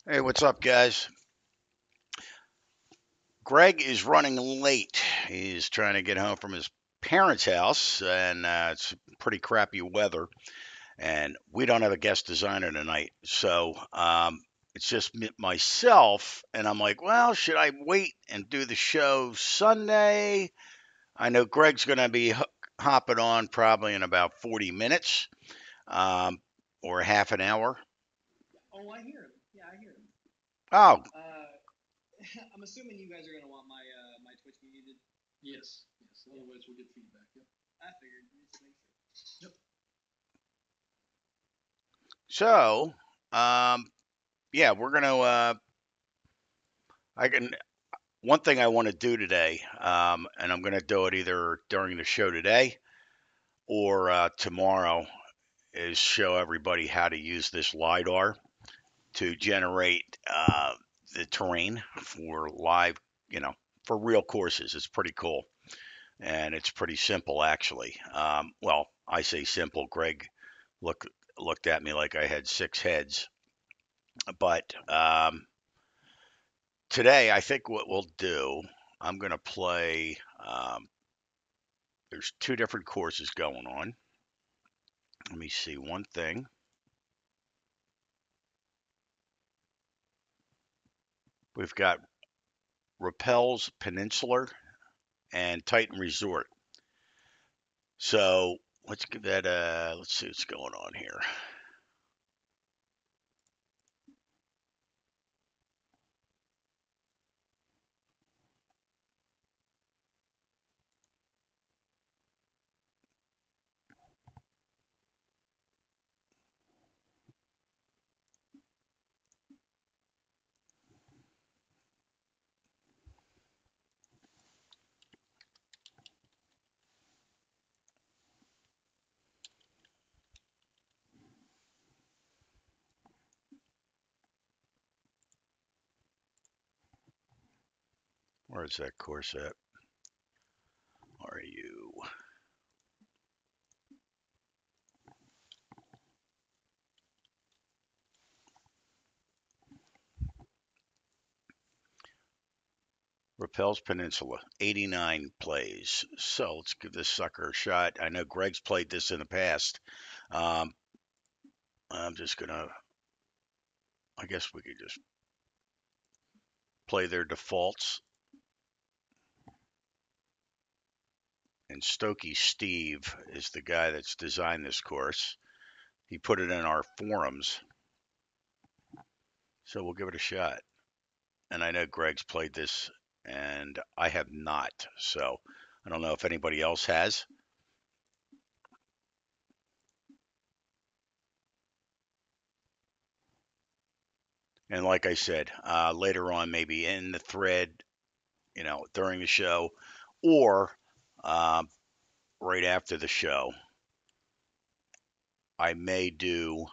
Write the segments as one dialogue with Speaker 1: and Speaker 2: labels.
Speaker 1: Hey, what's up, guys? Greg is running late. He's trying to get home from his parents' house, and it's pretty crappy weather. And we don't have a guest designer tonight, so it's just myself. And I'm like, well, should I wait and do the show Sunday? I know Greg's going to be hopping on probably in about 40 minutes um, or half an hour.
Speaker 2: Oh, I hear him. Yeah, I hear him.
Speaker 1: Oh,
Speaker 2: I'm assuming you guys are gonna want my Twitch muted. Yes, yes. Otherwise, we'll get feedback. Yep. I figured. Just make sure. Yep.
Speaker 1: so um, yeah, we're going to. I can one thing I want to do today, and I'm going to do it either during the show today or tomorrow, is show everybody how to use this LiDAR to generate the terrain for live, you know, for real courses. It's pretty cool and it's pretty simple, actually. Well, I say simple. Greg look, looked at me like I had six heads. But today, I think what we'll do, I'm going to play. There's two different courses going on. Let me see one thing. We've got Ruppell's Peninsular and Titan Resort. So let's give that a let's see what's going on here. Where's that course at? Are you Rappel's Peninsula? 89 plays. So let's give this sucker a shot. I know Greg's played this in the past. Um, I'm just gonna. I guess we could just play their defaults. And Stokey Steve is the guy that's designed this course. He put it in our forums, so we'll give it a shot. And I know Greg's played this, and I have not. So I don't know if anybody else has. And like I said, later on, maybe in the thread, during the show, or uh, right after the show, I may do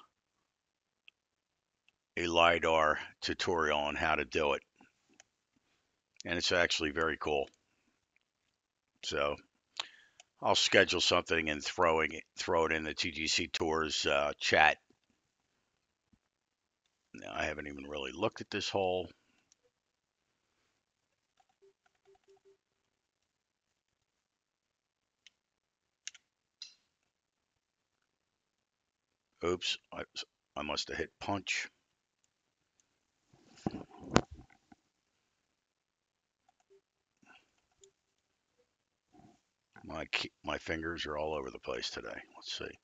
Speaker 1: a LiDAR tutorial on how to do it. And it's actually very cool. So I'll schedule something and throw it in the TGC Tours chat. Now, I haven't even really looked at this hole. Oops, I must have hit punch. My fingers are all over the place today. Let's see.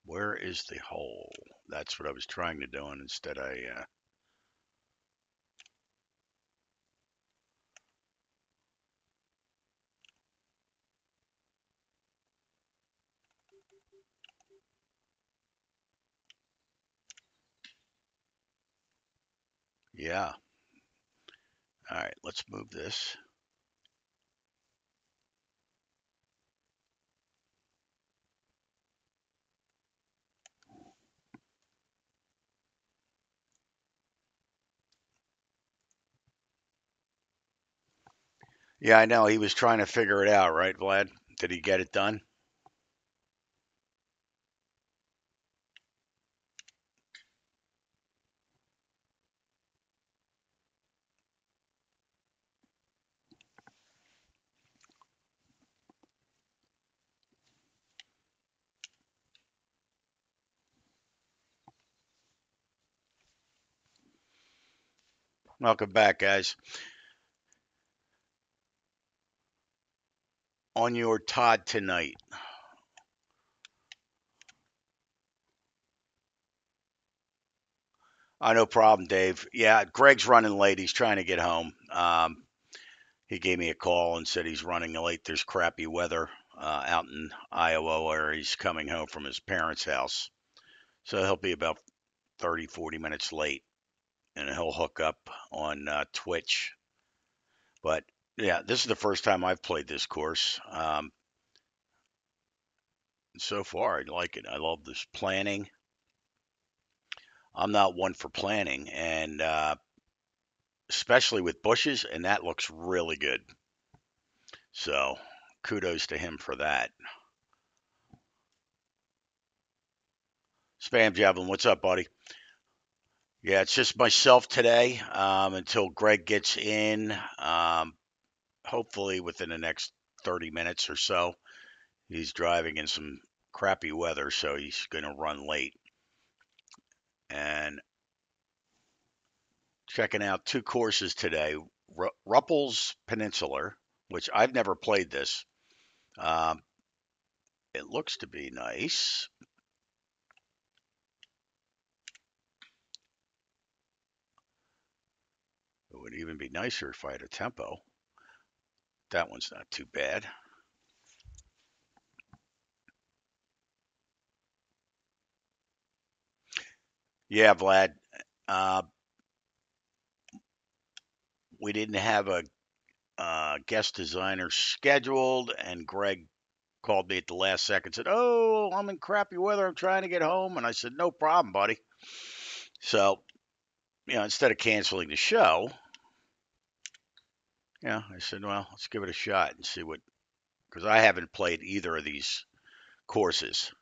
Speaker 1: Where is the hole? That's what I was trying to do, and instead yeah. All right, let's move this. Yeah, I know. He was trying to figure it out, right, Vlad? Did he get it done? Welcome back, guys. On your Todd tonight. No problem, Dave. Yeah, Greg's running late. He's trying to get home. He gave me a call and said he's running late. There's crappy weather out in Iowa where he's coming home from his parents' house. So he'll be about 30, 40 minutes late and he'll hook up on Twitch. But yeah, this is the first time I've played this course. So far, I like it. I love this planning. I'm not one for planning, and especially with bushes, and that looks really good. So kudos to him for that. Spam Javelin, what's up, buddy? Yeah, it's just myself today until Greg gets in. Hopefully within the next 30 minutes or so. He's driving in some crappy weather, so he's going to run late. And checking out two courses today. Ruppell's Peninsular, which I've never played this. Um, it looks to be nice. It would even be nicer if I had a tempo. That one's not too bad. Yeah, Vlad. Uh, we didn't have a guest designer scheduled, and Greg called me at the last second. Said, "Oh, I'm in crappy weather. I'm trying to get home." And I said, "No problem, buddy." So, instead of canceling the show, I said, "Well, let's give it a shot and see what." Because I haven't played either of these courses.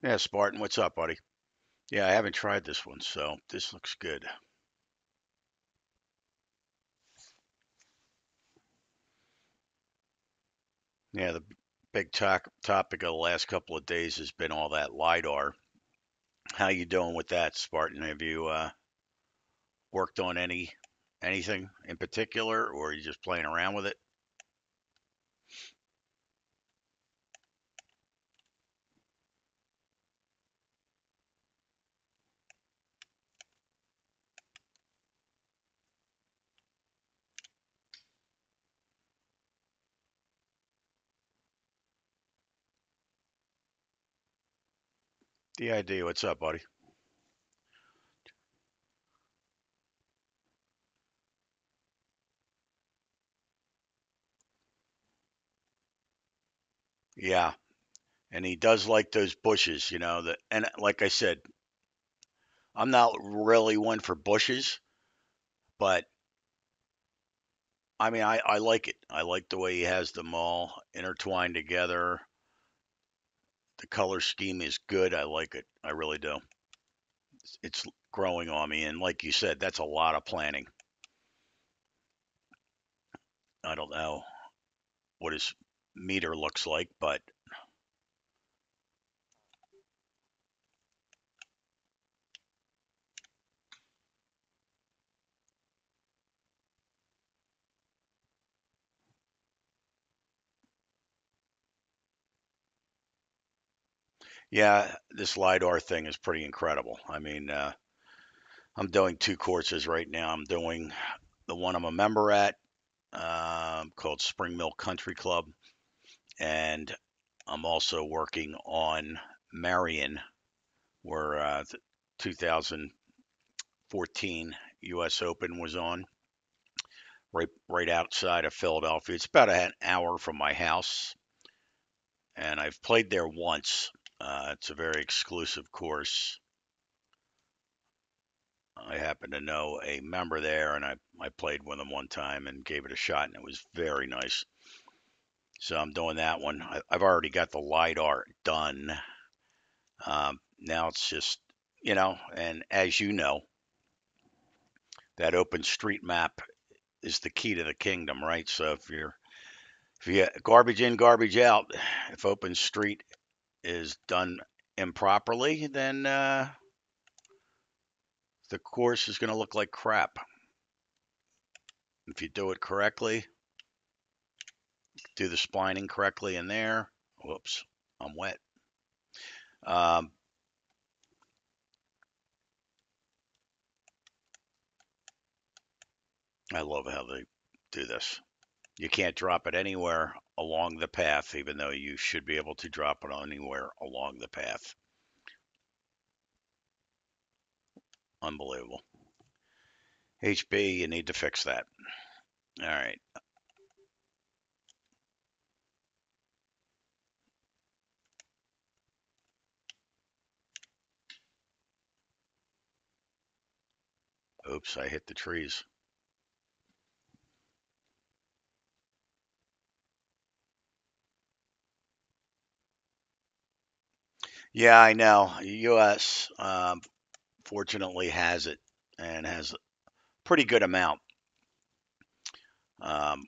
Speaker 1: Yeah, Spartan, what's up, buddy? Yeah, I haven't tried this one, so this looks good. Yeah, the big topic of the last couple of days has been all that lidar. How you doing with that, Spartan? Have you worked on anything in particular, or are you just playing around with it? The idea. What's up, buddy? Yeah, and he does like those bushes, that. And like I said, I'm not really one for bushes, but I mean, I like it. I like the way he has them all intertwined together. The color scheme is good. I like it. I really do. It's growing on me, and like you said, that's a lot of planning. I don't know what his meter looks like, but yeah, this lidar thing is pretty incredible. I mean, I'm doing two courses right now. I'm doing the one I'm a member at, called Spring Mill Country Club, and I'm also working on Marion, where the 2014 U.S. Open was on, right outside of Philadelphia. It's about an hour from my house, and I've played there once. It's a very exclusive course. I happen to know a member there, and I played with him one time and gave it a shot, and it was very nice. So I'm doing that one. I've already got the lidar done. Now it's just, and as you know, that open street map is the key to the kingdom, right? So if you garbage in, garbage out, if open street is done improperly, then the course is going to look like crap. If you do it correctly, do the splining correctly in there. Whoops, I'm wet. Um, I love how they do this. You can't drop it anywhere along the path, even though you should be able to drop it anywhere along the path. Unbelievable. HB, you need to fix that. All right. Oops, I hit the trees. Yeah, I know. U.S. Fortunately has it and has a pretty good amount. Um,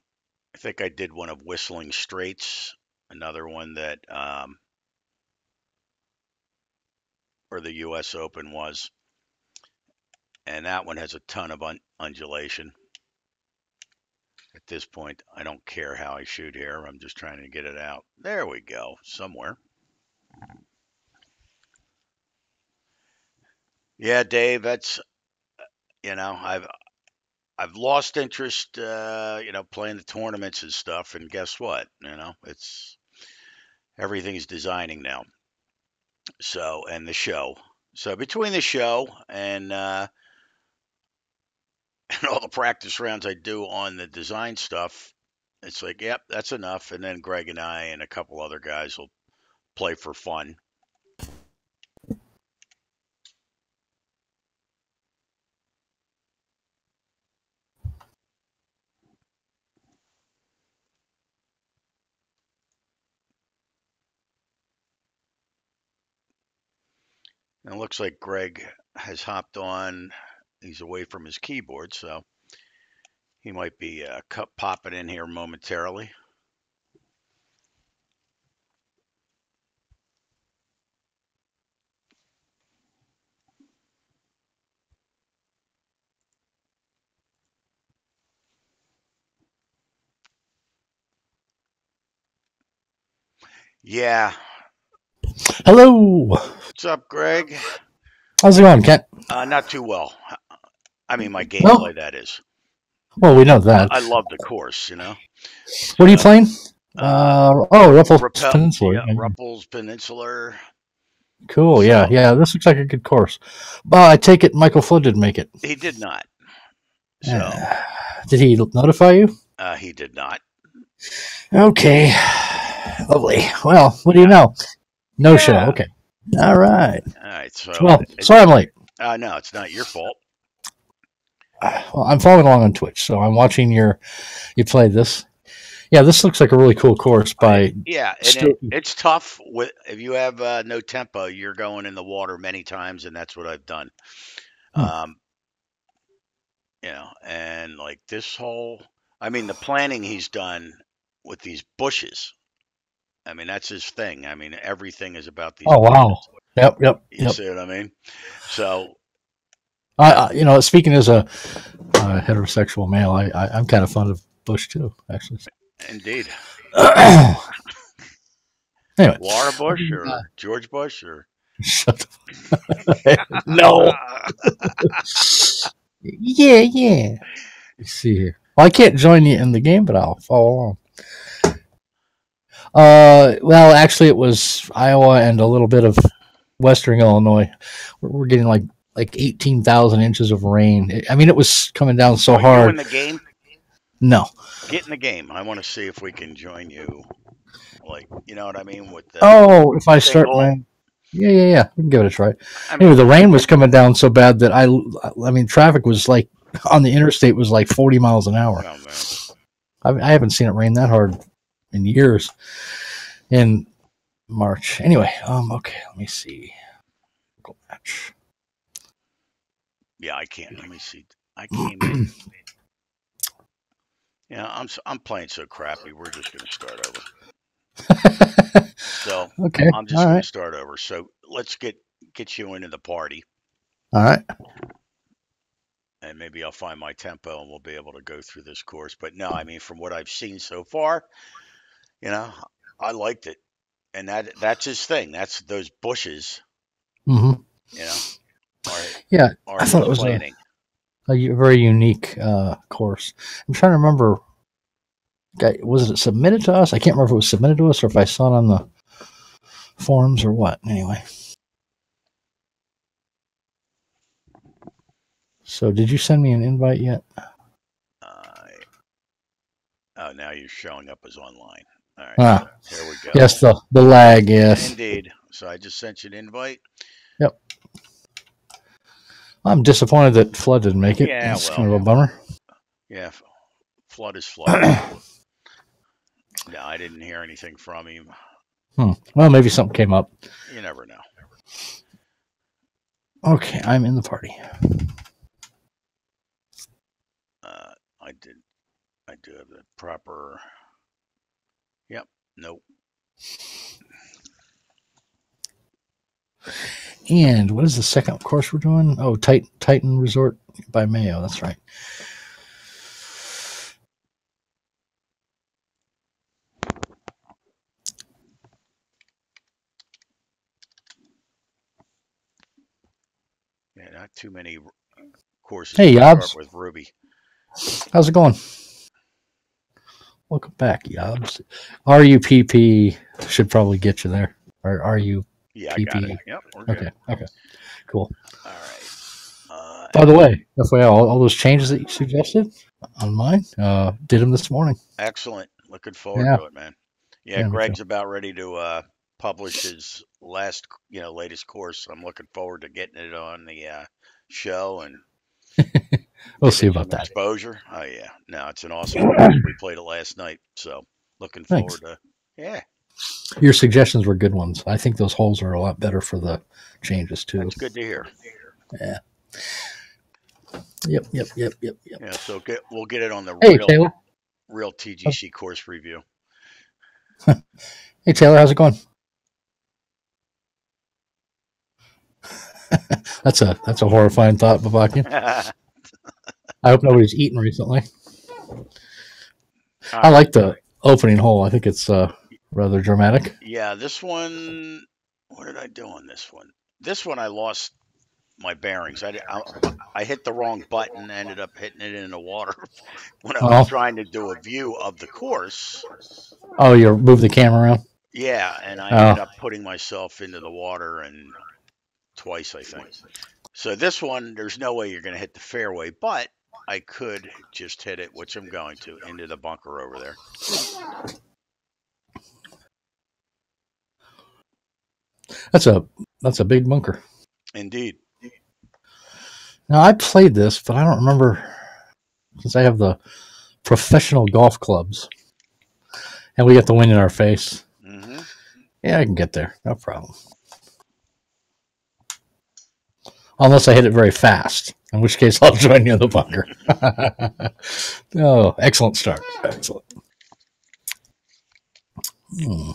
Speaker 1: I think I did one of Whistling Straits, another one that, or the U.S. Open was, and that one has a ton of undulation. At this point, I don't care how I shoot here. I'm just trying to get it out. There we go, somewhere. Yeah, Dave, that's I've lost interest, playing the tournaments and stuff. And guess what? It's everything's designing now. So and the show. So between the show and and all the practice rounds I do on the design stuff, it's like, yep, that's enough. And then Greg and I and a couple other guys will play for fun. And it looks like Greg has hopped on. He's away from his keyboard, so he might be popping in here momentarily. Yeah.
Speaker 3: Hello.
Speaker 1: What's up, Greg?
Speaker 3: How's it going, Kent?
Speaker 1: Not too well. I mean, my
Speaker 3: Well,
Speaker 1: gameplay, that is.
Speaker 3: well, we know that.
Speaker 1: I love the course.
Speaker 3: What are you
Speaker 1: So,
Speaker 3: playing?
Speaker 1: uh,
Speaker 3: Ruppell's
Speaker 1: Rappel,
Speaker 3: Peninsular.
Speaker 1: yeah, Ruppell's Peninsular.
Speaker 3: Cool. Yeah,
Speaker 1: So
Speaker 3: yeah. This looks like a good course. Well, I take it Michael Flood didn't make it.
Speaker 1: he did not. So
Speaker 3: Uh, did he notify you?
Speaker 1: he did not.
Speaker 3: Okay. Lovely. Well, what do you
Speaker 1: Yeah.
Speaker 3: know? No show.
Speaker 1: Yeah.
Speaker 3: Okay. All right.
Speaker 1: All right. So
Speaker 3: Well, sorry I'm late.
Speaker 1: no, it's not your fault.
Speaker 3: Well, I'm following along on Twitch, so I'm watching you play this. Yeah, this looks like a really cool course by
Speaker 1: Yeah, and it's tough with if you have no tempo, you're going in the water many times, and that's what I've done. Um, and like this whole, I mean, the planning he's done with these bushes. I mean, that's his thing. I mean, everything is about these
Speaker 3: Oh wow.
Speaker 1: bushes.
Speaker 3: Yep.
Speaker 1: You see what I mean? So,
Speaker 3: Speaking as a heterosexual male, I'm kind of fond of Bush too, actually.
Speaker 1: indeed.
Speaker 3: Anyway,
Speaker 1: Laura Bush or George Bush or
Speaker 3: shut the no. Yeah. Let's see here. Well, I can't join you in the game, but I'll follow along. Well, actually, it was Iowa and a little bit of Western Illinois. We're getting like 18,000 inches of rain. I mean, it was coming down so
Speaker 1: Are
Speaker 3: hard.
Speaker 1: you in the game?
Speaker 3: No.
Speaker 1: Get in the game. I want to see if we can join you. Like, you know what I mean? With the
Speaker 3: If I start
Speaker 1: single.
Speaker 3: rain. Yeah. We can give it a try.
Speaker 1: I mean,
Speaker 3: Anyway, the rain was coming down so bad that I mean, traffic was like on the interstate was like 40 miles an hour.
Speaker 1: Oh, man.
Speaker 3: I haven't seen it rain that hard in years. In March. Anyway, okay, let me see. Go match.
Speaker 1: Yeah, I can't. Let me see. I came in. Yeah, I'm playing so crappy. We're just gonna start over. So
Speaker 3: Okay.
Speaker 1: I'm just
Speaker 3: All
Speaker 1: gonna
Speaker 3: right.
Speaker 1: start over. So let's get you into the party,
Speaker 3: All right.
Speaker 1: and maybe I'll find my tempo, and we'll be able to go through this course. But no, I mean, from what I've seen so far, you know, I liked it, and that's his thing. That's those bushes,
Speaker 3: Mm-hmm.
Speaker 1: you know, are
Speaker 3: Yeah,
Speaker 1: are
Speaker 3: I thought
Speaker 1: his
Speaker 3: it was
Speaker 1: planning.
Speaker 3: very unique course. I'm trying to remember. Was it submitted to us? I can't remember if it was submitted to us or if I saw it on the forums or what. Anyway, so did you send me an invite yet?
Speaker 1: Uh, oh, now you're showing up as online. All right,
Speaker 3: Ah,
Speaker 1: here we
Speaker 3: yes,
Speaker 1: go.
Speaker 3: the lag. Yes.
Speaker 1: Indeed. So I just sent you an invite.
Speaker 3: Yep. I'm disappointed that Flood didn't make it.
Speaker 1: Yeah,
Speaker 3: That's
Speaker 1: well,
Speaker 3: kind of a bummer.
Speaker 1: yeah, flood is flooded. No, I didn't hear anything from him.
Speaker 3: Well, maybe something came up.
Speaker 1: You never know.
Speaker 3: Okay, I'm in the party.
Speaker 1: Uh, I did. I do have the proper. Yep. Nope.
Speaker 3: And what is the second course we're doing? Oh, Titan Resort by Mayo. That's right.
Speaker 1: Yeah, not too many courses
Speaker 3: Hey,
Speaker 1: that start
Speaker 3: Yobs.
Speaker 1: with Ruby.
Speaker 3: How's it going? Welcome back, Yobs. RUPP should probably get you there. Or
Speaker 1: Yeah, I got it.
Speaker 3: RUPP.
Speaker 1: Yep, we're good.
Speaker 3: Okay. Okay. Cool.
Speaker 1: All right.
Speaker 3: By the way, FYI, all those changes that you suggested on mine, did them this morning.
Speaker 1: Excellent. Looking forward
Speaker 3: Yeah.
Speaker 1: to it, man. Yeah,
Speaker 3: Yeah, me too.
Speaker 1: Greg's about ready to publish his latest course. I'm looking forward to getting it on the show and
Speaker 3: We'll
Speaker 1: give
Speaker 3: see
Speaker 1: it
Speaker 3: about
Speaker 1: some
Speaker 3: that.
Speaker 1: exposure. Oh yeah, no, it's an awesome course. We played it last night, so looking
Speaker 3: Thanks.
Speaker 1: forward to. Yeah,
Speaker 3: Your suggestions were good ones. I think those holes are a lot better for the changes too.
Speaker 1: that's good to hear.
Speaker 3: Yeah. Yep.
Speaker 1: Yeah, so we'll get it on the
Speaker 3: Hey, Taylor.
Speaker 1: real TGC course review.
Speaker 3: Hey, Taylor. How's it going? That's a horrifying thought, Babakian. I hope nobody's eaten recently. I like the opening hole. I think it's rather dramatic.
Speaker 1: Yeah, this one. What did I do on this one? This one I lost my bearings. I hit the wrong button. Ended up hitting it in the water when I was
Speaker 3: Well,
Speaker 1: trying to do a view of the course.
Speaker 3: oh, you move the camera around.
Speaker 1: Yeah, and I ended
Speaker 3: Oh,
Speaker 1: up putting myself into the water and twice, I think. So this one, there's no way you're going to hit the fairway, but I could just hit it, which I'm going to, into the bunker over there.
Speaker 3: that's a big bunker.
Speaker 1: Indeed.
Speaker 3: Now I played this, but I don't remember since I have the professional golf clubs, and we got the wind in our face.
Speaker 1: Hmm.
Speaker 3: Yeah, I can get there, no problem. Unless I hit it very fast, in which case I'll join you in the bunker. Oh, excellent start. Excellent. Hmm.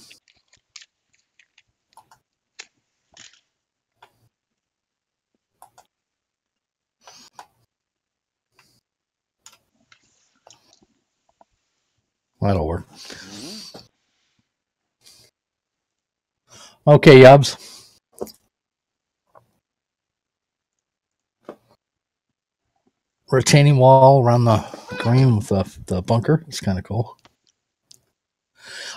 Speaker 3: That'll work.
Speaker 1: Hmm.
Speaker 3: Okay, Yobs. Retaining wall around the green with the bunker. It's kind of cool.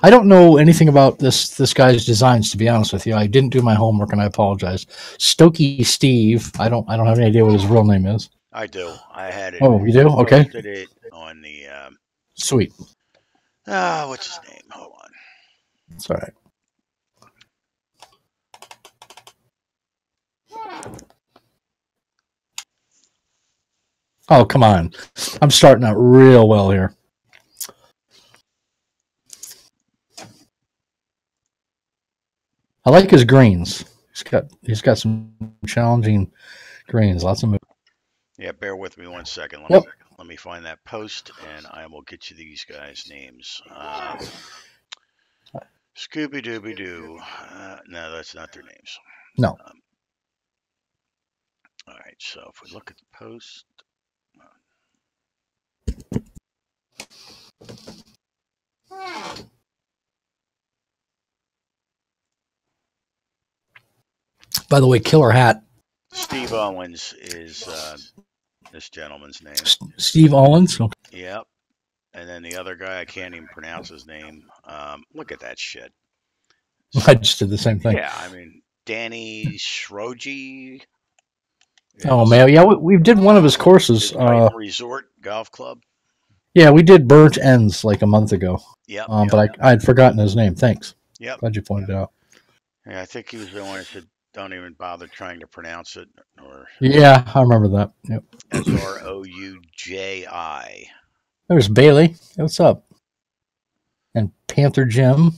Speaker 3: I don't know anything about this guy's designs, to be honest with you. I didn't do my homework, and I apologize. Stokey Steve. I don't have any idea what his real name is.
Speaker 1: I do. I had it.
Speaker 3: Oh, you do? Okay,
Speaker 1: Posted it on the.
Speaker 3: sweet.
Speaker 1: What's his name? Hold on.
Speaker 3: It's all right. Oh, come on. I'm starting out real well here. I like his greens. He's got some challenging greens. Lots of moves.
Speaker 1: Yeah, bear with me 1 second.
Speaker 3: Yep.
Speaker 1: let me find that post, and I will get you these guys' names. Scooby Dooby Doo. No, that's not their names.
Speaker 3: No.
Speaker 1: All right, so if we look at the post,
Speaker 3: By the way, killer hat.
Speaker 1: Steve Owens is this gentleman's name.
Speaker 3: Steve Owens. Okay.
Speaker 1: Yep. And then the other guy, I can't even pronounce his name. Look at that shit.
Speaker 3: I just did the same thing.
Speaker 1: Yeah, I mean, Danny Schroji.
Speaker 3: Oh man, yeah, we did one of his courses.
Speaker 1: Titan Resort Golf Club.
Speaker 3: Yeah, we did Burnt Ends like a month ago.
Speaker 1: Yep.
Speaker 3: But I had forgotten his name. Thanks.
Speaker 1: Yep.
Speaker 3: Glad you pointed it out.
Speaker 1: Yeah, I think he was the one that said, "Don't even bother trying to pronounce it." Or
Speaker 3: yeah, I remember that. Yep.
Speaker 1: Srouji.
Speaker 3: There's Bailey. What's up? And Panther Jim.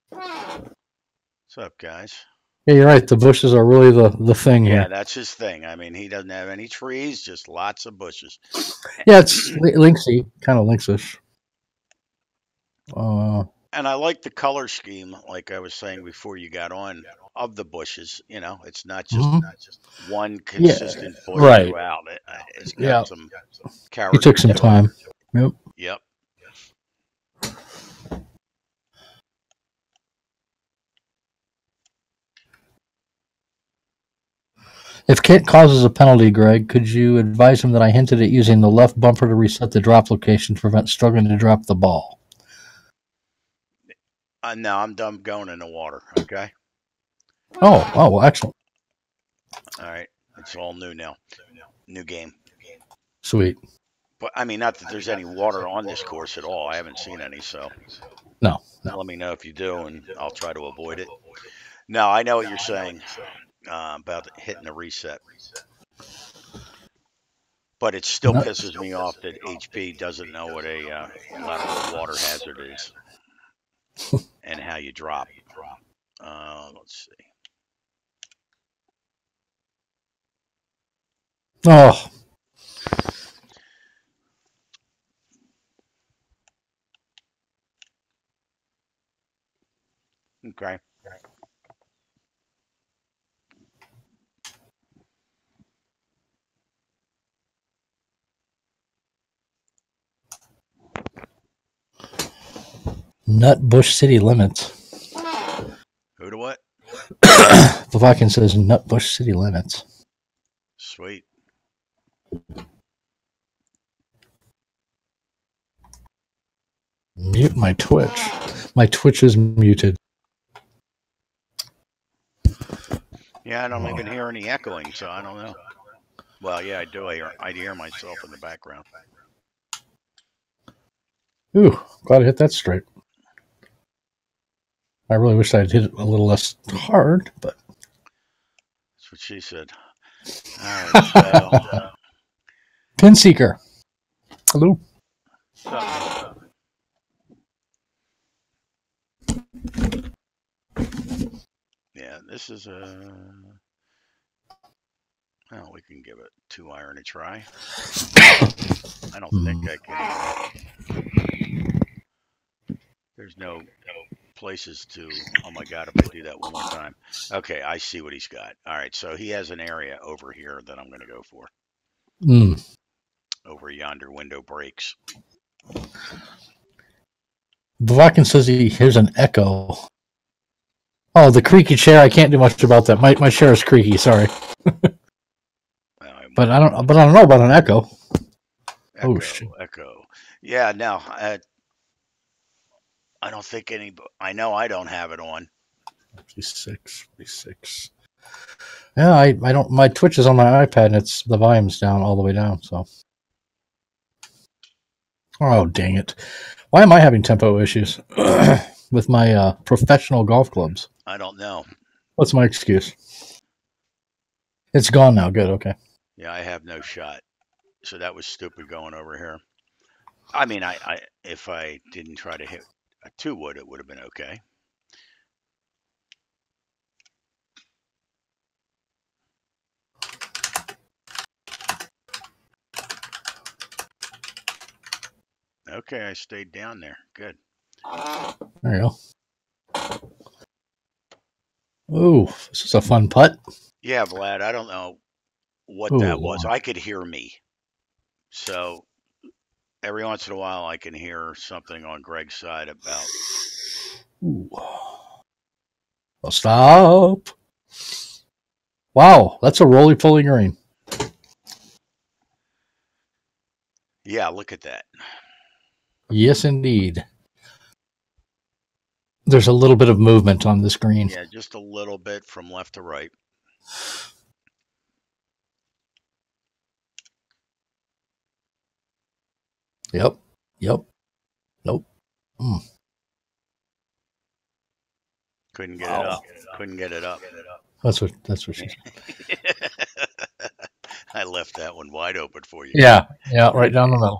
Speaker 1: What's up, guys?
Speaker 3: Yeah, you're right. The bushes are really the thing here.
Speaker 1: Yeah, that's his thing. I mean, he doesn't have any trees, just lots of bushes.
Speaker 3: Yeah, it's linksy, kind of linksish.
Speaker 1: And I like the color scheme, like I was saying before you got on, of the bushes. You know, it's not just one consistent bush throughout. It's got some character.
Speaker 3: He took some time. Yep.
Speaker 1: Yep.
Speaker 3: If Kit causes a penalty, Greg, could you advise him that I hinted at using the left bumper to reset the drop location to prevent struggling to drop the ball?
Speaker 1: No, I'm done going in the water. Okay.
Speaker 3: Oh, well, excellent.
Speaker 1: All right, it's all new now. New game.
Speaker 3: Sweet.
Speaker 1: But I mean, not that there's any water on this course at all. I haven't seen any, so
Speaker 3: no.
Speaker 1: Let me know if you do, and I'll try to avoid it. No, I know what you're saying about hitting the reset. But it still pisses me off that HP doesn't know what a lateral water hazard is and how you drop. Let's see.
Speaker 3: Oh.
Speaker 1: Okay.
Speaker 3: Nutbush city limits.
Speaker 1: Who to what?
Speaker 3: Viking says Nutbush city limits.
Speaker 1: Sweet.
Speaker 3: Mute my Twitch. My Twitch is muted.
Speaker 1: Yeah, I don't even hear any echoing, so I don't know. Well, yeah, I do. I hear myself in the background.
Speaker 3: Ooh, glad I hit that straight. I really wish I'd hit it a little less hard, but
Speaker 1: that's what she said. All right, so
Speaker 3: Pin Seeker. Hello.
Speaker 1: Yeah, this is a. Well, we can give it 2-iron a try. I don't think I can. There's no places to. Oh my God! If I do that one more time. Okay, I see what he's got. All right, so he has an area over here that I'm going to go for. Over yonder window breaks.
Speaker 3: Viking says he hears an echo. Oh, the creaky chair. I can't do much about that. My chair is creaky. Sorry. But I don't know about an echo.
Speaker 1: Oh shit! Echo. Yeah. No. I don't think any. I know I don't have it on.
Speaker 3: 46. Yeah, I don't. My Twitch is on my iPad, and it's the volume's down all the way down. So. Oh dang it! Why am I having tempo issues with my professional golf clubs?
Speaker 1: I don't know.
Speaker 3: What's my excuse? It's gone now. Good. Okay.
Speaker 1: Yeah, I have no shot. So that was stupid going over here. I mean, I if I didn't try to hit a 2-wood, it would have been okay. Okay, I stayed down there. Good.
Speaker 3: There you go. Ooh, this is a fun putt.
Speaker 1: Yeah, Vlad, I don't know what
Speaker 3: Ooh,
Speaker 1: that was.
Speaker 3: Lord.
Speaker 1: I could hear me. So every once in a while, I can hear something on Greg's side about.
Speaker 3: Ooh. Well, stop. Wow, that's a roly-poly green.
Speaker 1: Yeah, look at that.
Speaker 3: Yes, indeed. There's a little bit of movement on this green.
Speaker 1: Yeah, just a little bit from left to right.
Speaker 3: Yep. Yep. Nope. Mm.
Speaker 1: Couldn't get it
Speaker 3: Wow.
Speaker 1: up. Couldn't get it up.
Speaker 3: That's what she said.
Speaker 1: I left that one wide open for you.
Speaker 3: Yeah. Yeah. Right down the middle.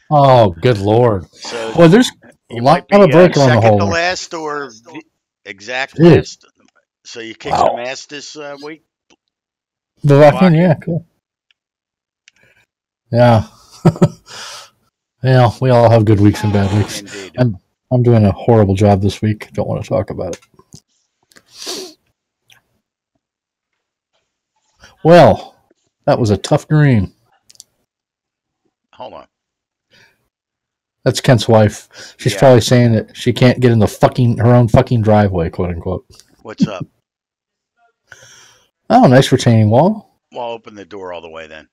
Speaker 3: Oh, good Lord.
Speaker 1: So
Speaker 3: Well, there's a
Speaker 1: you might
Speaker 3: lot of
Speaker 1: be
Speaker 3: breaker on the
Speaker 1: second
Speaker 3: hole
Speaker 1: to
Speaker 3: there.
Speaker 1: last or exact
Speaker 3: Jeez.
Speaker 1: last. So you kick some
Speaker 3: Wow.
Speaker 1: ass this week,
Speaker 3: Bavacking,
Speaker 1: Slovakian?
Speaker 3: yeah, cool. Yeah. Yeah, we all have good weeks and bad weeks.
Speaker 1: Indeed.
Speaker 3: I'm doing a horrible job this week. Don't want to talk about it. Well, that was a tough green.
Speaker 1: Hold on.
Speaker 3: That's Kent's wife. She's
Speaker 1: Yeah.
Speaker 3: probably saying that she can't get in the her own fucking driveway, quote unquote.
Speaker 1: What's up?
Speaker 3: Oh, nice retaining wall.
Speaker 1: Well, open the door all the way then.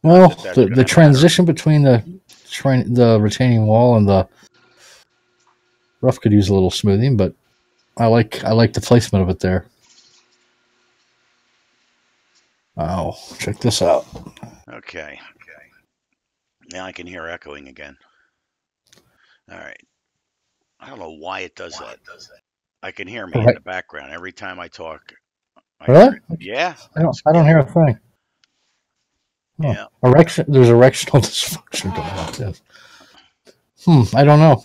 Speaker 3: Well,
Speaker 1: Not that that's
Speaker 3: the
Speaker 1: going to matter.
Speaker 3: transition between the retaining wall and the rough could use a little smoothing, but I like the placement of it there. Wow, check this out.
Speaker 1: Okay. Now I can hear echoing again. All right. I don't know why it does that. I can hear me in
Speaker 3: Right.
Speaker 1: the background every time I talk. I hear
Speaker 3: Really?
Speaker 1: it. Yeah.
Speaker 3: I don't hear a thing. Huh.
Speaker 1: Yeah.
Speaker 3: There's erectional dysfunction going on. Yes. I don't know.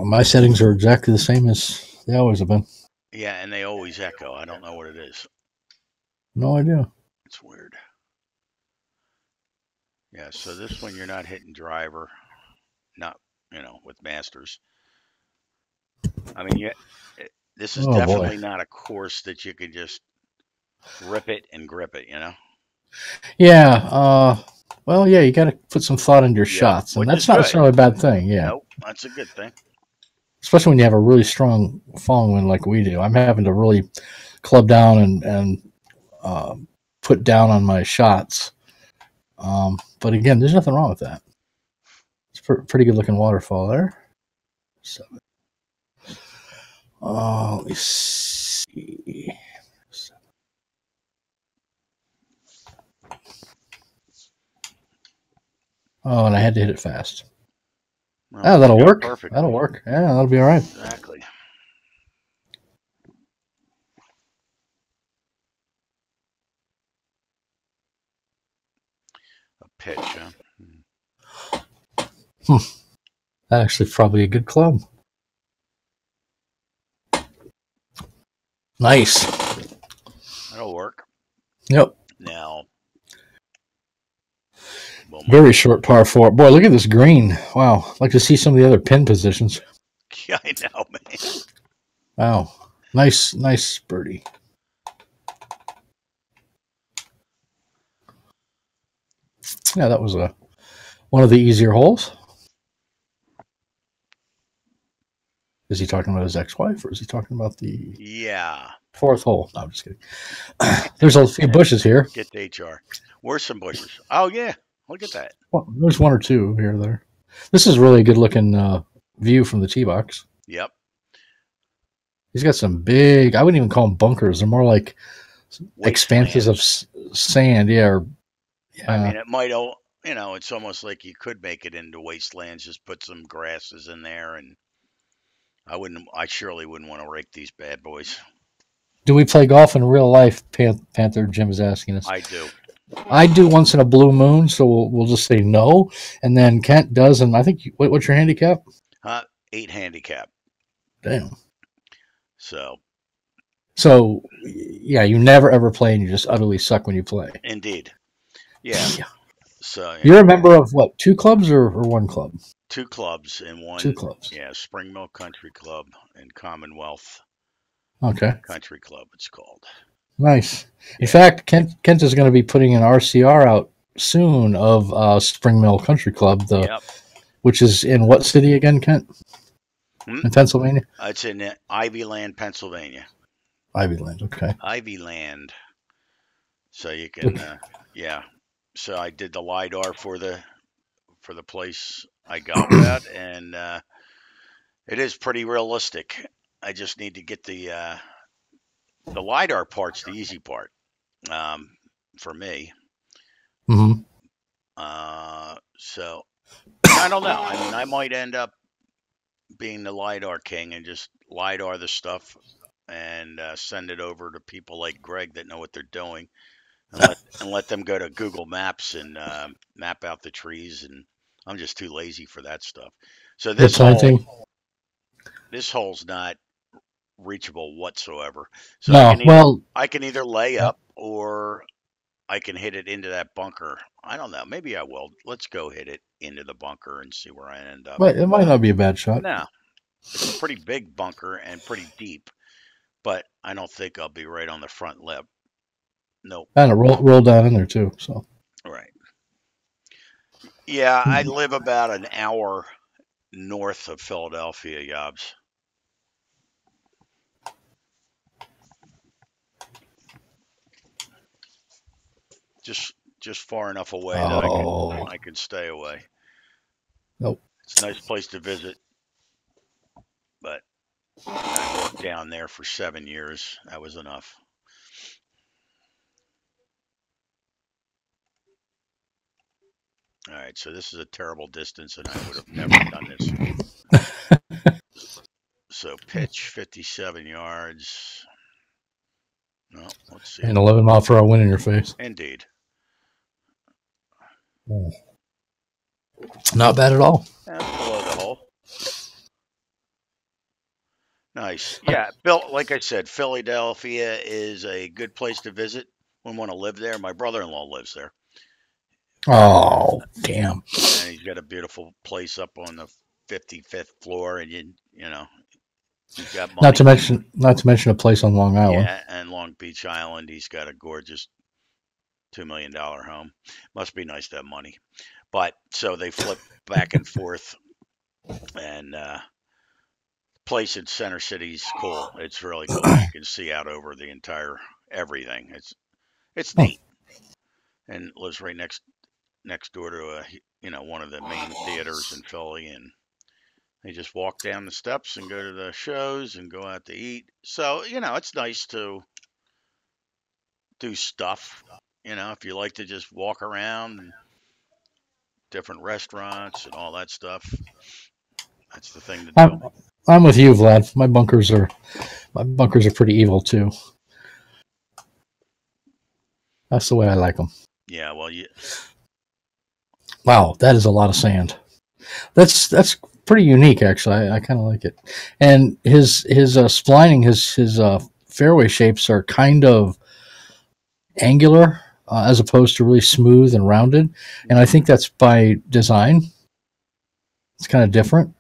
Speaker 3: My settings are exactly the same as they always have been.
Speaker 1: Yeah, and they always echo. I don't know what it is.
Speaker 3: No idea.
Speaker 1: It's weird. Yeah, so this one you're not hitting driver, not, with Masters. I mean, this is
Speaker 3: Oh boy.
Speaker 1: definitely not a course that you can just rip it and grip it,
Speaker 3: Yeah. Well, yeah. You got to put some thought into your
Speaker 1: Yep,
Speaker 3: shots, and
Speaker 1: which is
Speaker 3: that's not
Speaker 1: good.
Speaker 3: necessarily a bad thing. Yeah.
Speaker 1: Nope, that's a good thing.
Speaker 3: Especially when you have a really strong falling wind like we do. I'm having to really club down and put down on my shots. But again, there's nothing wrong with that. It's pretty good looking waterfall there. So, let me see. Oh, and I had to hit it fast.
Speaker 1: Well,
Speaker 3: Oh, that'll work.
Speaker 1: perfect.
Speaker 3: That'll work. Yeah, that'll be all right.
Speaker 1: Exactly. A pitch, huh?
Speaker 3: That's actually probably a good club. Nice.
Speaker 1: That'll work.
Speaker 3: Yep.
Speaker 1: Now,
Speaker 3: Very short par four. Boy, look at this green. Wow. I'd like to see some of the other pin positions.
Speaker 1: Yeah, I know, man.
Speaker 3: Wow. Nice birdie. Yeah, that was one of the easier holes. Is he talking about his ex-wife, or is he talking about the fourth hole? No, I'm just kidding. There's a few bushes here.
Speaker 1: Get the HR. Where's some bushes? Oh, yeah. Look at that.
Speaker 3: Well, there's one or two here or there. This is really a good-looking view from the tee box.
Speaker 1: Yep.
Speaker 3: He's got some big, I wouldn't even call them bunkers. They're more like expanses of sand. Yeah.
Speaker 1: I mean, it might, it's almost like you could make it into wastelands, just put some grasses in there. And I surely wouldn't want to rake these bad boys.
Speaker 3: Do we play golf in real life? Panther Jim is asking us.
Speaker 1: I do.
Speaker 3: I do once in a blue moon, so we'll just say no. And then Kent does, and I think, what's your handicap?
Speaker 1: 8 handicap.
Speaker 3: Damn.
Speaker 1: So,
Speaker 3: yeah, you never ever play, and you just utterly suck when you play.
Speaker 1: Indeed. Yeah. So
Speaker 3: You're a member of what? Two clubs or one club?
Speaker 1: two clubs in
Speaker 3: Two
Speaker 1: one.
Speaker 3: clubs.
Speaker 1: Yeah, Spring Mill Country Club and Commonwealth
Speaker 3: Okay.
Speaker 1: Country Club. It's called.
Speaker 3: Nice. In
Speaker 1: Yeah.
Speaker 3: fact, Kent is going to be putting an RCR out soon of Spring Mill Country Club,
Speaker 1: Yep.
Speaker 3: which is in what city again, Kent?
Speaker 1: Hmm?
Speaker 3: In Pennsylvania?
Speaker 1: It's in Ivyland, Pennsylvania.
Speaker 3: Ivyland. Okay.
Speaker 1: Ivyland. So you can,
Speaker 3: Okay.
Speaker 1: yeah. So I did the lidar for the place I golf at, and it is pretty realistic. I just need to get the lidar part's the easy part um, for me.
Speaker 3: Hmm.
Speaker 1: So I don't know. I mean, I might end up being the lidar king and just lidar the stuff and send it over to people like Greg that know what they're doing, and let them go to Google Maps and map out the trees. And I'm just too lazy for that stuff. So
Speaker 3: The planting?
Speaker 1: this hole's not reachable whatsoever. So
Speaker 3: No. Well,
Speaker 1: I can either lay
Speaker 3: yeah.
Speaker 1: up or I can hit it into that bunker. I don't know. Maybe I will. Let's go hit it into the bunker and see where I end up.
Speaker 3: But it might not be a bad shot.
Speaker 1: No, it's a pretty big bunker and pretty deep, but I don't think I'll be right on the front lip. Nope.
Speaker 3: And a roll down in there too. So.
Speaker 1: Right. Yeah, I live about an hour north of Philadelphia, Yobs. Just far enough away that
Speaker 3: Oh.
Speaker 1: I can stay away.
Speaker 3: Nope.
Speaker 1: It's a nice place to visit, but I worked down there for 7 years. That was enough. All right, so this is a terrible distance, and I would have never done this. So pitch 57 yards. No, let's see.
Speaker 3: And 11 mile per hour wind in your face.
Speaker 1: Indeed.
Speaker 3: Oh. Not bad at all.
Speaker 1: That's below the hole. Nice. Yeah, Bill, like I said, Philadelphia is a good place to visit. Wouldn't want to live there. My brother-in-law lives there,
Speaker 3: Oh, damn.
Speaker 1: and he's got a beautiful place up on the 55th floor, and you know, he's got money.
Speaker 3: Not to mention a place on Long Island.
Speaker 1: Yeah, and Long Beach Island, he's got a gorgeous $2 million home. Must be nice to have money. But so they flip back and forth, and place in Center City's cool. It's really cool. You can see out over the entire everything. It's
Speaker 3: Oh,
Speaker 1: neat, and lives right next door to one of the main theaters in Philly, and they just walk down the steps and go to the shows and go out to eat. So it's nice to do stuff. If you like to just walk around and different restaurants and all that stuff, that's the thing to do.
Speaker 3: I'm with you, Vlad. My bunkers are pretty evil too. That's the way I like them.
Speaker 1: Yeah, well,
Speaker 3: Wow, that is a lot of sand. That's pretty unique, actually. I kind of like it. And his splining, his fairway shapes are kind of angular as opposed to really smooth and rounded. And I think that's by design. It's kind of different.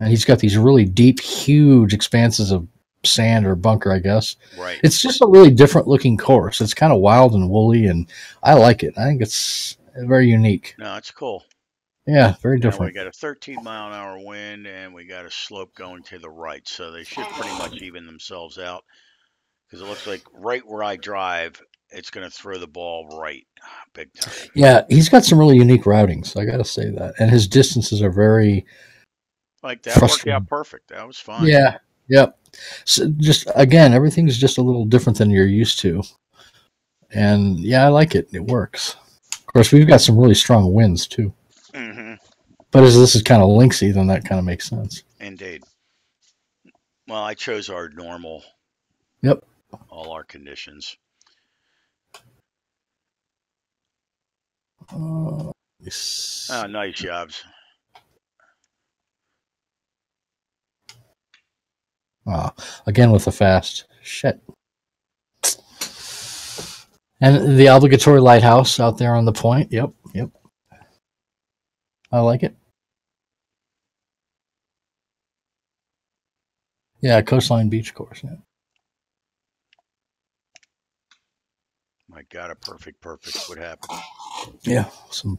Speaker 3: And he's got these really deep, huge expanses of sand or bunker, I guess.
Speaker 1: right.
Speaker 3: It's just a really different looking course. It's kind of wild and woolly, and I like it. I think it's very unique.
Speaker 1: No, it's cool.
Speaker 3: Yeah, very
Speaker 1: Now we
Speaker 3: different.
Speaker 1: got a 13-mile-an-hour wind, and we got a slope going to the right, so they should pretty much even themselves out. Because it looks like right where I drive, it's going to throw the ball right, big time.
Speaker 3: Yeah, he's got some really unique routings. I got to say that, and his distances are very
Speaker 1: Like that worked
Speaker 3: frustrating.
Speaker 1: out perfect. That was fine.
Speaker 3: Yeah, yep. So just again, everything's just a little different than you're used to, and yeah, I like it. It works. Of course, we've got some really strong winds too.
Speaker 1: Hmm.
Speaker 3: But as this is kind of linksy, then that kind of makes sense.
Speaker 1: Indeed. Well, I chose our normal,
Speaker 3: Yep.
Speaker 1: all our conditions.
Speaker 3: Yes.
Speaker 1: Oh, nice jobs.
Speaker 3: Again with the fast. Shit. And the obligatory lighthouse out there on the point. Yep, yep. I like it. Yeah, coastline beach course. Yeah.
Speaker 1: My God, a perfect. What happened?
Speaker 3: Yeah, some.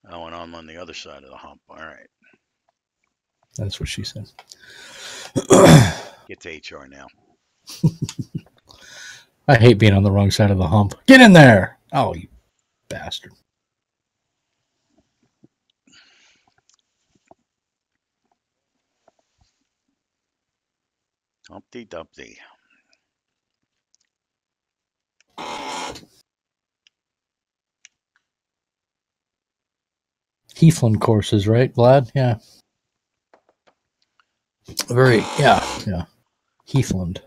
Speaker 1: Oh, and I'm on the other side of the hump. All right.
Speaker 3: That's what she said.
Speaker 1: Get to HR now.
Speaker 3: I hate being on the wrong side of the hump. Get in there! Oh, you bastard.
Speaker 1: Humpty Dumpty.
Speaker 3: Heathland courses, right, Vlad? Yeah. Yeah. Heathland.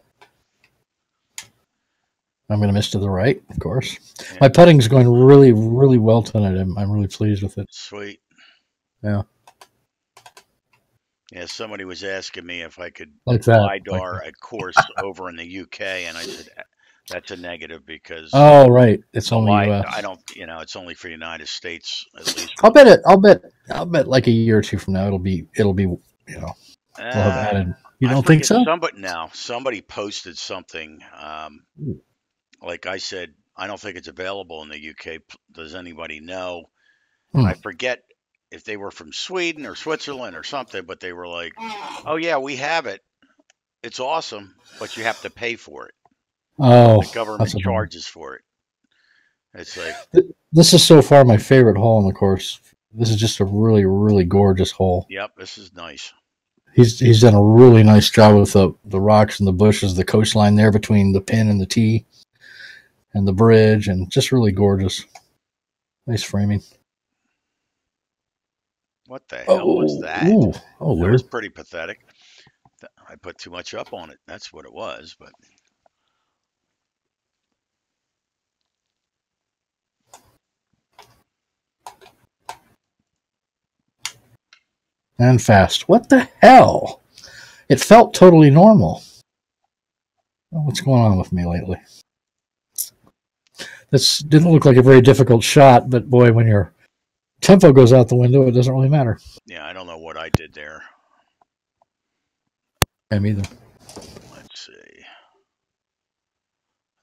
Speaker 3: I'm going to miss to the right, of course.
Speaker 1: Yeah.
Speaker 3: My putting's going really, really well tonight. I'm really pleased with it.
Speaker 1: Sweet.
Speaker 3: Yeah.
Speaker 1: Yeah, somebody was asking me if I could
Speaker 3: Like that.
Speaker 1: LiDAR a course over in the UK, and I said that's a negative because
Speaker 3: oh, right. It's only US.
Speaker 1: I don't, it's only for the United States at least.
Speaker 3: I'll bet like a year or two from now it'll be we'll have added. You don't think so?
Speaker 1: Somebody posted something. Like I said, I don't think it's available in the UK. Does anybody know? I forget if they were from Sweden or Switzerland or something, but they were like, "Oh yeah, we have it. It's awesome, but you have to pay for it.
Speaker 3: Oh,
Speaker 1: The government charges for it." It's like
Speaker 3: this is so far my favorite hole on the course. This is just a really, really gorgeous hole.
Speaker 1: Yep, this is nice.
Speaker 3: He's done a really nice job with the rocks and the bushes, the coastline there between the pin and the tee, and the bridge, and just really gorgeous. Nice framing.
Speaker 1: What the hell was that? That was pretty pathetic. I put too much up on it. That's what it was, but.
Speaker 3: And fast. What the hell? It felt totally normal. What's going on with me lately? This didn't look like a very difficult shot, but boy, when your tempo goes out the window, it doesn't really matter.
Speaker 1: Yeah, I don't know what I did there.
Speaker 3: I'm either.
Speaker 1: Let's see.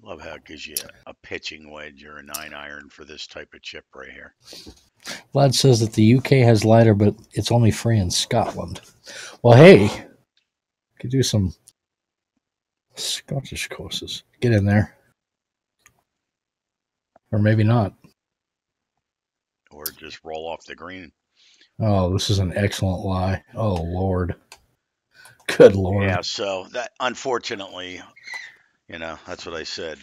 Speaker 1: Love how it gives you a pitching wedge or a 9-iron for this type of chip right here.
Speaker 3: Vlad says that the UK has lighter, but it's only free in Scotland. Well, hey, could do some Scottish courses. Get in there. Or maybe not.
Speaker 1: Or just roll off the green.
Speaker 3: Oh, this is an excellent lie. Oh, Lord. Good Lord.
Speaker 1: Yeah, so that, unfortunately, that's what I said.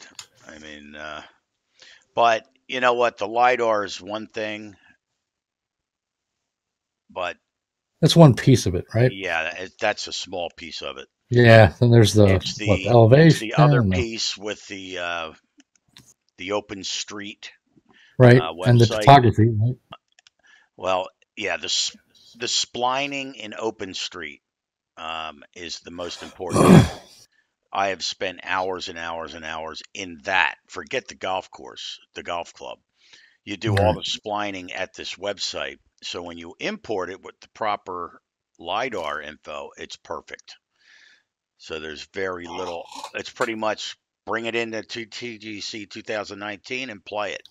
Speaker 1: I mean, but you know what? The LiDAR is one thing, but.
Speaker 3: That's one piece of it, right?
Speaker 1: Yeah, that's a small piece of it.
Speaker 3: Yeah, then there's the elevation.
Speaker 1: It's the other piece with the Open Street,
Speaker 3: right,
Speaker 1: website.
Speaker 3: And the topography. Right?
Speaker 1: Well, yeah, the splining in Open Street is the most important. I have spent hours and hours and hours in that. Forget the golf course, the golf club. You do all the splining at this website. So when you import it with the proper LiDAR info, it's perfect. So there's very little. It's pretty much bring it into TGC 2019 and play it.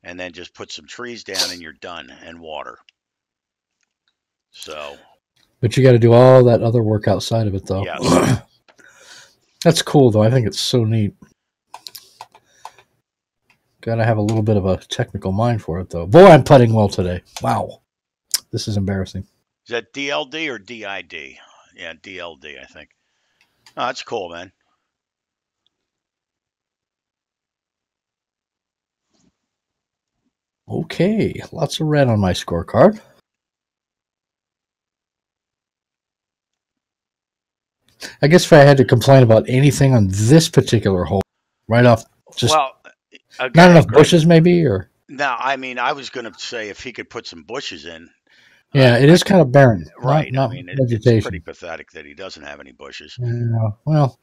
Speaker 1: And then just put some trees down and you're done, and water. So.
Speaker 3: But you got to do all that other work outside of it, though.
Speaker 1: Yes.
Speaker 3: That's cool, though. I think it's so neat. Got to have a little bit of a technical mind for it, though. Boy, I'm putting well today. Wow. This is embarrassing.
Speaker 1: Is that DLD or DID? Yeah, DLD, I think. Oh, that's cool, man.
Speaker 3: Okay, lots of red on my scorecard. I guess if I had to complain about anything on this particular hole, right off, just not enough bushes, maybe, or
Speaker 1: no. I mean, I was going to say if he could put some bushes in.
Speaker 3: Yeah, it is kind of barren,
Speaker 1: right?
Speaker 3: Not
Speaker 1: I mean,
Speaker 3: vegetation.
Speaker 1: It's pretty pathetic that he doesn't have any bushes.
Speaker 3: Yeah, well,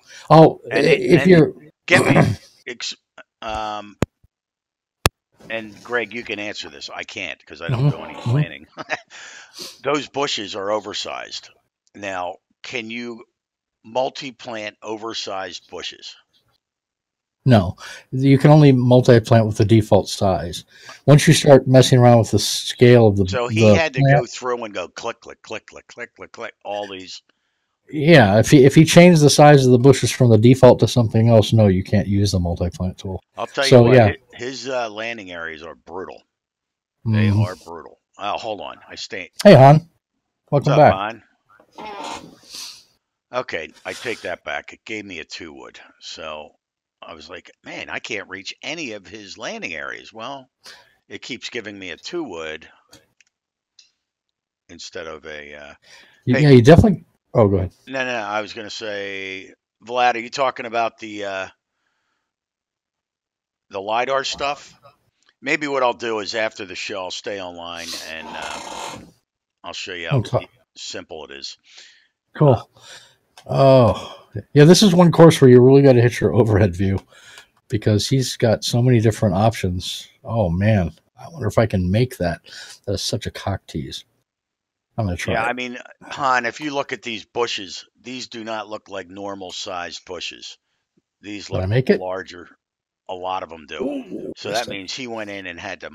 Speaker 3: if you're
Speaker 1: Get me, ex, um, and Greg, you can answer this. I can't because I don't
Speaker 3: Mhm,
Speaker 1: do any
Speaker 3: mhm.
Speaker 1: planning. Those bushes are oversized. Now, can you multi-plant oversized bushes?
Speaker 3: No, you can only multi-plant with the default size. Once you start messing around with the scale of
Speaker 1: So he
Speaker 3: the
Speaker 1: had to
Speaker 3: plant,
Speaker 1: go through and go click, click, click, click, click, click, click, all these.
Speaker 3: yeah, if he changed the size of the bushes from the default to something else, no, you can't use the multi-plant tool.
Speaker 1: I'll tell you
Speaker 3: So
Speaker 1: what,
Speaker 3: yeah.
Speaker 1: his landing areas are brutal. They
Speaker 3: Mhm.
Speaker 1: are brutal. Hold on. I stay.
Speaker 3: Hey, Han,
Speaker 1: What's
Speaker 3: welcome
Speaker 1: up,
Speaker 3: back.
Speaker 1: hon? Okay, I take that back. It gave me a 2 wood. So I was like, man, I can't reach any of his landing areas. Well, it keeps giving me a 2 wood instead of a. Hey,
Speaker 3: Yeah, you definitely. Oh, go ahead.
Speaker 1: no, no, no. I was going to say, Vlad, are you talking about the lidar stuff? Maybe what I'll do is after the show, I'll stay online and I'll show you how
Speaker 3: Okay,
Speaker 1: simple it is. Uh,
Speaker 3: cool. Oh, yeah, this is one course where you really got to hit your overhead view because he's got so many different options. Oh man, I wonder if I can make that. That is such a cock tease. I'm gonna
Speaker 1: yeah,
Speaker 3: try
Speaker 1: I
Speaker 3: it.
Speaker 1: mean, Han, if you look at these bushes, these do not look like normal sized bushes. These
Speaker 3: Did I
Speaker 1: look
Speaker 3: make it?
Speaker 1: larger. A lot of them do.
Speaker 3: Ooh,
Speaker 1: So that
Speaker 3: missed it.
Speaker 1: means he went in and had to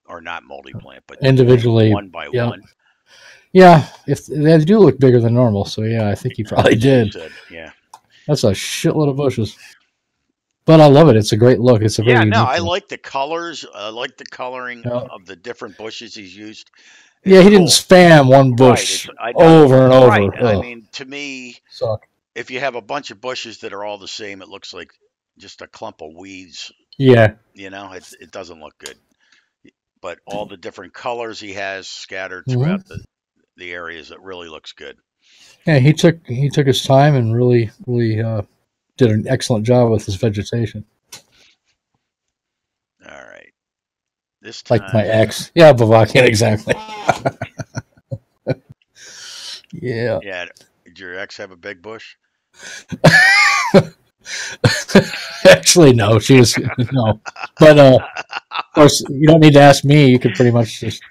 Speaker 1: or not multi plant, but plant
Speaker 3: Individually,
Speaker 1: one by
Speaker 3: yeah,
Speaker 1: one.
Speaker 3: yeah. If they do look bigger than normal, so yeah, I think he probably
Speaker 1: That's what he
Speaker 3: did.
Speaker 1: said. Yeah.
Speaker 3: That's a shitload of bushes, but I love it. It's a great look. It's a
Speaker 1: Yeah,
Speaker 3: very
Speaker 1: no,
Speaker 3: unique
Speaker 1: I
Speaker 3: look.
Speaker 1: like the colors. I like the coloring
Speaker 3: Yeah,
Speaker 1: of the different bushes he's used.
Speaker 3: yeah.
Speaker 1: It's
Speaker 3: He didn't
Speaker 1: cool.
Speaker 3: spam one
Speaker 1: Right.
Speaker 3: bush
Speaker 1: It's I doesn't
Speaker 3: over and
Speaker 1: right.
Speaker 3: over.
Speaker 1: I
Speaker 3: Ugh,
Speaker 1: mean, to me,
Speaker 3: suck.
Speaker 1: if you have a bunch of bushes that are all the same, it looks like just a clump of weeds.
Speaker 3: Yeah.
Speaker 1: It doesn't look good. But all the different colors he has scattered throughout
Speaker 3: Hmm.
Speaker 1: the areas, it really looks good.
Speaker 3: Yeah, he took his time and really did an excellent job with his vegetation.
Speaker 1: All right. This
Speaker 3: Like my
Speaker 1: time,
Speaker 3: ex. Yeah, Bavakian, exactly. Yeah.
Speaker 1: yeah. Did your ex have a big bush?
Speaker 3: Actually, no, she was no. But of course, you don't need to ask me. You could pretty much just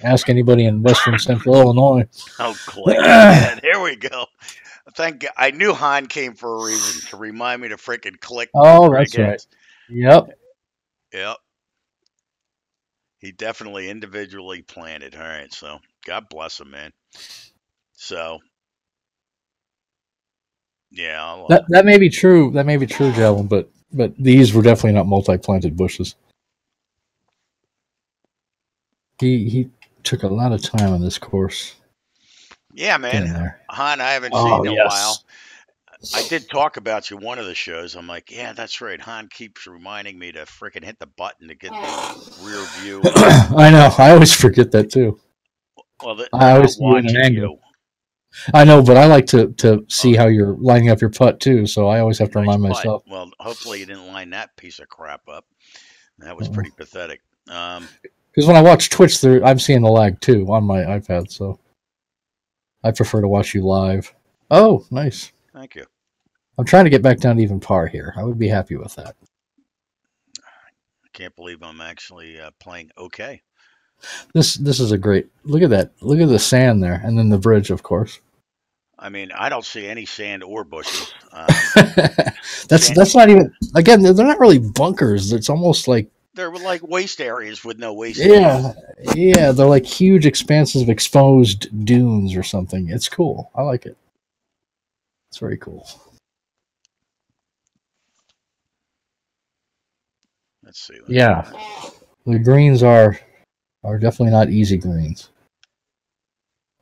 Speaker 3: ask anybody in Western Central Illinois.
Speaker 1: Oh, click. Yeah, there we go. Thank God. I knew Han came for a reason to remind me to freaking click where
Speaker 3: Oh,
Speaker 1: Greg
Speaker 3: that's right.
Speaker 1: is.
Speaker 3: Yep.
Speaker 1: Yep. He definitely individually planted. All right. So God bless him, man. So yeah,
Speaker 3: That may be true. That may be true, Jalen. But these were definitely not multi-planted bushes. He took a lot of time on this course.
Speaker 1: yeah,
Speaker 3: Get
Speaker 1: man.
Speaker 3: in there.
Speaker 1: Han, I haven't seen
Speaker 3: Oh
Speaker 1: you in a
Speaker 3: yes.
Speaker 1: while. I did talk about you one of the shows. I'm like, yeah, that's right. Han keeps reminding me to freaking hit the button to get the rear view.
Speaker 3: I know. I always forget that too.
Speaker 1: Well, they're
Speaker 3: I
Speaker 1: not
Speaker 3: always see you in an
Speaker 1: watching
Speaker 3: angle.
Speaker 1: you.
Speaker 3: I know, but I like to
Speaker 1: Oh,
Speaker 3: see how you're lining up your putt too. So I always have to
Speaker 1: nice
Speaker 3: remind
Speaker 1: putt.
Speaker 3: myself.
Speaker 1: Well, hopefully you didn't line that piece of crap up. That was
Speaker 3: Because
Speaker 1: pretty pathetic.
Speaker 3: when I watch Twitch, I'm seeing the lag too on my iPad. So I prefer to watch you live. Oh, nice.
Speaker 1: Thank you.
Speaker 3: I'm trying to get back down to even par here. I would be happy with that.
Speaker 1: I can't believe I'm actually playing okay.
Speaker 3: This is a great look at that. Look at the sand there, and then the bridge, of course.
Speaker 1: I mean, I don't see any sand or bushes.
Speaker 3: that's
Speaker 1: Sand,
Speaker 3: that's not even again. They're not really bunkers. It's almost like
Speaker 1: they're like waste areas with no waste areas.
Speaker 3: yeah, yeah. They're like huge expanses of exposed dunes or something. It's cool. I like it. It's very cool.
Speaker 1: Let's see. Let's see.
Speaker 3: Yeah, the greens are definitely not easy greens.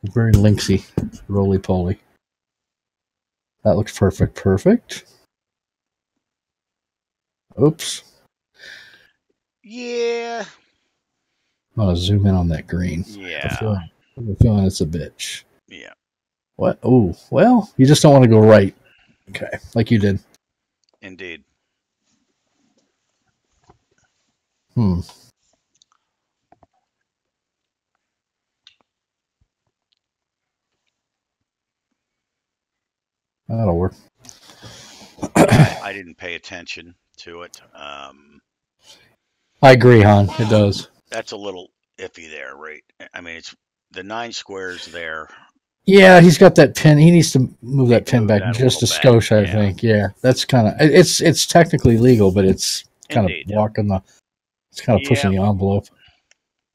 Speaker 3: They're very linksy, roly poly. That looks perfect. Perfect. Oops.
Speaker 1: Yeah.
Speaker 3: I'm gonna zoom in on that green.
Speaker 1: Yeah.
Speaker 3: I have a feeling it's a bitch.
Speaker 1: Yeah.
Speaker 3: What? Oh, well, you just don't want to go right. Okay, like you did.
Speaker 1: Indeed.
Speaker 3: Hmm. That'll work.
Speaker 1: Yeah. I didn't pay attention to it.
Speaker 3: I agree, Han. It does.
Speaker 1: That's a little iffy there, right? I mean, it's the 9 squares there.
Speaker 3: Yeah, he's got that pin. He needs to move that pin
Speaker 1: Move
Speaker 3: back
Speaker 1: that a
Speaker 3: just a
Speaker 1: little back.
Speaker 3: skosh, I
Speaker 1: Yeah,
Speaker 3: think. Yeah, that's kind of it's technically legal, but it's kind of
Speaker 1: indeed.
Speaker 3: walking the. It's kind of
Speaker 1: Yeah,
Speaker 3: pushing the envelope.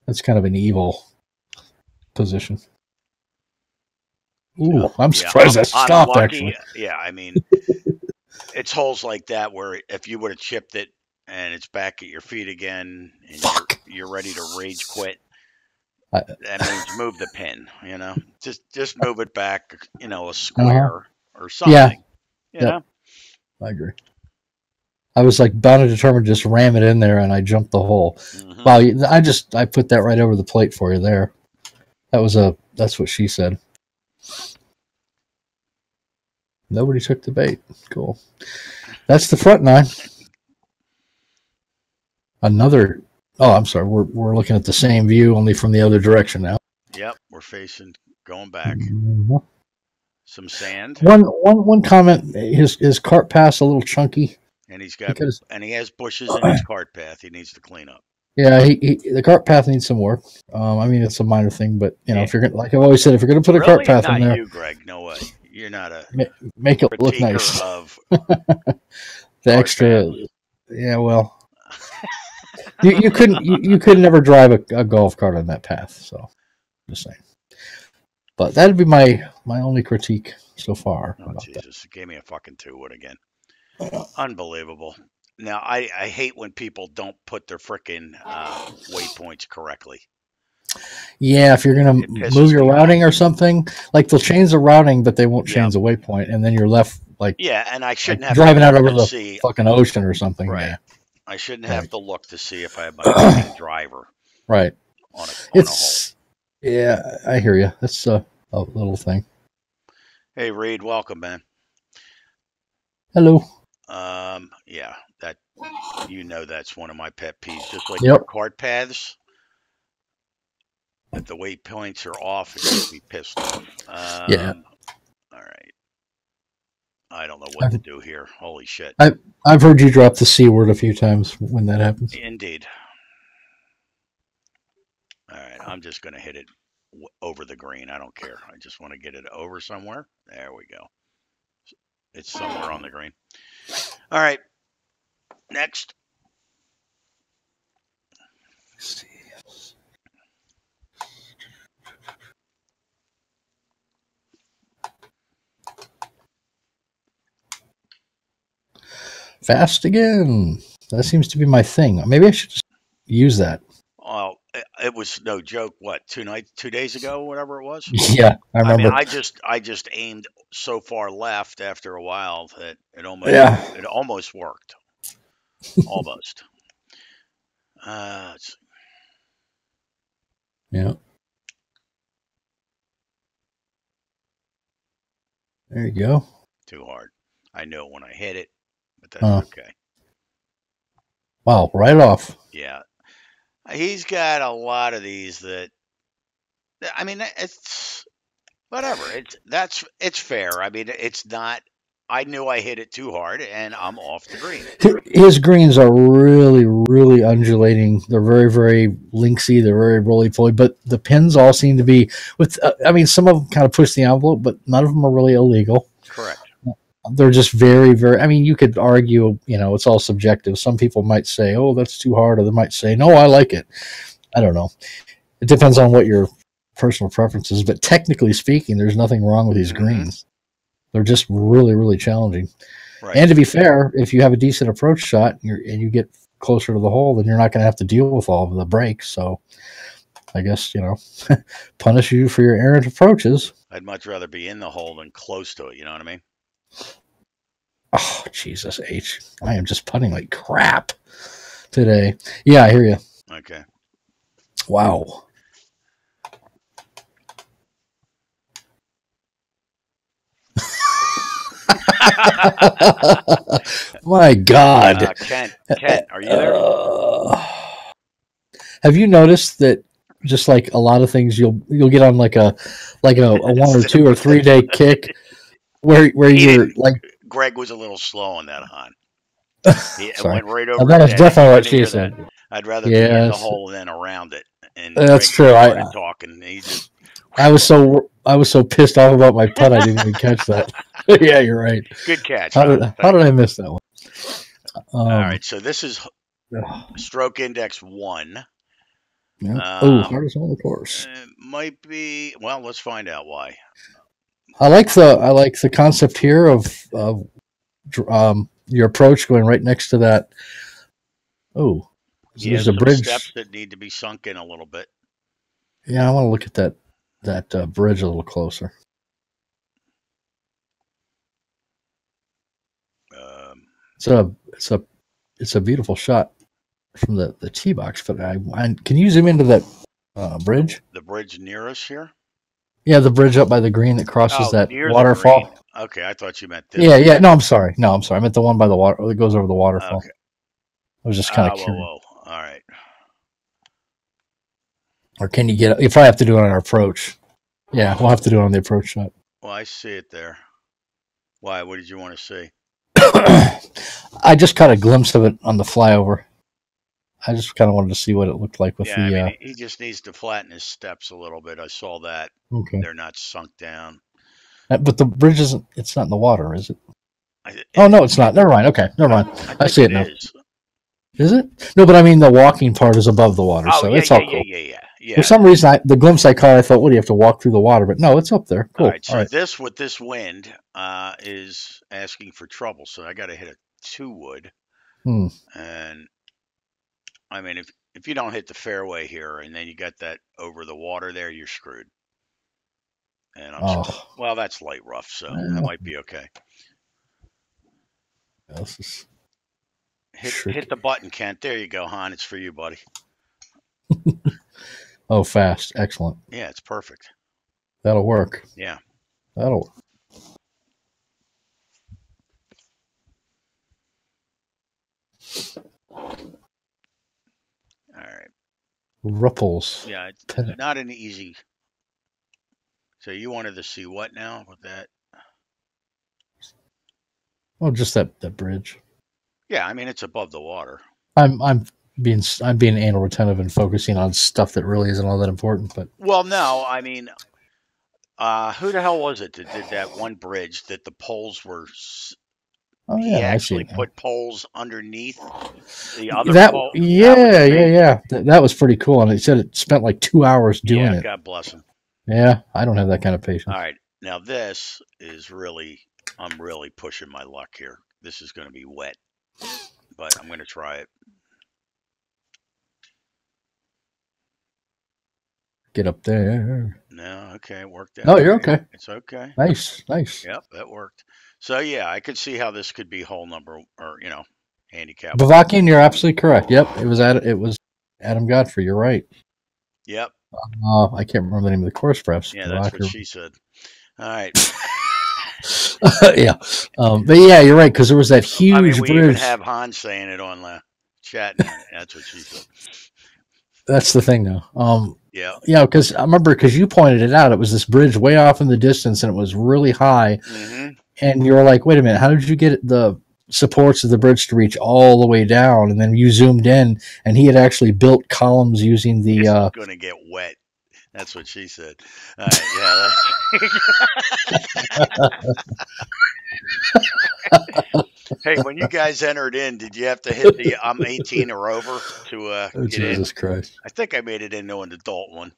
Speaker 3: That's kind of an evil position. Ooh, I'm surprised that stopped. Actually,
Speaker 1: yeah. I mean, it's holes like that where if you would have chipped it and it's back at your feet again, and
Speaker 3: fuck.
Speaker 1: you're ready to rage quit,
Speaker 3: I,
Speaker 1: that means move the pin. You know, just move it back. You know, a
Speaker 3: uh-huh.
Speaker 1: square or something.
Speaker 3: Yeah.
Speaker 1: You
Speaker 3: Yep.
Speaker 1: know.
Speaker 3: I agree. I was like bound and determined to just ram it in there, and I jumped the hole.
Speaker 1: Mhm.
Speaker 3: Wow, I put that right over the plate for you there. That's what she said. Nobody took the bait. Cool. That's the front 9. Another. Oh, I'm sorry. We're looking at the same view, only from the other direction now.
Speaker 1: Yep, we're facing going back.
Speaker 3: Mm-hmm.
Speaker 1: Some sand.
Speaker 3: One comment. His cart path's a little chunky.
Speaker 1: And he has bushes in his cart path. He needs to clean up.
Speaker 3: Yeah, the cart path needs some work. I mean, it's a minor thing, but if you're gonna, like I've always said, if you're gonna put a cart path in there,
Speaker 1: you, Greg. No way. You're not a
Speaker 3: make it look nice.
Speaker 1: Of
Speaker 3: the extra, paths. Yeah. Well, you could never drive a golf cart on that path. So, just saying. But that'd be my only critique so far.
Speaker 1: Oh Jesus! It gave me a fucking 2-wood again. Unbelievable. Now, I hate when people don't put their frickin' waypoints correctly.
Speaker 3: Yeah, if you're going to move your routing or something, like they'll change the routing, but they won't change the waypoint, and then you're left like
Speaker 1: and I shouldn't have
Speaker 3: driving out over the fucking ocean or something. Right. Yeah.
Speaker 1: I shouldn't have to look to see if I have my driver.
Speaker 3: Right.
Speaker 1: On a hole.
Speaker 3: Yeah, I hear you. That's a little thing.
Speaker 1: Hey, Reed, welcome, man.
Speaker 3: Hello.
Speaker 1: Yeah, that's one of my pet peeves. Just like cart paths, if the waypoints are off, it gets me pissed off.
Speaker 3: Yeah.
Speaker 1: All right. I don't know what to do here. Holy shit.
Speaker 3: I've heard you drop the C word a few times when that happens.
Speaker 1: Indeed. All right. I'm just going to hit it over the green. I don't care. I just want to get it over somewhere. There we go. It's somewhere on the green. All right. Next.
Speaker 3: Let's see. Fast again. That seems to be my thing. Maybe I should just use that.
Speaker 1: Well, it was no joke. What, 2 days ago, whatever it was.
Speaker 3: Yeah, I remember.
Speaker 1: I mean, I just aimed so far left after a while that it almost worked. Almost. Let's see.
Speaker 3: Yeah. There you go.
Speaker 1: Too hard. I know when I hit it, but that's okay.
Speaker 3: Wow, right off.
Speaker 1: Yeah. He's got a lot of these that, I mean, it's whatever. It's fair. I mean, it's not. I knew I hit it too hard, and I'm off the green.
Speaker 3: His greens are really, really undulating. They're very, very linksy. They're very roly-poly. But the pins all seem to be with. I mean, some of them kind of push the envelope, but none of them are really illegal.
Speaker 1: Correct.
Speaker 3: They're just very, very. I mean, you could argue. It's all subjective. Some people might say, "Oh, that's too hard," or they might say, "No, I like it." I don't know. It depends on what your personal preference is. But technically speaking, there's nothing wrong with these greens. They're just really, really challenging. Right. And to be fair, if you have a decent approach shot and you get closer to the hole, then you're not going to have to deal with all of the breaks. So I guess, punish you for your errant approaches.
Speaker 1: I'd much rather be in the hole than close to it. You know what I mean?
Speaker 3: Oh, Jesus, H. I am just putting like crap today. Yeah, I hear you.
Speaker 1: Okay.
Speaker 3: Wow. My God.
Speaker 1: Kent, are you there?
Speaker 3: Have you noticed that just like a lot of things you'll get on like a 1 or 2 or 3 day kick where you're like
Speaker 1: Greg was a little slow on that, hon. It
Speaker 3: Sorry.
Speaker 1: went right
Speaker 3: Now,
Speaker 1: over
Speaker 3: that
Speaker 1: his
Speaker 3: is
Speaker 1: head. I
Speaker 3: definitely
Speaker 1: didn't
Speaker 3: what
Speaker 1: even
Speaker 3: she
Speaker 1: hear that.
Speaker 3: said.
Speaker 1: I'd rather be in the
Speaker 3: Yes,
Speaker 1: hole than around it. And
Speaker 3: that's
Speaker 1: Greg just
Speaker 3: true.
Speaker 1: started talking. He just,
Speaker 3: I was so pissed off about my putt I didn't even catch that. Yeah, you're right.
Speaker 1: good catch,
Speaker 3: How
Speaker 1: hon.
Speaker 3: did
Speaker 1: Thank
Speaker 3: I
Speaker 1: you.
Speaker 3: miss that one?
Speaker 1: All
Speaker 3: Um,
Speaker 1: right, so this is stroke index 1.
Speaker 3: yeah. Oh,
Speaker 1: Um,
Speaker 3: hardest on the course.
Speaker 1: might be, well, let's find out why.
Speaker 3: I like the concept here of your approach going right next to that. Oh,
Speaker 1: He
Speaker 3: there's
Speaker 1: has
Speaker 3: a
Speaker 1: some steps
Speaker 3: bridge.
Speaker 1: that need to be sunk in a little bit.
Speaker 3: Yeah, I want to look at that bridge a little closer.
Speaker 1: Um,
Speaker 3: It's a beautiful shot from the tee box. But can you zoom into that bridge?
Speaker 1: the bridge near us here.
Speaker 3: Yeah, the bridge up by the green that crosses
Speaker 1: Oh,
Speaker 3: that
Speaker 1: near the green.
Speaker 3: waterfall.
Speaker 1: Okay, I thought you meant this
Speaker 3: Yeah,
Speaker 1: one.
Speaker 3: yeah. No, I'm sorry. No, I'm sorry. I meant the one by the water that goes over the waterfall.
Speaker 1: Okay.
Speaker 3: I was just kind of
Speaker 1: Whoa,
Speaker 3: curious.
Speaker 1: whoa. All right.
Speaker 3: Or can you get? If I have to do it on our approach, yeah, we'll have to do it on the approach shot.
Speaker 1: Well, I see it there. Why? What did you want to see?
Speaker 3: I just caught a glimpse of it on the flyover. I just kind of wanted to see what it looked like with
Speaker 1: Yeah, I
Speaker 3: the.
Speaker 1: mean, he just needs to flatten his steps a little bit. I saw that.
Speaker 3: Okay,
Speaker 1: They're not sunk down.
Speaker 3: but the bridge isn't. It's not in the water, is it?
Speaker 1: I,
Speaker 3: Oh
Speaker 1: it,
Speaker 3: no, it's not. Never mind. Okay, never mind.
Speaker 1: I
Speaker 3: I
Speaker 1: think
Speaker 3: see
Speaker 1: it
Speaker 3: it now.
Speaker 1: is.
Speaker 3: Is it? No, but I mean the walking part is above the water,
Speaker 1: Oh,
Speaker 3: so
Speaker 1: yeah,
Speaker 3: it's
Speaker 1: yeah,
Speaker 3: all
Speaker 1: yeah,
Speaker 3: cool.
Speaker 1: yeah, yeah.
Speaker 3: For
Speaker 1: Yeah.
Speaker 3: some reason, the glimpse I caught, I thought, what do you have to walk through the water? But no, it's up there.
Speaker 1: All
Speaker 3: Cool.
Speaker 1: right.
Speaker 3: All
Speaker 1: So
Speaker 3: right.
Speaker 1: this with this wind is asking for trouble. So I got to hit a 2 wood.
Speaker 3: Hmm.
Speaker 1: And I mean, if you don't hit the fairway here and then you got that over the water there, you're screwed. And I'm
Speaker 3: Oh,
Speaker 1: well, that's light rough, so that
Speaker 3: well,
Speaker 1: might be okay.
Speaker 3: this is
Speaker 1: Hit
Speaker 3: tricky.
Speaker 1: the button, Kent. There you go, hon. It's for you, buddy.
Speaker 3: Oh, fast. Excellent.
Speaker 1: Yeah, it's perfect.
Speaker 3: That'll work.
Speaker 1: Yeah.
Speaker 3: That'll work.
Speaker 1: All right.
Speaker 3: Rupples.
Speaker 1: Yeah, it's
Speaker 3: Pen-
Speaker 1: not an easy. So you wanted to see what now with that?
Speaker 3: Oh, just that bridge.
Speaker 1: Yeah, I mean it's above the water.
Speaker 3: I'm I'm being anal retentive and focusing on stuff that really isn't all that important. But
Speaker 1: Well, no, I mean, who the hell was it that did that one bridge that the poles were?
Speaker 3: oh
Speaker 1: He
Speaker 3: yeah, I see
Speaker 1: actually
Speaker 3: it now.
Speaker 1: put poles underneath the other
Speaker 3: That
Speaker 1: pole. That was
Speaker 3: yeah yeah
Speaker 1: amazing.
Speaker 3: yeah that was pretty cool. And it said it spent like 2 hours doing
Speaker 1: Yeah,
Speaker 3: it.
Speaker 1: God bless him.
Speaker 3: Yeah, I don't have that kind of
Speaker 1: All
Speaker 3: patience.
Speaker 1: right, now this is really, I'm really pushing my luck here. This is going to be wet, but I'm going to try it.
Speaker 3: Get up there.
Speaker 1: No, okay, it worked
Speaker 3: Oh,
Speaker 1: out.
Speaker 3: you're okay.
Speaker 1: It's okay.
Speaker 3: Nice, nice.
Speaker 1: Yep, that worked. So yeah, I could see how this could be hole number or handicap one.
Speaker 3: Bavakian, you're absolutely correct. Yep, it was Adam Godfrey. You're right.
Speaker 1: Yep.
Speaker 3: I can't remember the name of the course, perhaps.
Speaker 1: Yeah, that's what she said. All right.
Speaker 3: Yeah, but yeah, you're right because there was that
Speaker 1: I mean,
Speaker 3: huge
Speaker 1: we even
Speaker 3: bridge.
Speaker 1: have Han saying it on the chat. And that's what she said.
Speaker 3: That's the thing, though.
Speaker 1: Yeah.
Speaker 3: Yeah, because I remember because you pointed it out. It was this bridge way off in the distance, and it was really high.
Speaker 1: Mm-hmm.
Speaker 3: And you were like, "Wait a minute, how did you get the supports of the bridge to reach all the way down?" And then you zoomed in, and he had actually built columns using the.
Speaker 1: It's gonna get wet. That's what she said. All right. Yeah. Hey, when you guys entered in, did you have to hit the I'm 18 or over to
Speaker 3: Oh,
Speaker 1: get in?
Speaker 3: Jesus Christ!
Speaker 1: I think I made it into an adult one.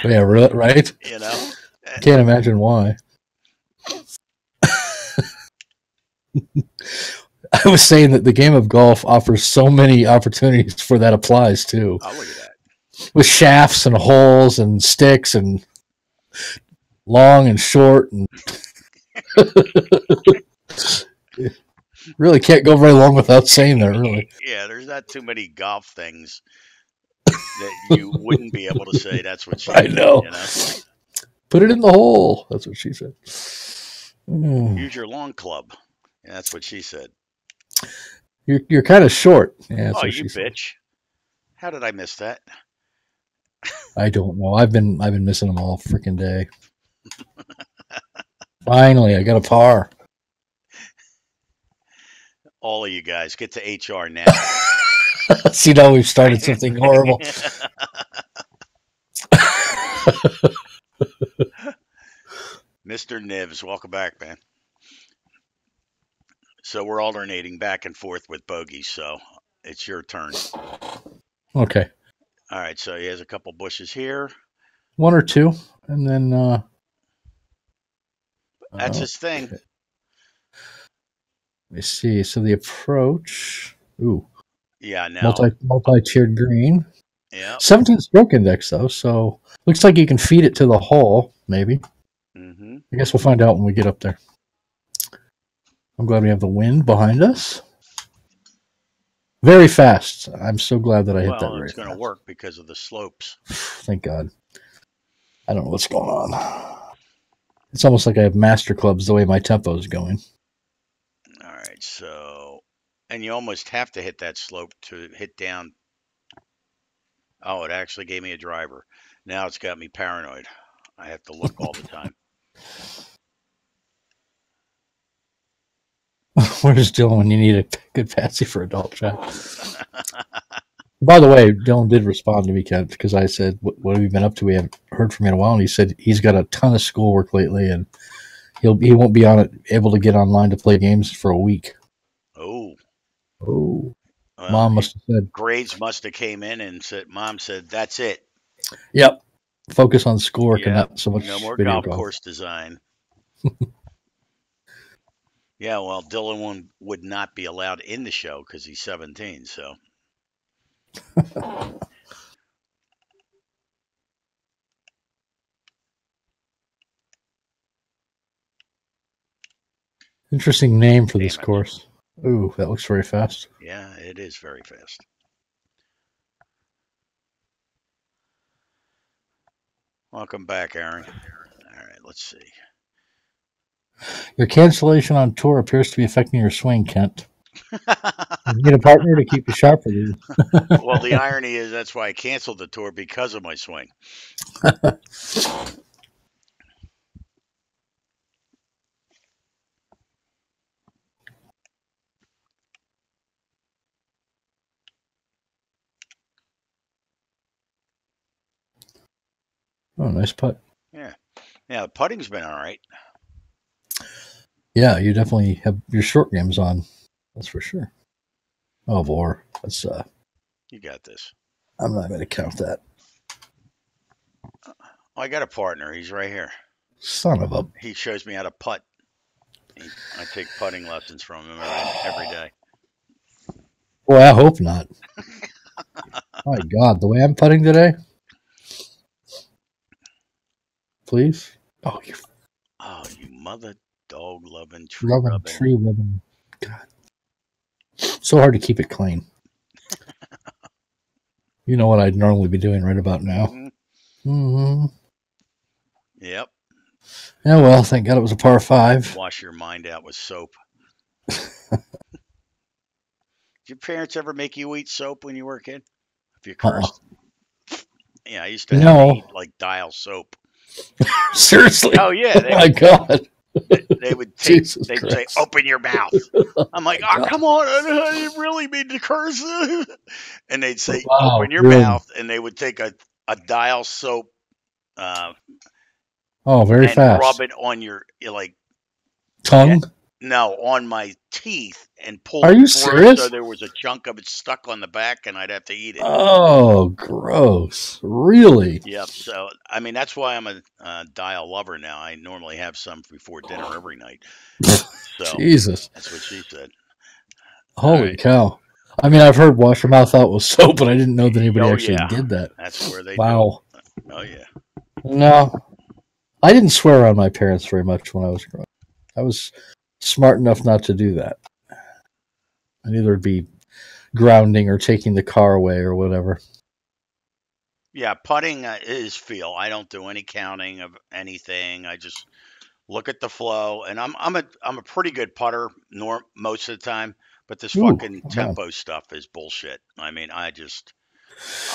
Speaker 3: Yeah, really, right?
Speaker 1: You know.
Speaker 3: Can't imagine why. I was saying that the game of golf offers so many opportunities for that applies too,
Speaker 1: Oh, look at that.
Speaker 3: with shafts and holes and sticks and long and short and really can't go very long without saying that. Really,
Speaker 1: Yeah, there's not too many golf things that you wouldn't be able to say. That's what she
Speaker 3: I
Speaker 1: said.
Speaker 3: know.
Speaker 1: You know.
Speaker 3: Put it in the hole. That's what she said. Mm.
Speaker 1: Use your long club. Yeah, that's what she said.
Speaker 3: You're kind of short. Yeah, that's
Speaker 1: Oh,
Speaker 3: what
Speaker 1: you
Speaker 3: she said.
Speaker 1: bitch! How did I miss that?
Speaker 3: I don't know. I've been missing them all freaking day. Finally, I got a par.
Speaker 1: All of you guys, get to HR now.
Speaker 3: See, now we've started something horrible.
Speaker 1: Mr. Nivs, welcome back, man. So we're alternating back and forth with bogeys, so it's your turn.
Speaker 3: Okay.
Speaker 1: All right, so he has a couple bushes here.
Speaker 3: One or two, and then
Speaker 1: That's his thing.
Speaker 3: let me see. So the approach. Ooh,
Speaker 1: Yeah, no.
Speaker 3: multi-tiered green.
Speaker 1: Yeah.
Speaker 3: 17 stroke index though, so looks like you can feed it to the hole. Maybe.
Speaker 1: Mm-hmm.
Speaker 3: I guess we'll find out when we get up there. I'm glad we have the wind behind us. Very fast. I'm so glad that I hit that
Speaker 1: Well,
Speaker 3: very
Speaker 1: it's going to
Speaker 3: fast.
Speaker 1: work because of the slopes.
Speaker 3: Thank God. I don't know what's going on. It's almost like I have master clubs the way my tempo is going.
Speaker 1: All right, so, and you almost have to hit that slope to hit down. Oh, it actually gave me a driver. Now it's got me paranoid. I have to look all the time.
Speaker 3: Where's Dylan when you need a good patsy for adult chat? By the way, Dylan did respond to me, Kent, because I said, "What have you been up to? We haven't heard from you in a while." And he said he's got a ton of schoolwork lately, and he won't be able to get online to play games for a week.
Speaker 1: Oh,
Speaker 3: Oh,
Speaker 1: well,
Speaker 3: Mom must have said,
Speaker 1: grades must have came in and said, Mom said, that's it.
Speaker 3: "Yep, focus on schoolwork and
Speaker 1: Yeah,
Speaker 3: not so much
Speaker 1: no more
Speaker 3: video
Speaker 1: golf
Speaker 3: golf."
Speaker 1: course design. Yeah, well, Dylan would not be allowed in the show because he's 17. So
Speaker 3: Interesting name for this
Speaker 1: damn it.
Speaker 3: course. Ooh, that looks very fast.
Speaker 1: Yeah, it is very fast. Welcome back, Aaron. All right, let's see.
Speaker 3: Your cancellation on tour appears to be affecting your swing, Kent. You need a partner to keep you sharp for these.
Speaker 1: Well, the irony is that's why I canceled the tour because of my swing.
Speaker 3: Oh, nice putt.
Speaker 1: Yeah. Yeah, the putting's been all right.
Speaker 3: Yeah, you definitely have your short games on. That's for sure. Oh, boy. That's,
Speaker 1: You got this.
Speaker 3: I'm not going to count that.
Speaker 1: Oh, I got a partner. He's right here.
Speaker 3: Son of a.
Speaker 1: He shows me how to putt. I take putting lessons from him every day.
Speaker 3: Boy, I hope not. My God, the way I'm putting today. Please. Oh, you
Speaker 1: Oh, you mother dog loving tree
Speaker 3: loving
Speaker 1: rubbing.
Speaker 3: tree ribbon. God. So hard to keep it clean. You know what I'd normally be doing right about now. Mm-hmm.
Speaker 1: Yep.
Speaker 3: Yeah, well, thank God it was a par 5.
Speaker 1: Wash your mind out with soap. Did your parents ever make you eat soap when you were a kid? If you cursed? Yeah, I used to have to eat like dial soap.
Speaker 3: Seriously?
Speaker 1: Oh yeah.
Speaker 3: Oh my God.
Speaker 1: They would take.
Speaker 3: Jesus
Speaker 1: They'd say,
Speaker 3: Christ.
Speaker 1: "Open your mouth." I'm like, "Oh,
Speaker 3: God.
Speaker 1: come on! I didn't really mean to curse." And they'd say,
Speaker 3: Wow,
Speaker 1: "Open your
Speaker 3: really?
Speaker 1: mouth," and they would take a dial soap
Speaker 3: Oh, very
Speaker 1: and rub
Speaker 3: fast.
Speaker 1: it on your like
Speaker 3: Tongue?
Speaker 1: no on my teeth and pull
Speaker 3: Are
Speaker 1: it
Speaker 3: you
Speaker 1: through
Speaker 3: serious?
Speaker 1: so there was a chunk of it stuck on the back, and I'd have to eat it.
Speaker 3: Oh, gross. Really?
Speaker 1: Yep. So I mean that's why I'm a dial lover now. I normally have some before dinner every night. So
Speaker 3: Jesus.
Speaker 1: that's what she said.
Speaker 3: Holy
Speaker 1: right.
Speaker 3: cow. I mean, I've heard wash your mouth out with soap, but I didn't know that anybody
Speaker 1: Oh
Speaker 3: actually
Speaker 1: yeah,
Speaker 3: did that.
Speaker 1: that's where they do
Speaker 3: Wow.
Speaker 1: it. Oh yeah.
Speaker 3: No, I didn't swear around my parents very much when I was growing up. I was smart enough not to do that. I'd either be grounding or taking the car away or whatever.
Speaker 1: Yeah, putting is feel. I don't do any counting of anything. I just look at the flow, and I'm a pretty good putter most of the time. But this
Speaker 3: Ooh,
Speaker 1: fucking
Speaker 3: not bad.
Speaker 1: tempo stuff is bullshit. I mean, I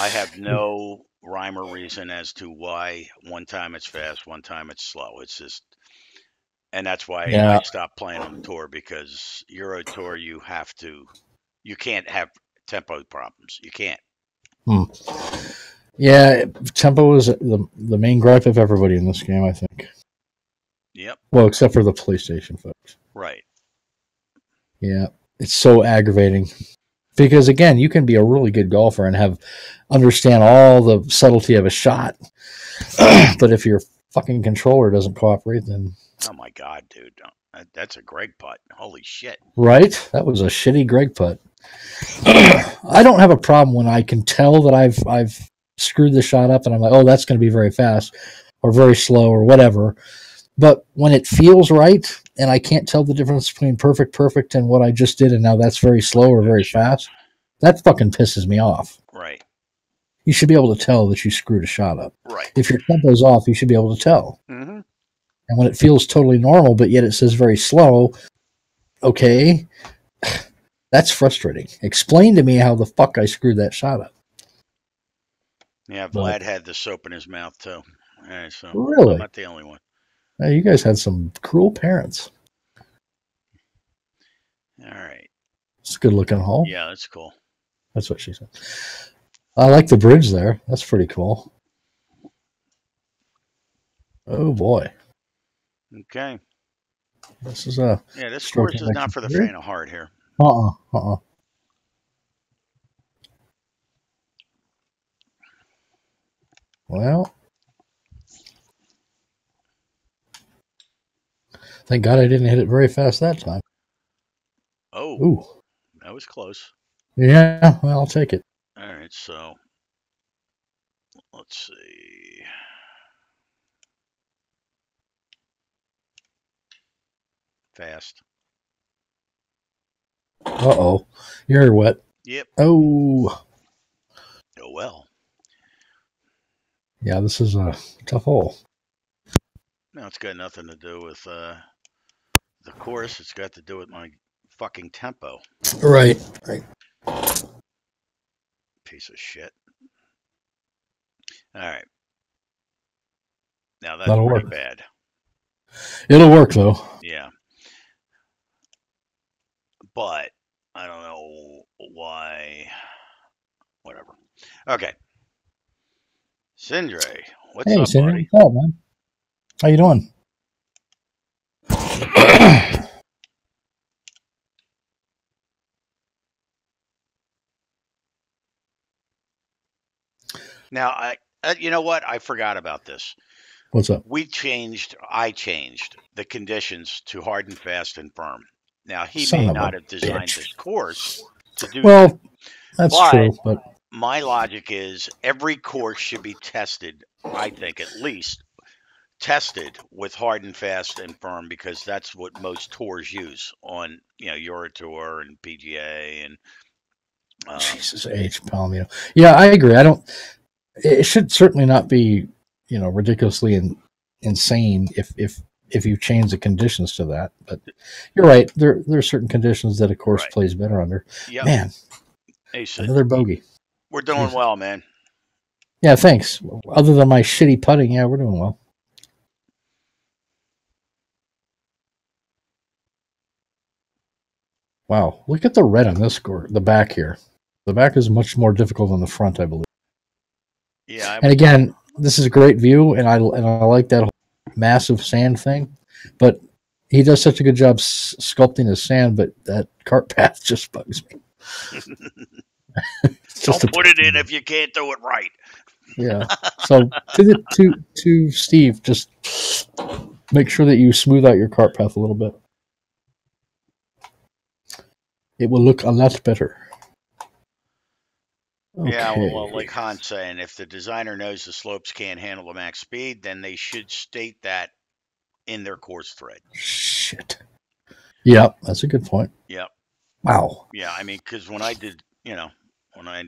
Speaker 1: have no rhyme or reason as to why one time it's fast, one time it's slow. It's just And that's why I
Speaker 3: Yeah.
Speaker 1: stopped playing on tour, because Euro Tour you can't have tempo problems. You can't.
Speaker 3: Hmm. Yeah, tempo is the main gripe of everybody in this game, I think.
Speaker 1: Yep.
Speaker 3: Well, except for the PlayStation folks.
Speaker 1: Right.
Speaker 3: Yeah, it's so aggravating because again, you can be a really good golfer and understand all the subtlety of a shot, but if your fucking controller doesn't cooperate, then
Speaker 1: Oh my God, dude. That's a Greg putt. Holy shit.
Speaker 3: right, that was a shitty Greg putt. I don't have a problem when I can tell that I've screwed the shot up and I'm like, oh, that's going to be very fast or very slow or whatever. But when it feels right and I can't tell the difference between perfect, and what I just did, and now that's very slow or very fast, that fucking pisses me off.
Speaker 1: Right.
Speaker 3: You should be able to tell that you screwed a shot up.
Speaker 1: Right.
Speaker 3: If your tempo's off, you should be able to tell.
Speaker 1: Mm-hmm.
Speaker 3: And when it feels totally normal, but yet it says very slow, okay, that's frustrating. Explain to me how the fuck I screwed that shot up.
Speaker 1: Yeah,
Speaker 3: But
Speaker 1: Vlad had the soap in his mouth too. All right, so I'm
Speaker 3: really,
Speaker 1: not the only one.
Speaker 3: you guys had some cruel parents.
Speaker 1: All right.
Speaker 3: It's a good looking hole.
Speaker 1: Yeah, that's cool.
Speaker 3: That's what she said. I like the bridge there. That's pretty cool. Oh boy.
Speaker 1: Okay.
Speaker 3: This is a
Speaker 1: This
Speaker 3: stroke
Speaker 1: course is not for the
Speaker 3: here.
Speaker 1: faint of heart here.
Speaker 3: Well, thank God I didn't hit it very fast that time.
Speaker 1: Oh,
Speaker 3: Ooh.
Speaker 1: that was close.
Speaker 3: Yeah, well, I'll take it.
Speaker 1: All right, so let's see. Fast.
Speaker 3: Uh-oh. You're wet.
Speaker 1: Yep.
Speaker 3: Oh.
Speaker 1: Oh well.
Speaker 3: Yeah, this is a tough hole.
Speaker 1: No, it's got nothing to do with the course. It's got to do with my fucking tempo.
Speaker 3: Right.
Speaker 1: Piece of shit. All right. Now that's
Speaker 3: That'll
Speaker 1: pretty
Speaker 3: work.
Speaker 1: bad.
Speaker 3: It'll work, though.
Speaker 1: Yeah. But I don't know why. Whatever. Okay. Sindre, what's
Speaker 3: Hey,
Speaker 1: up,
Speaker 3: Cindy,
Speaker 1: buddy?
Speaker 3: what's up, man? How you doing?
Speaker 1: Now, you know what? I forgot about this.
Speaker 3: What's up?
Speaker 1: I changed the conditions to hard and fast and firm. Now, he
Speaker 3: Son
Speaker 1: may
Speaker 3: of
Speaker 1: not
Speaker 3: a
Speaker 1: have designed
Speaker 3: bitch.
Speaker 1: this course to do that,
Speaker 3: Well, that's
Speaker 1: but
Speaker 3: true, but
Speaker 1: my logic is every course should be tested, I think at least tested with hard and fast and firm, because that's what most tours use on, Euro Tour and PGA and
Speaker 3: Jesus H. Palomino. Yeah, I agree. It should certainly not be, ridiculously insane if you change the conditions to that. But you're right. There are certain conditions that a course
Speaker 1: right.
Speaker 3: plays better under.
Speaker 1: Yep.
Speaker 3: Man,
Speaker 1: Hey, Sid,
Speaker 3: another bogey.
Speaker 1: we're doing
Speaker 3: Jesus.
Speaker 1: well, man.
Speaker 3: Yeah, thanks. Other than my shitty putting, yeah, we're doing well. Wow, look at the red on this score. The back here. The back is much more difficult than the front, I believe.
Speaker 1: Yeah.
Speaker 3: And again, this is a great view, and I like that whole massive sand thing. But he does such a good job sculpting his sand, but that cart path just bugs me.
Speaker 1: Don't put it in if you can't do it right.
Speaker 3: Yeah. So to Steve, just make sure that you smooth out your cart path a little bit. It will look a lot better. Okay.
Speaker 1: Yeah, well, like Han's saying, if the designer knows the slopes can't handle the max speed, then they should state that in their course thread.
Speaker 3: Shit. Yeah, that's a good point.
Speaker 1: Yep.
Speaker 3: Wow.
Speaker 1: Yeah, I mean, because when I did, when I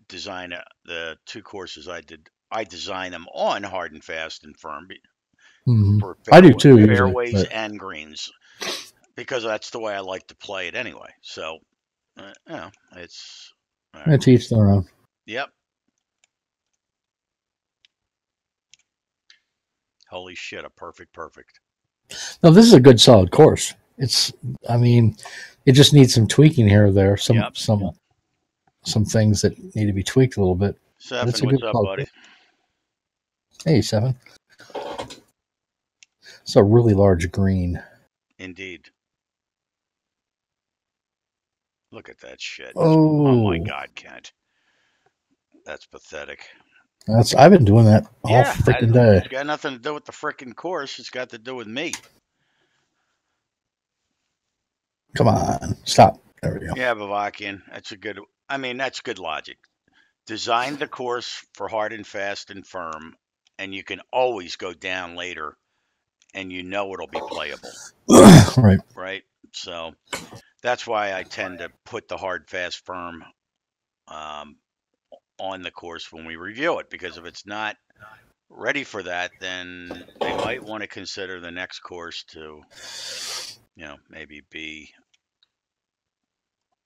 Speaker 1: designed the two courses I designed them on hard and fast and firm for
Speaker 3: I do too,
Speaker 1: fairways
Speaker 3: usually,
Speaker 1: and greens, because that's the way I like to play it anyway. So, it's all right.
Speaker 3: to each their own.
Speaker 1: Yep. Holy shit, a perfect.
Speaker 3: No, this is a good solid course. It's, I mean, it just needs some tweaking here or there.
Speaker 1: Yep.
Speaker 3: Some things that need to be tweaked a little bit. But it's
Speaker 1: Stefan,
Speaker 3: a
Speaker 1: what's
Speaker 3: good
Speaker 1: up,
Speaker 3: solid
Speaker 1: buddy?
Speaker 3: course. Hey, seven. It's a really large green.
Speaker 1: Indeed. Look at that shit. Oh my
Speaker 3: Oh,
Speaker 1: God, Kent. That's pathetic.
Speaker 3: that's I've been doing that all
Speaker 1: Yeah,
Speaker 3: freaking day.
Speaker 1: it's got nothing to do with the frickin' course. It's got to do with me.
Speaker 3: Come on, stop. There we go.
Speaker 1: Yeah, Bavakian. That's a good. I mean, that's good logic. Design the course for hard and fast and firm, and you can always go down later, and you know it'll be playable,
Speaker 3: Right.
Speaker 1: right? So that's why I tend to put the hard, fast, firm um, on the course when we review it, because if it's not ready for that, then they might want to consider the next course to, maybe be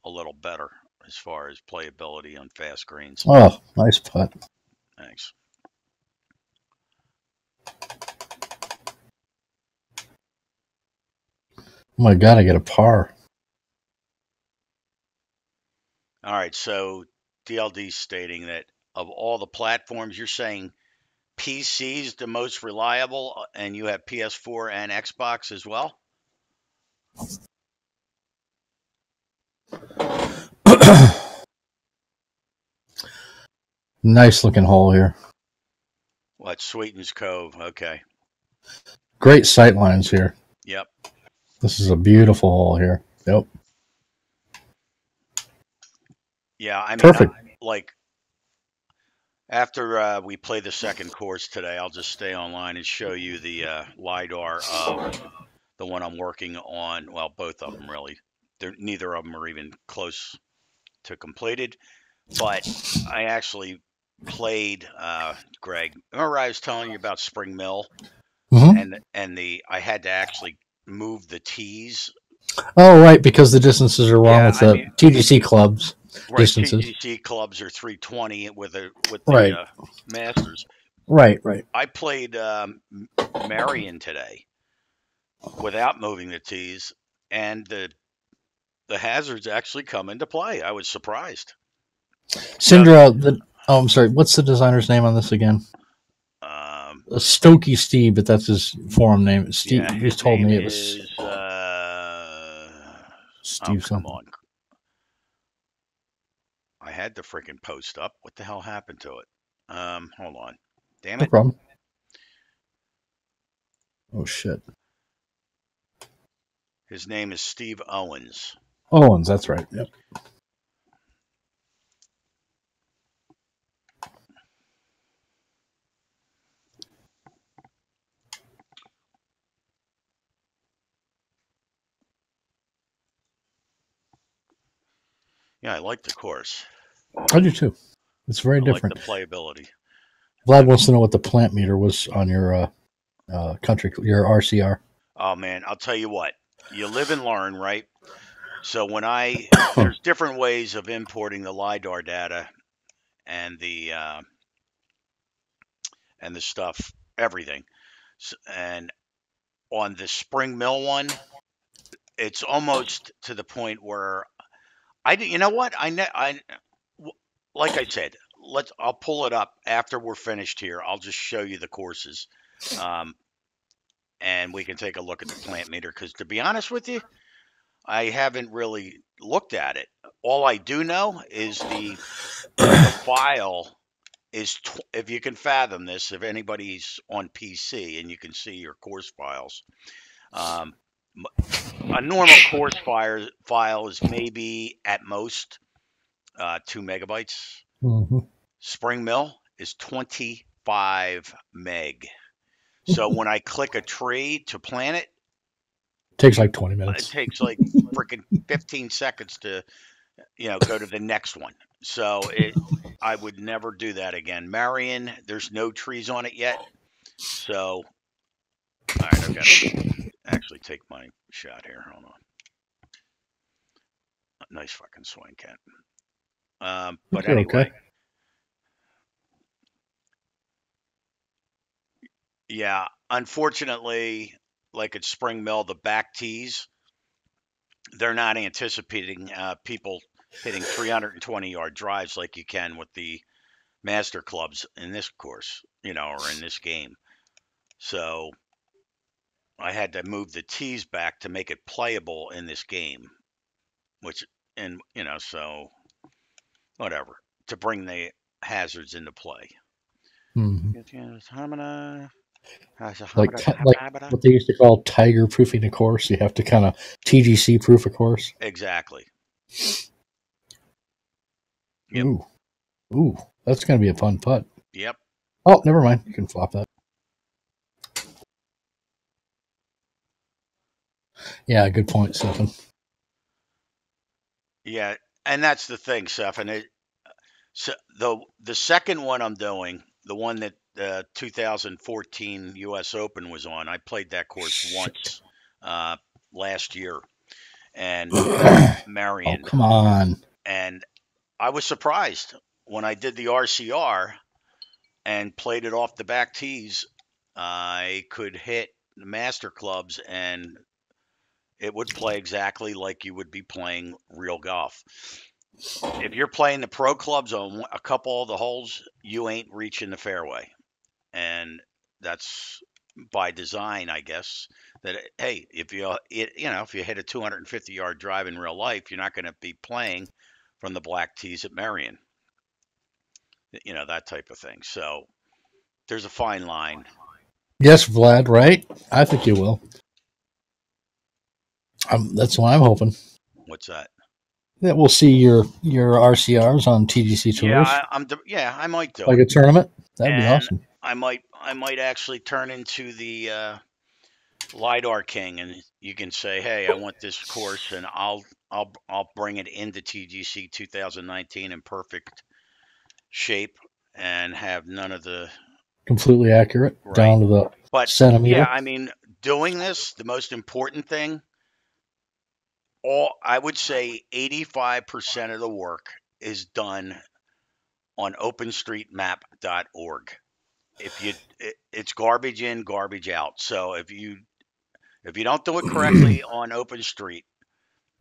Speaker 1: a little better as far as playability on fast greens.
Speaker 3: Oh, nice putt.
Speaker 1: Thanks.
Speaker 3: Oh my God, I get a par.
Speaker 1: All right, so DLD stating that of all the platforms, you're saying PC is the most reliable, and you have PS4 and Xbox as well?
Speaker 3: Nice looking hole here.
Speaker 1: What, Sweetens Cove? Okay.
Speaker 3: Great sight lines here.
Speaker 1: Yep.
Speaker 3: This is a beautiful hole here. Yep.
Speaker 1: Yeah, I mean,
Speaker 3: Perfect.
Speaker 1: like after we play the second course today, I'll just stay online and show you the LiDAR of the one I'm working on. Well, both of them really. Neither of them are even close to completed. But I actually played, Greg. Remember I was telling you about Spring Mill,
Speaker 3: Hmm.
Speaker 1: and I had to actually move the tees.
Speaker 3: Oh, right, because the distances are wrong
Speaker 1: Yeah,
Speaker 3: with
Speaker 1: I
Speaker 3: the
Speaker 1: mean,
Speaker 3: TGC clubs
Speaker 1: right.
Speaker 3: distances.
Speaker 1: TGC clubs are 320 with the
Speaker 3: Right.
Speaker 1: Masters.
Speaker 3: Right. Right.
Speaker 1: I played Marion today without moving the tees, and the hazards actually come into play. I was surprised. So,
Speaker 3: Syndra. Oh, I'm sorry. What's the designer's name on this again?
Speaker 1: um,
Speaker 3: Stokey Steve, but that's his forum name. Steve.
Speaker 1: yeah,
Speaker 3: You
Speaker 1: his
Speaker 3: told
Speaker 1: name
Speaker 3: me it was
Speaker 1: is. Oh,
Speaker 3: Steve
Speaker 1: come
Speaker 3: something.
Speaker 1: on. I had the freaking post up. What the hell happened to it? Hold on. Damn
Speaker 3: No
Speaker 1: it.
Speaker 3: problem. Oh shit.
Speaker 1: His name is Steve Owens.
Speaker 3: Owens. That's right. Yep.
Speaker 1: Yeah, I like the course.
Speaker 3: I do too. It's very
Speaker 1: I like the
Speaker 3: different.
Speaker 1: playability.
Speaker 3: Vlad wants to know what the plant meter was on your your RCR.
Speaker 1: Oh man, I'll tell you what. You live and learn, right? So there's different ways of importing the lidar data and the stuff, everything. And on the Spring Mill one, it's almost to the point where you know what? Like I said, I'll pull it up after we're finished here. I'll just show you the courses. Um, and we can take a look at the plant meter, because to be honest with you, I haven't really looked at it. All I do know is the file is, if you can fathom this, if anybody's on PC and you can see your course files, um, a normal course file is maybe at most 2 megabytes.
Speaker 3: Mm-hmm.
Speaker 1: Spring Mill is 25 meg. So when I click a tree to plant it,
Speaker 3: Takes like 20
Speaker 1: it
Speaker 3: minutes.
Speaker 1: takes like freaking 15 seconds to go to the next one. So I would never do that again. Marion, there's no trees on it yet. So, all right, I've got to actually take my shot here. Hold on. Nice fucking swing, Cat. But
Speaker 3: You're okay.
Speaker 1: anyway, yeah, unfortunately, like at Spring Mill, the back tees, they're not anticipating people hitting 320-yard drives like you can with the master clubs in this course, or in this game. So I had to move the tees back to make it playable in this game, which, and so whatever, to bring the hazards into play.
Speaker 3: Like what they used to call tiger proofing a course. You have to kind of TGC proof a course.
Speaker 1: Exactly. Yep.
Speaker 3: Ooh, that's going to be a fun putt.
Speaker 1: Yep.
Speaker 3: Oh, never mind. You can flop that. Yeah, good point, Stephen.
Speaker 1: Yeah, and that's the thing, Stephen. So the second one I'm doing, the one that 2014 U.S. Open was on, I played that course once last year, and Marion.
Speaker 3: Oh, come on.
Speaker 1: And I was surprised when I did the RCR and played it off the back tees. I could hit the master clubs and it would play exactly like you would be playing real golf. If you're playing the pro clubs on a couple of the holes, you ain't reaching the fairway. And that's by design, I guess. That hey, if you hit a 250-yard drive in real life, you're not going to be playing from the black tees at Marion. That type of thing. So there's a fine line.
Speaker 3: Yes, Vlad, right? I think you will. That's what I'm hoping.
Speaker 1: What's that?
Speaker 3: That we'll see your RCRs on TGC tours.
Speaker 1: Yeah, I might do
Speaker 3: like
Speaker 1: it.
Speaker 3: A tournament. That'd be awesome.
Speaker 1: I might actually turn into the LiDAR king, and you can say, hey, I want this course, and I'll bring it into TGC 2019 in perfect shape and have none of the
Speaker 3: completely accurate down to the centimeter.
Speaker 1: Yeah, I mean, doing this, the most important thing, I would say 85% of the work is done on openstreetmap.org. It's garbage in, garbage out. So if you don't do it correctly on OpenStreet,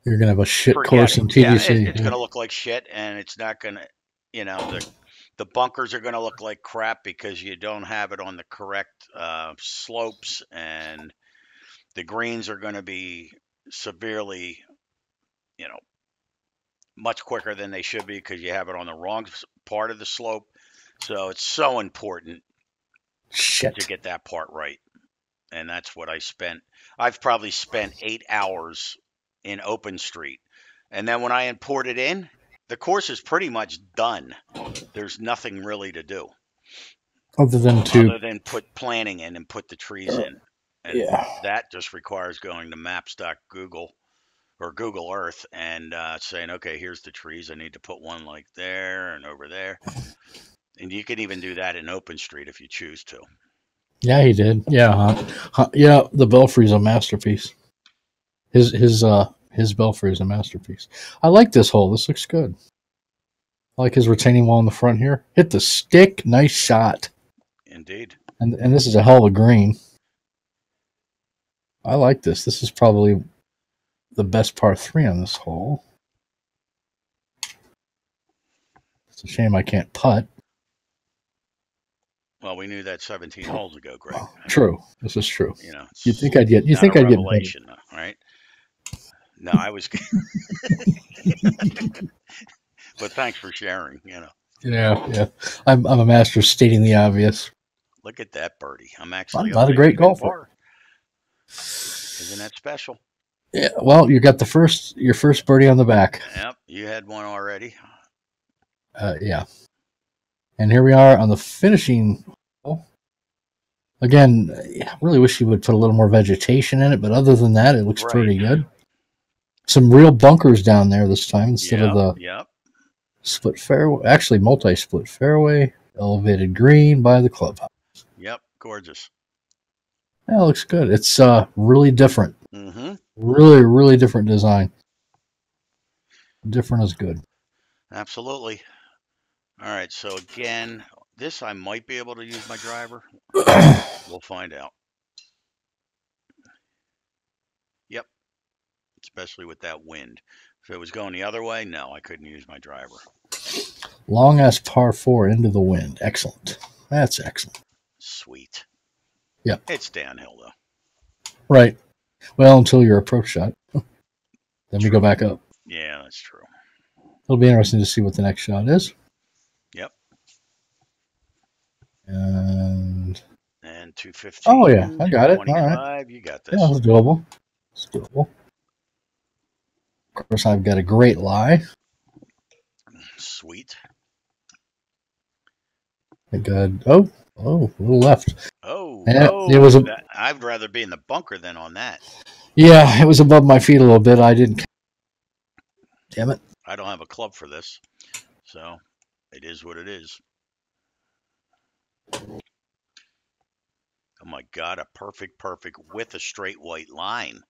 Speaker 3: you're gonna have a shit course in TGC.
Speaker 1: Yeah, it's gonna look like shit, and it's not gonna, the bunkers are gonna look like crap because you don't have it on the correct slopes, and the greens are gonna be severely, much quicker than they should be because you have it on the wrong part of the slope. So it's so important to get that part right. And that's what I spent. I've probably spent 8 hours in OpenStreet. And then when I import it in, the course is pretty much done. There's nothing really to do.
Speaker 3: Other than
Speaker 1: put planning in and put the trees in. And that just requires going to maps.google or Google Earth and saying, okay, here's the trees. I need to put one like there and over there. And you can even do that in OpenStreet if you choose to.
Speaker 3: Yeah, he did. Yeah, yeah. The belfry's a masterpiece. His belfry is a masterpiece. I like this hole. This looks good. I like his retaining wall in the front here. Hit the stick. Nice shot.
Speaker 1: Indeed.
Speaker 3: And this is a hell of a green. I like this. This is probably the best par 3 on this hole. It's a shame I can't putt.
Speaker 1: Well, we knew that 17 holes ago, Greg.
Speaker 3: True. This is true.
Speaker 1: You
Speaker 3: think I'd get? You think I'd get better,
Speaker 1: right? No, I was. But thanks for sharing.
Speaker 3: Yeah. I'm a master of stating the obvious.
Speaker 1: Look at that birdie. I'm
Speaker 3: not a great golfer.
Speaker 1: Isn't that special?
Speaker 3: Yeah. Well, you got your first birdie on the back.
Speaker 1: Yep. You had one already.
Speaker 3: Yeah. And here we are on the finishing hole. Again, I really wish you would put a little more vegetation in it, but other than that, it looks pretty good. Some real bunkers down there this time instead of the split fairway. Actually, multi-split fairway, elevated green by the clubhouse.
Speaker 1: Yep, gorgeous.
Speaker 3: Yeah, it looks good. It's really different.
Speaker 1: Mm-hmm.
Speaker 3: Really, really different design. Different is good.
Speaker 1: Absolutely. All right, so again, this I might be able to use my driver. We'll find out. especially with that wind. If it was going the other way, no, I couldn't use my driver.
Speaker 3: Long ass par 4 into the wind. Excellent. That's excellent.
Speaker 1: Sweet.
Speaker 3: Yep.
Speaker 1: It's downhill though.
Speaker 3: Right. Well, until your approach shot. Then we
Speaker 1: True.
Speaker 3: go back up.
Speaker 1: Yeah, that's true.
Speaker 3: It'll be interesting to see what the next shot is.
Speaker 1: Yep.
Speaker 3: And
Speaker 1: 215.
Speaker 3: oh yeah, I got it.
Speaker 1: 25.
Speaker 3: All right.
Speaker 1: You got
Speaker 3: Yeah,
Speaker 1: this.
Speaker 3: it's doable. It's doable. Of course, I've got a great lie.
Speaker 1: Sweet.
Speaker 3: I got a little left.
Speaker 1: Oh,
Speaker 3: It was
Speaker 1: I'd rather be in the bunker than on that.
Speaker 3: Yeah, it was above my feet a little bit. I didn't. Damn it!
Speaker 1: I don't have a club for this, so it is what it is. Oh my God, a perfect with a straight white line,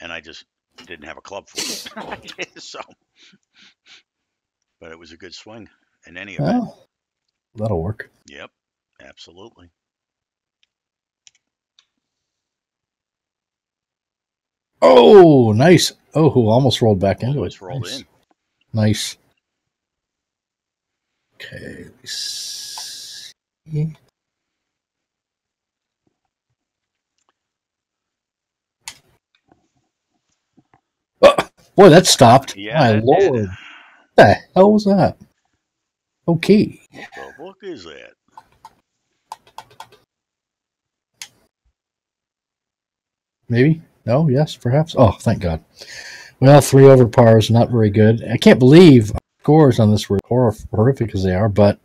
Speaker 1: and I just didn't have a club for it. So, but it was a good swing in any event.
Speaker 3: Well, that'll work.
Speaker 1: Yep, absolutely.
Speaker 3: Oh, nice. Oh, who almost rolled back into
Speaker 1: Almost
Speaker 3: it.
Speaker 1: rolled
Speaker 3: Nice.
Speaker 1: in.
Speaker 3: Nice. Okay. Let's see. Oh, boy, that stopped.
Speaker 1: Yeah,
Speaker 3: My
Speaker 1: that
Speaker 3: lord.
Speaker 1: did.
Speaker 3: What the hell was that? Okay.
Speaker 1: What the fuck is that?
Speaker 3: Maybe? No? Yes? Perhaps? Oh, thank God. Well, 3 over par is not very good. I can't believe scores on this were horrific as they are, but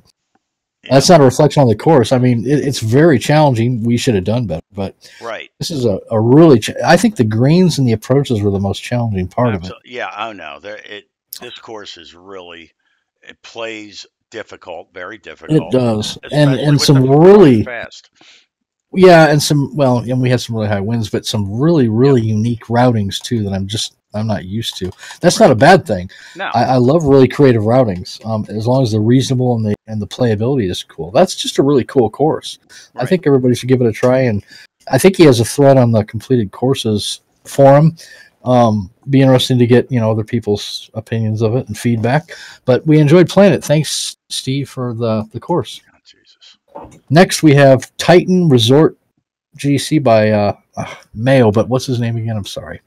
Speaker 3: that's not a reflection on the course. I mean, it's very challenging. We should have done better, but
Speaker 1: right.
Speaker 3: This is a really. I think the greens and the approaches were the most challenging part of it.
Speaker 1: Yeah, I know. This course is really, it plays difficult, very difficult.
Speaker 3: It does,
Speaker 1: especially
Speaker 3: and
Speaker 1: with
Speaker 3: some
Speaker 1: the
Speaker 3: really
Speaker 1: fast.
Speaker 3: Yeah, and we had some really high winds, but some really unique routings too that I'm not used to. That's not a bad thing.
Speaker 1: No,
Speaker 3: I love really creative routings, as long as they're reasonable and the playability is cool. That's just a really cool course.
Speaker 1: Right.
Speaker 3: I think everybody should give it a try, and I think he has a thread on the completed courses forum. Be interesting to get other people's opinions of it and feedback. But we enjoyed playing it. Thanks, Steve, for the course.
Speaker 1: Oh, Jesus.
Speaker 3: Next, we have Titan Resort GC by Mayo, but what's his name again? I'm sorry.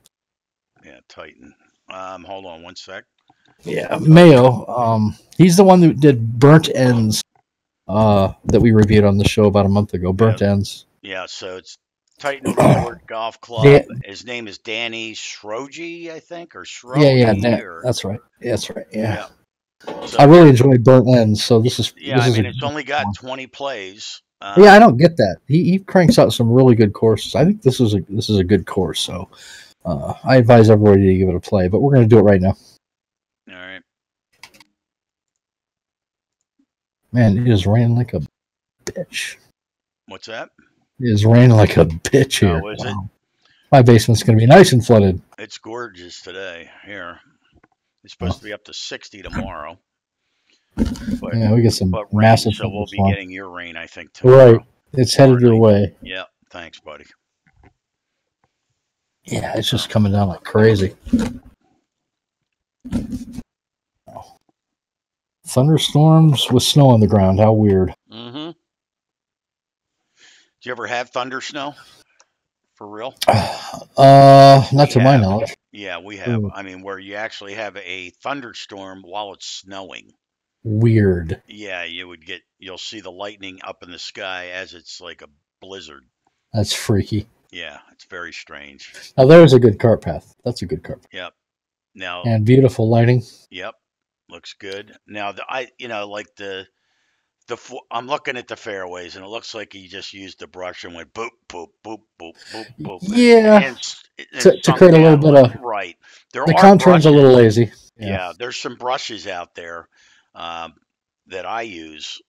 Speaker 1: Yeah, Titan. Hold on one sec.
Speaker 3: Yeah, Mayo. He's the one that did Burnt Ends that we reviewed on the show about a month ago. Burnt Ends.
Speaker 1: Yeah, so it's Titan Resort Golf Club. His name is Danny Schroegi, I think, or Schroegi.
Speaker 3: Yeah, that's right. That's right. Yeah.
Speaker 1: So,
Speaker 3: I really enjoyed Burnt Ends, so this is.
Speaker 1: Yeah,
Speaker 3: this
Speaker 1: I
Speaker 3: is
Speaker 1: mean, it's only got 20 plays.
Speaker 3: Yeah, I don't get that. He cranks out some really good courses. I think this is a good course, so I advise everybody to give it a play. But we're going to do it right now.
Speaker 1: All right.
Speaker 3: Man, it is raining like a bitch.
Speaker 1: What's that?
Speaker 3: It is raining like a bitch here.
Speaker 1: Oh, is it?
Speaker 3: My basement's going to be nice and flooded.
Speaker 1: It's gorgeous today here. It's supposed to be up to 60 tomorrow. But,
Speaker 3: yeah, we get some massive
Speaker 1: rain, so we'll be getting your rain, I think, tomorrow.
Speaker 3: Right. It's headed your way.
Speaker 1: Yeah. Thanks, buddy.
Speaker 3: Yeah, it's just coming down like crazy. Thunderstorms with snow on the ground. How weird.
Speaker 1: Mm-hmm. Do you ever have thunder snow? For real?
Speaker 3: Not to my knowledge.
Speaker 1: Yeah, we have. I mean, where you actually have a thunderstorm while it's snowing.
Speaker 3: Weird.
Speaker 1: Yeah, you'll see the lightning up in the sky as it's like a blizzard.
Speaker 3: That's freaky.
Speaker 1: Yeah, it's very strange.
Speaker 3: Now there's a good cart path. That's a good cart path.
Speaker 1: Yep. Now.
Speaker 3: And beautiful lighting.
Speaker 1: Yep. Looks good. Now I'm looking at the fairways, and it looks like he just used the brush and went boop, boop, boop, boop, boop, boop.
Speaker 3: Yeah, to create a little bit of...
Speaker 1: Right.
Speaker 3: The contouring's a little lazy.
Speaker 1: Yeah, there's some brushes out there that I use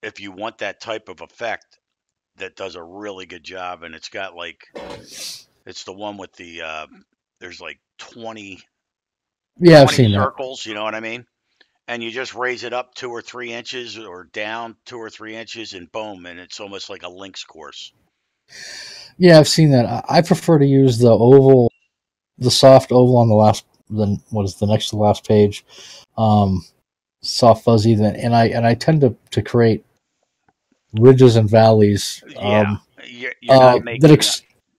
Speaker 1: if you want that type of effect that does a really good job, and it's got it's the one with the, there's like 20
Speaker 3: I've seen
Speaker 1: circles, you know what I mean? And you just raise it up 2 or 3 inches or down 2 or 3 inches, and boom, and it's almost like a links course.
Speaker 3: Yeah, I've seen that. I prefer to use the oval the soft oval on the last, what is the next to the last page, soft fuzzy. And I tend to create ridges and valleys.
Speaker 1: Yeah, you're not
Speaker 3: That
Speaker 1: making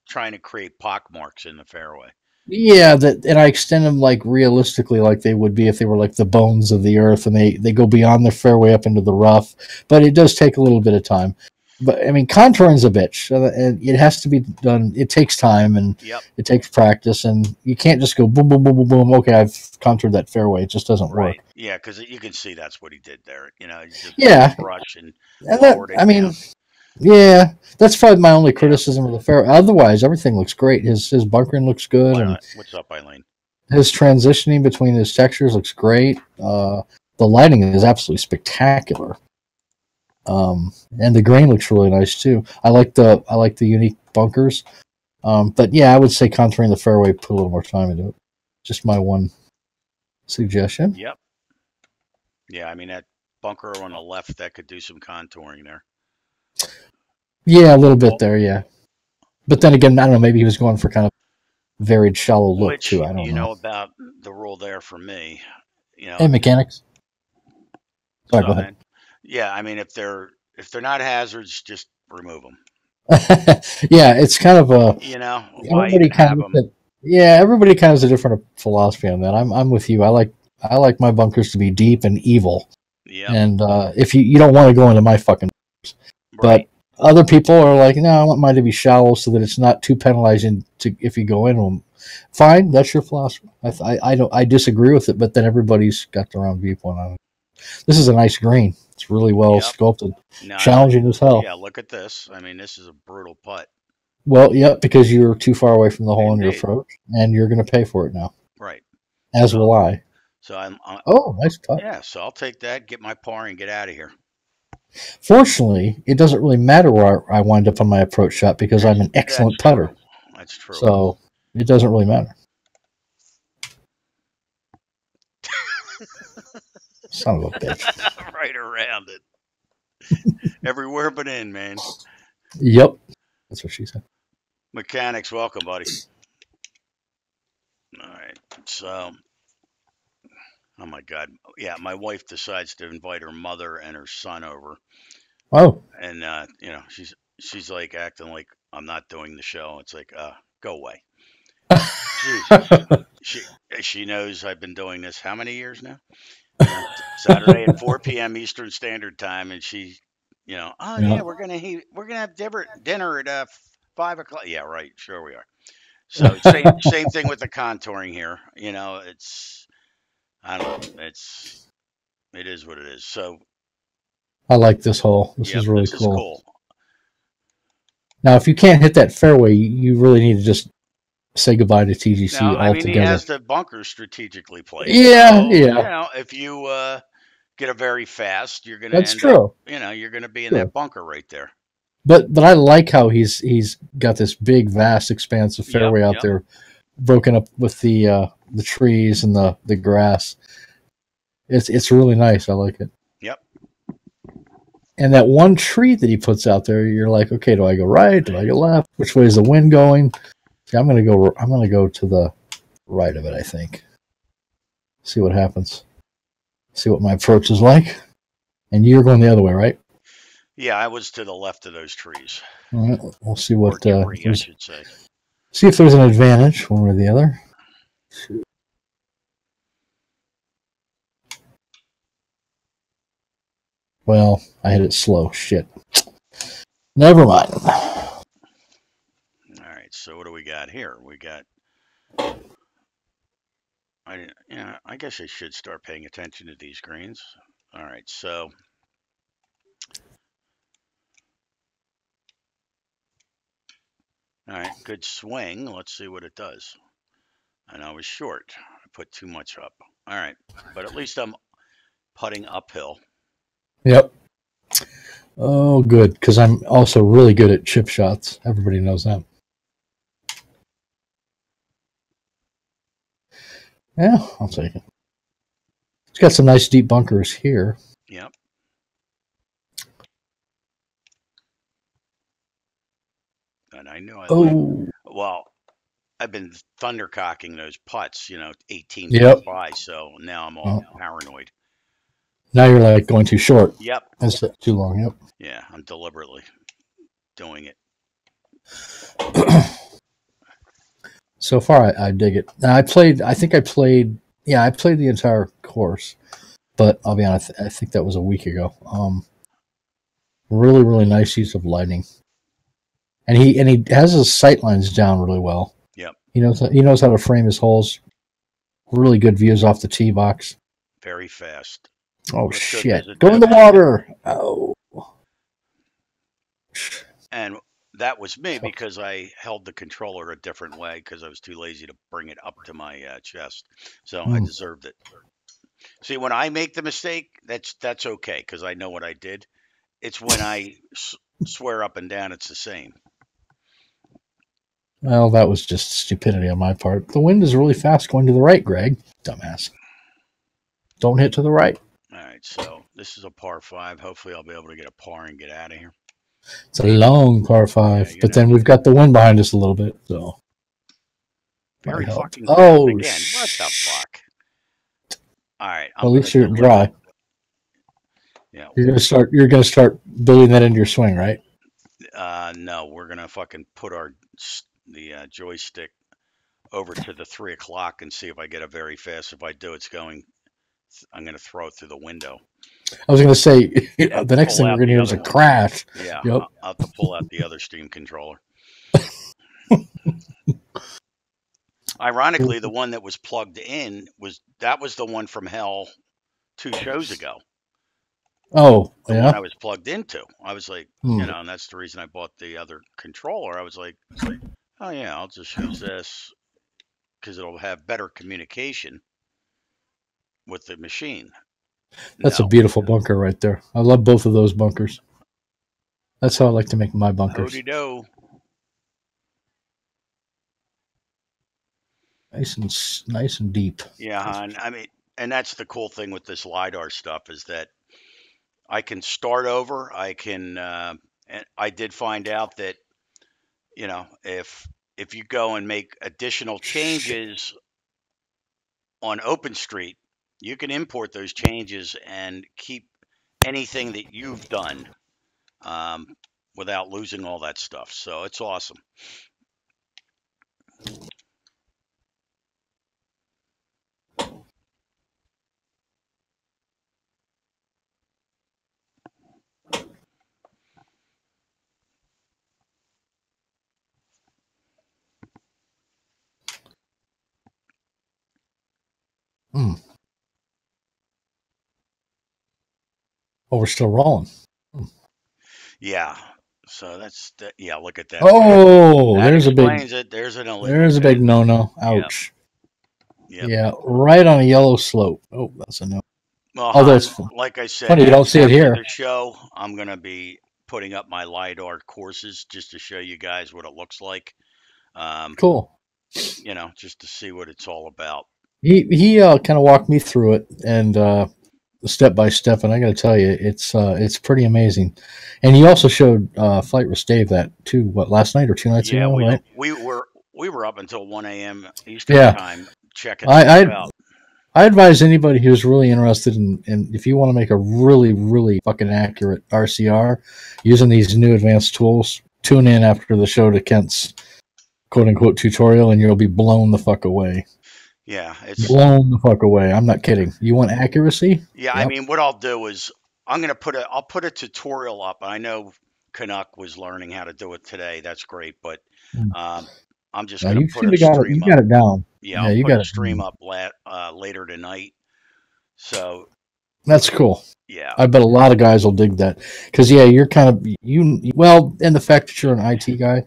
Speaker 1: trying to create pock marks in the fairway.
Speaker 3: Yeah, that, and I extend them like realistically, like they would be if they were like the bones of the earth, and they go beyond the fairway up into the rough. But it does take a little bit of time. But I mean, contouring's a bitch, and it has to be done. It takes time, and
Speaker 1: Yep.
Speaker 3: it takes practice, and you can't just go boom, boom, boom, boom, boom. Okay, I've contoured that fairway. It just doesn't work.
Speaker 1: Right. Yeah, because you can see that's what he did there. You know, he just took
Speaker 3: Yeah,
Speaker 1: a brush and
Speaker 3: and that
Speaker 1: lowered
Speaker 3: I
Speaker 1: it
Speaker 3: mean,
Speaker 1: down.
Speaker 3: yeah, that's probably my only
Speaker 1: Yeah.
Speaker 3: criticism of the fairway. Otherwise, everything looks great. His bunkering looks good,
Speaker 1: Why
Speaker 3: and
Speaker 1: not? What's up, Eileen?
Speaker 3: his transitioning between his textures looks great. The lighting is absolutely spectacular, and the grain looks really nice too. I like the unique bunkers. But yeah, I would say contouring the fairway, put a little more time into it. Just my one suggestion.
Speaker 1: Yep. Yeah, I mean that bunker on the left that could do some contouring there.
Speaker 3: Yeah, a little bit
Speaker 1: Well,
Speaker 3: there. Yeah, but then again, I don't know. Maybe he was going for kind of varied, shallow look
Speaker 1: which
Speaker 3: too. I don't
Speaker 1: you
Speaker 3: know.
Speaker 1: know about the rule there for me. You know,
Speaker 3: Hey, mechanics.
Speaker 1: what's
Speaker 3: Sorry, go
Speaker 1: up,
Speaker 3: ahead.
Speaker 1: man? Yeah, I mean if they're not hazards, just remove them.
Speaker 3: Yeah, it's kind of a
Speaker 1: You know, why
Speaker 3: everybody
Speaker 1: even
Speaker 3: kind of
Speaker 1: have
Speaker 3: looks
Speaker 1: them?
Speaker 3: at, yeah, everybody kind of has a different philosophy on that. I'm with you. I like my bunkers to be deep and evil,
Speaker 1: Yep.
Speaker 3: and if you don't want to go into my fucking, but
Speaker 1: Right.
Speaker 3: other people are like, no, I want mine to be shallow so that it's not too penalizing to if you go in them. Fine, that's your philosophy. I don't I disagree with it, but then everybody's got their own viewpoint on it. This is a nice green. It's really well
Speaker 1: Yep.
Speaker 3: sculpted,
Speaker 1: No,
Speaker 3: challenging as hell.
Speaker 1: yeah, look at this. I mean, this is a brutal putt.
Speaker 3: Well, yep, because you're too far away from the hole in your
Speaker 1: Indeed.
Speaker 3: approach, and you're going to pay for it now,
Speaker 1: Right.
Speaker 3: as
Speaker 1: So,
Speaker 3: will I.
Speaker 1: so
Speaker 3: Oh, nice putt.
Speaker 1: yeah, so I'll take that, get my par and get out of here.
Speaker 3: Fortunately, it doesn't really matter where I wind up on my approach shot because I'm an
Speaker 1: That's
Speaker 3: excellent
Speaker 1: true.
Speaker 3: putter.
Speaker 1: That's true.
Speaker 3: So it doesn't really matter. Son of a bitch.
Speaker 1: Right around it. Everywhere but in, man.
Speaker 3: Yep. That's what she said.
Speaker 1: Mechanics, welcome, buddy. All right. So, oh my God. Yeah, my wife decides to invite her mother and her son over.
Speaker 3: Oh.
Speaker 1: And you know, she's like acting like I'm not doing the show. It's like, go away. Jesus. She she knows I've been doing this how many years now? You know, Saturday at 4 p.m. Eastern Standard Time, and she, you know, oh
Speaker 3: Yeah.
Speaker 1: yeah, we're gonna have dinner at 5 o'clock. Yeah, right, sure we are. So same thing with the contouring here. You know, it's I don't know, it is what it is. So
Speaker 3: I like this hole. This
Speaker 1: yep,
Speaker 3: is really
Speaker 1: this is
Speaker 3: cool.
Speaker 1: cool.
Speaker 3: Now, if you can't hit that fairway, you really need to just say goodbye to TGC
Speaker 1: Now, I mean, he
Speaker 3: altogether.
Speaker 1: has the bunker strategically placed.
Speaker 3: Yeah,
Speaker 1: So you
Speaker 3: yeah.
Speaker 1: know, if you get a very fast, you're gonna
Speaker 3: That's
Speaker 1: end up,
Speaker 3: true.
Speaker 1: you know, you're gonna be in
Speaker 3: True.
Speaker 1: that bunker right there.
Speaker 3: But I like how he's got this big, vast expanse of
Speaker 1: Yep,
Speaker 3: fairway out
Speaker 1: yep,
Speaker 3: there, broken up with the trees and the grass. It's really nice. I like it.
Speaker 1: yep.
Speaker 3: And that one tree that he puts out there, you're like, okay, do I go right? Do I go left? Which way is the wind going? See, I'm gonna go. I'm gonna go to the right of it. I think. See what happens. See what my approach is like. And you're going the other way, right?
Speaker 1: Yeah, I was to the left of those trees,
Speaker 3: All right. We'll see
Speaker 1: or
Speaker 3: what.
Speaker 1: tree, I should say.
Speaker 3: See if there's an advantage one or the other. Well, I hit it slow. Shit. Never mind.
Speaker 1: All right, so what do we got here? We got. I guess I should start paying attention to these greens. All right, so all right, good swing. Let's see what it does. And I was short. I put too much up. All right, but at least I'm putting uphill.
Speaker 3: Yep. Oh, good. Because I'm also really good at chip shots. Everybody knows that. Yeah, I'll take it. It's got some nice deep bunkers here.
Speaker 1: Yep. And I knew I like.
Speaker 3: Oh,
Speaker 1: Well, I've been thundercocking those putts, 18 feet
Speaker 3: Yep.
Speaker 1: by, so now I'm all paranoid.
Speaker 3: Now you're like going too short.
Speaker 1: Yep.
Speaker 3: That's too long. Yep.
Speaker 1: Yeah, I'm deliberately doing it.
Speaker 3: So far, I dig it. Now, I played. I think I played. Yeah, I played the entire course, but I'll be honest. I think that was a week ago. Really, really nice use of lighting, and he has his sight lines down really well.
Speaker 1: Yep.
Speaker 3: He knows how to frame his holes. Really good views off the tee box.
Speaker 1: Very fast.
Speaker 3: Oh
Speaker 1: Let's go
Speaker 3: shit!
Speaker 1: visit
Speaker 3: Go in the
Speaker 1: them.
Speaker 3: water. Oh.
Speaker 1: And that was me because I held the controller a different way because I was too lazy to bring it up to my chest. So I deserved it. See, when I make the mistake, that's okay because I know what I did. It's when I swear up and down it's the same.
Speaker 3: Well, that was just stupidity on my part. The wind is really fast going to the right, Greg. Dumbass. Don't hit to the right.
Speaker 1: All right, so this is a par 5. Hopefully I'll be able to get a par and get out of here.
Speaker 3: It's a long par 5, but then we've got the wind behind us a little bit, so.
Speaker 1: Very fucking
Speaker 3: fast
Speaker 1: again. What the fuck? All right.
Speaker 3: At least you're dry.
Speaker 1: Yeah.
Speaker 3: You're gonna start building that into your swing, right?
Speaker 1: No, we're gonna fucking put the joystick over to the 3 o'clock and see if I get a very fast. If I do, I'm gonna throw it through the window.
Speaker 3: I was gonna say the next thing we're gonna hear is a crash.
Speaker 1: Yeah.
Speaker 3: Yep.
Speaker 1: I'll have to pull out the other Steam controller. Ironically, the one that was plugged in was the one from hell 2 shows ago.
Speaker 3: Oh,
Speaker 1: the one I was plugged into. I was like, and that's the reason I bought the other controller. I was like, oh yeah, I'll just use this because it'll have better communication with the machine.
Speaker 3: That's a beautiful bunker right there. I love both of those bunkers. That's how I like to make my bunkers.
Speaker 1: Hody-do.
Speaker 3: Nice and deep.
Speaker 1: Yeah, and I mean, and that's the cool thing with this LiDAR stuff is that I can start over. I can, and I did find out that, if you go and make additional changes on OpenStreet, you can import those changes and keep anything that you've done without losing all that stuff. So it's awesome.
Speaker 3: Oh, we're still rolling.
Speaker 1: Yeah. So yeah, look at that.
Speaker 3: Oh,
Speaker 1: that
Speaker 3: there's
Speaker 1: explains it. There's
Speaker 3: a big no-no. Ouch.
Speaker 1: Yep.
Speaker 3: Yeah, right on a yellow slope. Oh, that's a no.
Speaker 1: Well,
Speaker 3: although
Speaker 1: like I said,
Speaker 3: funny you don't see it here.
Speaker 1: The show, I'm gonna be putting up my LiDAR courses just to show you guys what it looks like.
Speaker 3: Cool.
Speaker 1: Just to see what it's all about.
Speaker 3: He kind of walked me through it and step by step, and I got to tell you, it's pretty amazing. And he also showed Flight Risk Dave that too. What, last night or 2 nights ago? Right?
Speaker 1: We were up until 1 a.m. Eastern time checking out.
Speaker 3: I advise anybody who's really interested in if you want to make a really, really fucking accurate RCR using these new advanced tools, tune in after the show to Kent's quote unquote tutorial and you'll be blown the fuck away.
Speaker 1: Yeah, it's
Speaker 3: blown the fuck away. I'm not kidding. You want accuracy?
Speaker 1: Yeah, yep. I mean, what I'll do is I'll put a tutorial up. I know Canuck was learning how to do it today. That's great, but I'm just going to put a stream up.
Speaker 3: You got it down.
Speaker 1: Yeah, I'll put a stream up later tonight. So
Speaker 3: that's cool.
Speaker 1: Yeah,
Speaker 3: I bet a lot of guys will dig that because you're kind of and the fact that you're an IT guy,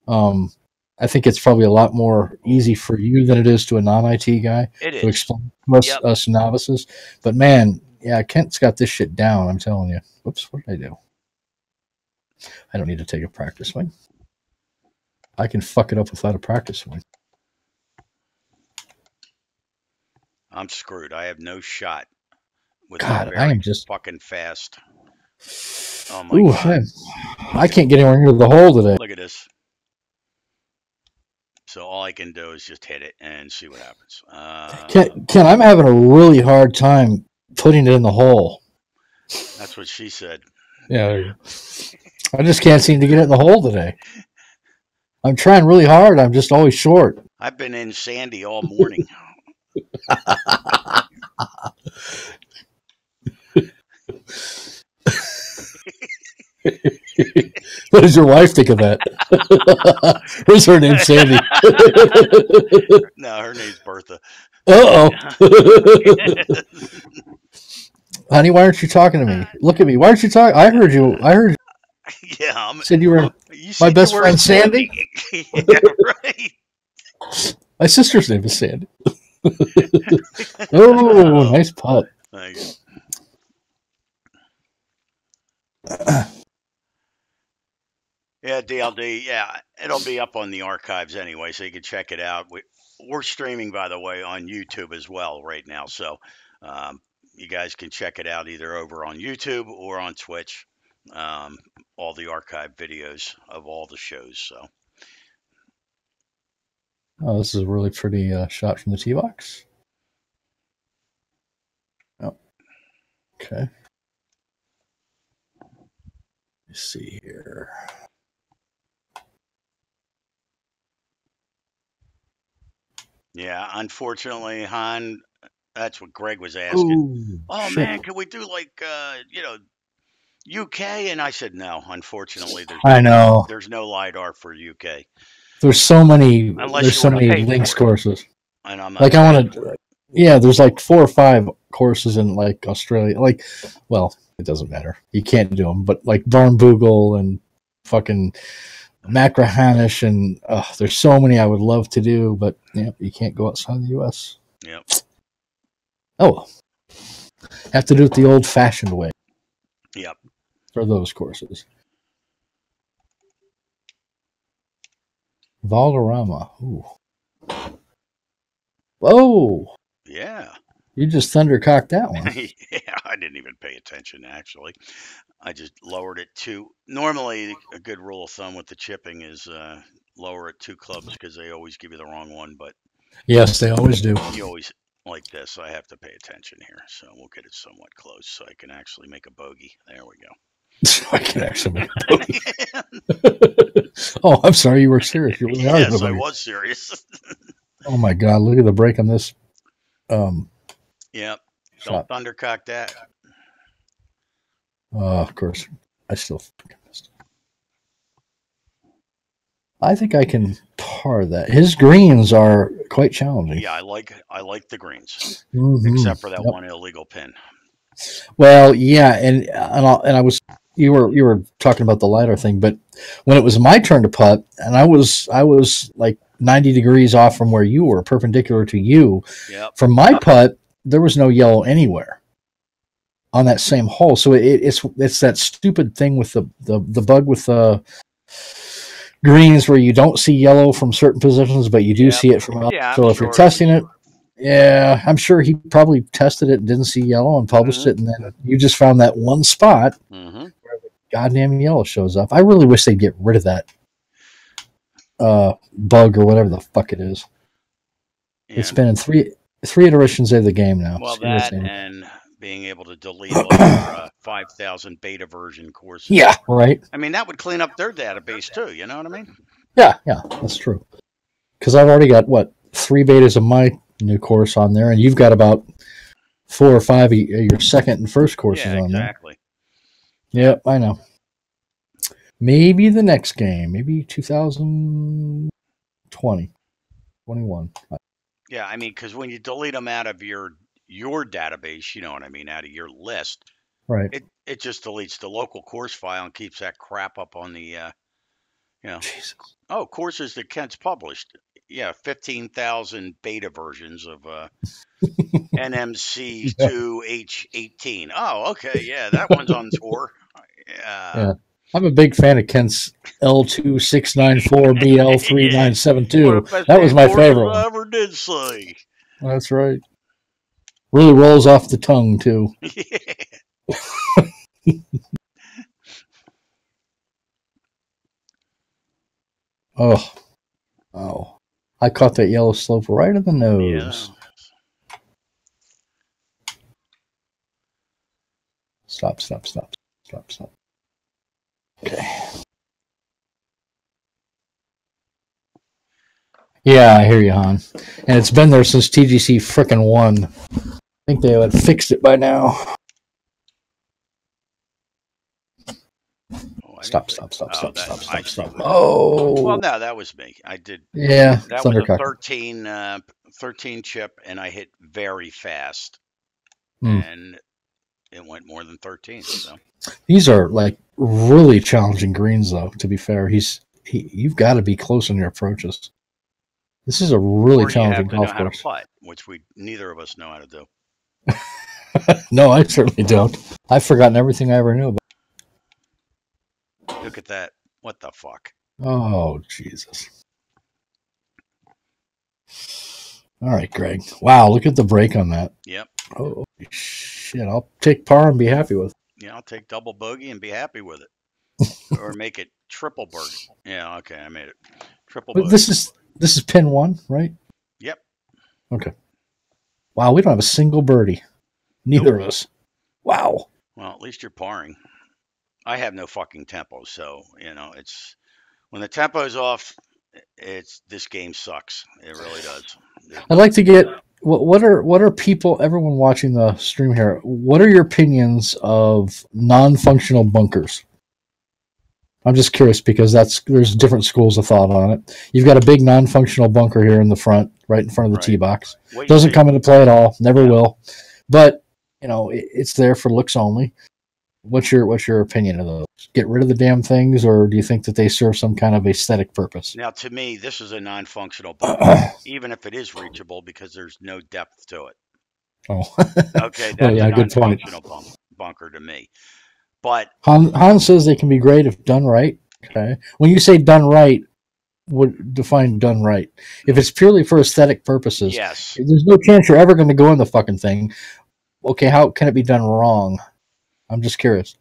Speaker 3: I think it's probably a lot more easy for you than it is to a non-IT guy to explain to us novices. But man, yeah, Kent's got this shit down. I'm telling you. Whoops, what did I do? I don't need to take a practice swing. I can fuck it up without a practice swing.
Speaker 1: I'm screwed. I have no shot. With
Speaker 3: God, I am just
Speaker 1: fucking fast. Oh my God!
Speaker 3: I can't get anywhere near the hole today.
Speaker 1: Look at this. So all I can do is just hit it and see what happens.
Speaker 3: Ken, I'm having a really hard time putting it in the hole.
Speaker 1: That's what she said.
Speaker 3: Yeah, there you go. I just can't seem to get it in the hole today. I'm trying really hard. I'm just always short.
Speaker 1: I've been in Sandy all morning.
Speaker 3: What does your wife think of that? What's her name? Sandy.
Speaker 1: No, her name's Bertha.
Speaker 3: Uh oh. Honey, why aren't you talking to me? Look at me. Why aren't you talking? I heard you.
Speaker 1: Yeah,
Speaker 3: You said you were
Speaker 1: you
Speaker 3: my
Speaker 1: said you
Speaker 3: best
Speaker 1: were
Speaker 3: friend Sandy.
Speaker 1: yeah, right.
Speaker 3: My sister's name is Sandy. Oh,
Speaker 1: Oh,
Speaker 3: nice putt.
Speaker 1: thank you. Yeah, DLD. Yeah, it'll be up on the archives anyway, so you can check it out. We're streaming, by the way, on YouTube as well right now, so um, you guys can check it out either over on YouTube or on Twitch. Um, all the archive videos of all the shows. So
Speaker 3: Oh, this is a really pretty shot from the tee box. Oh, okay. Let's see here.
Speaker 1: yeah, unfortunately, Han, that's what Greg was asking. Oh
Speaker 3: Shit.
Speaker 1: man, can we do like UK? And I said no. Unfortunately,
Speaker 3: I know.
Speaker 1: there's no lidar for UK
Speaker 3: There's so many.
Speaker 1: unless
Speaker 3: There's
Speaker 1: you
Speaker 3: so
Speaker 1: want to
Speaker 3: many
Speaker 1: pay
Speaker 3: links
Speaker 1: for it,
Speaker 3: courses.
Speaker 1: and I'm not
Speaker 3: Like I
Speaker 1: paying
Speaker 3: want
Speaker 1: for
Speaker 3: to.
Speaker 1: it.
Speaker 3: Yeah, there's like 4 or 5 courses in like Australia. Like, well, it doesn't matter. You can't do them, but like Barnbougle and fucking Macrahanish and there's so many I would love to do, but yeah, you can't go outside the U.S.
Speaker 1: Yep.
Speaker 3: Oh well, have to do it the old-fashioned way
Speaker 1: Yep.
Speaker 3: for those courses. Valderrama. Ooh. Whoa!
Speaker 1: Yeah.
Speaker 3: You just thundercocked that one.
Speaker 1: Yeah, I didn't even pay attention actually. I just lowered it to. Normally, a good rule of thumb with the chipping is lower it 2 clubs because they always give you the wrong one. But
Speaker 3: Yes, they always do.
Speaker 1: you always like this. I have to pay attention here, so we'll get it somewhat close so I can actually make a bogey. There we
Speaker 3: So I can actually make a bogey. Oh, I'm sorry. You were serious. You really are.
Speaker 1: Yes, I was serious.
Speaker 3: Oh my God! Look at the break on this
Speaker 1: Yep.
Speaker 3: shot.
Speaker 1: Don't thundercock that.
Speaker 3: Of course, I still missed. I think I can par that. His greens are quite challenging.
Speaker 1: Yeah, I like the greens,
Speaker 3: Mhm.
Speaker 1: except for that
Speaker 3: Yep.
Speaker 1: one illegal pin.
Speaker 3: Well, yeah, and I was you were talking about the lidar thing, but when it was my turn to putt, and I was like 90 degrees off from where you were, perpendicular to you.
Speaker 1: Yep.
Speaker 3: From my putt, there was no yellow anywhere on that same hole. So it's that stupid thing with the bug with the greens where you don't see yellow from certain positions, but you do
Speaker 1: Yep.
Speaker 3: see it from others.
Speaker 1: Yeah,
Speaker 3: So
Speaker 1: I'm
Speaker 3: if you're
Speaker 1: sure.
Speaker 3: testing it, yeah, I'm sure he probably tested it and didn't see yellow and published it, and then you just found that one spot
Speaker 1: Mm-hmm.
Speaker 3: where the goddamn yellow shows up. I really wish they'd get rid of that bug or whatever the fuck it is.
Speaker 1: Yeah.
Speaker 3: It's been in three iterations of the game now.
Speaker 1: Well,
Speaker 3: It's
Speaker 1: that
Speaker 3: irritating.
Speaker 1: and being able to delete all your 5,000 beta version courses.
Speaker 3: Yeah, right.
Speaker 1: I mean, that would clean up their database too. You know what I mean?
Speaker 3: Yeah, that's true. Because I've already got 3 betas of my new course on there, and you've got about 4 or 5 of your second and first courses
Speaker 1: Yeah,
Speaker 3: on there.
Speaker 1: exactly.
Speaker 3: Yep, I know. Maybe the next game, maybe 2020, 21.
Speaker 1: Yeah, I mean, because when you delete them out of your database, you know what I mean, out of your list,
Speaker 3: Right.
Speaker 1: it just deletes the local course file and keeps that crap up on the
Speaker 3: Jesus.
Speaker 1: oh, courses that Kent's published. Yeah, 15,000 beta versions of NMC2H18. Oh, okay, yeah, that one's on tour.
Speaker 3: Yeah. I'm a big fan of Kent's L2694BL3972. That was my favorite one.
Speaker 1: I ever did say.
Speaker 3: That's right. Really rolls off the tongue, too. Oh. I caught that yellow slope right in the nose.
Speaker 1: Yeah.
Speaker 3: Stop. Okay. Yeah, I hear you, Han. And it's been there since TGC frickin' won. I think they would have fixed it by now. Stop. Oh.
Speaker 1: Well, no, that was me. I did.
Speaker 3: Yeah,
Speaker 1: That was a
Speaker 3: Thundercock.
Speaker 1: 13 chip, and I hit very fast,
Speaker 3: Hmm.
Speaker 1: and it went more than 13. So
Speaker 3: These are like really challenging greens, though. To be fair, you've got to be close on your approaches. This is a really
Speaker 1: or you
Speaker 3: challenging
Speaker 1: have to
Speaker 3: golf
Speaker 1: know how to
Speaker 3: course.
Speaker 1: putt, which neither of us know how to do.
Speaker 3: No, I certainly don't. I've forgotten everything I ever knew about.
Speaker 1: Look at that. What the fuck?
Speaker 3: Oh, Jesus. All right, Greg. Wow, look at the break on that.
Speaker 1: Yep.
Speaker 3: Oh, shit. I'll take par and be happy with it.
Speaker 1: Yeah, I'll take double bogey and be happy with it. Or make it triple bogey. Yeah, okay, I made it. Triple
Speaker 3: But
Speaker 1: bogey.
Speaker 3: this is pin 1, right?
Speaker 1: Yep.
Speaker 3: Okay. Wow, we don't have a single birdie. Neither of us. Wow.
Speaker 1: Well, at least you're parring. I have no fucking tempo, so it's when the tempo's off, this game sucks. It really does.
Speaker 3: I'd like to get what are people, everyone watching the stream here, what are your opinions of non-functional bunkers? I'm just curious because there's different schools of thought on it. You've got a big non-functional bunker here in the front, right in front of the tee box. Doesn't come into play at all, never will. But it's there for looks only. What's your opinion of those? Get rid of the damn things, or do you think that they serve some kind of aesthetic purpose?
Speaker 1: Now, to me, this is a non-functional bunker, even if it is reachable, because there's no depth to it.
Speaker 3: Oh,
Speaker 1: okay, that's a non-functional bunker to me. But
Speaker 3: Han says they can be great if done right. Okay, when you say done right, what define done right? If it's purely for aesthetic purposes,
Speaker 1: yes,
Speaker 3: there's no chance you're ever going to go in the fucking thing. Okay, how can it be done wrong? I'm just curious,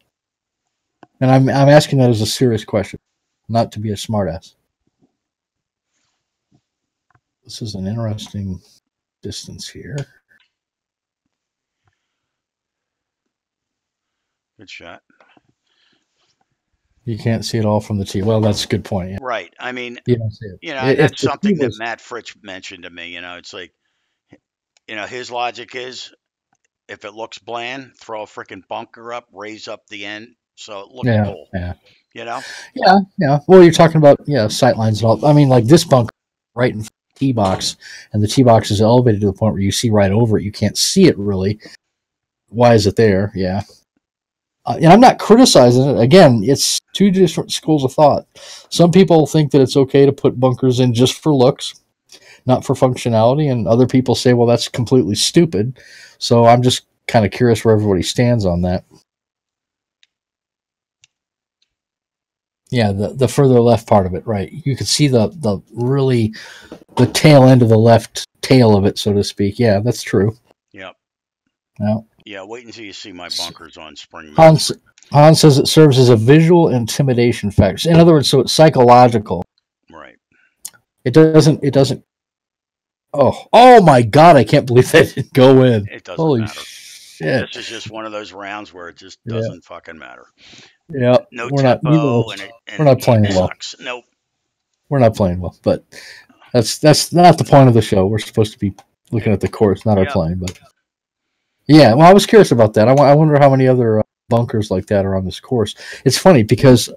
Speaker 3: and I'm asking that as a serious question, not to be a smartass. This is an interesting distance here.
Speaker 1: Good shot.
Speaker 3: You can't see it all from the tee. Well, that's a good point. Yeah.
Speaker 1: Right. I mean,
Speaker 3: you don't see it.
Speaker 1: That's something that Matt Fritsch mentioned to me. It's like, his logic is, if it looks bland, throw a freaking bunker up, raise up the end, so it looks cool.
Speaker 3: Yeah.
Speaker 1: Yeah.
Speaker 3: Well, you're talking about sight lines and all. I mean, like this bunker right in the tee box, and the tee box is elevated to the point where you see right over it. You can't see it really. Why is it there? Yeah. And I'm not criticizing it. Again, it's two different schools of thought. Some people think that it's okay to put bunkers in just for looks, not for functionality, and other people say, well, that's completely stupid. So I'm just kind of curious where everybody stands on that. Yeah, the further left part of it, right? You can see the tail end of the left tail of it, so to speak. Yeah, that's true.
Speaker 1: Yep.
Speaker 3: No.
Speaker 1: Yeah, wait until you see my bunkers on spring.
Speaker 3: Han says it serves as a visual intimidation factor. In other words, so it's psychological.
Speaker 1: Right.
Speaker 3: It doesn't. Oh my God! I can't believe that didn't go in.
Speaker 1: It doesn't
Speaker 3: Holy
Speaker 1: matter.
Speaker 3: shit!
Speaker 1: This is just one of those rounds where it just doesn't fucking matter.
Speaker 3: Yeah.
Speaker 1: No tempo, and
Speaker 3: we're not playing well.
Speaker 1: Sucks. Nope.
Speaker 3: We're not playing well, but that's not the point of the show. We're supposed to be looking at the course, not our playing. But yeah, well, I was curious about that. I wonder how many other bunkers like that are on this course. It's funny because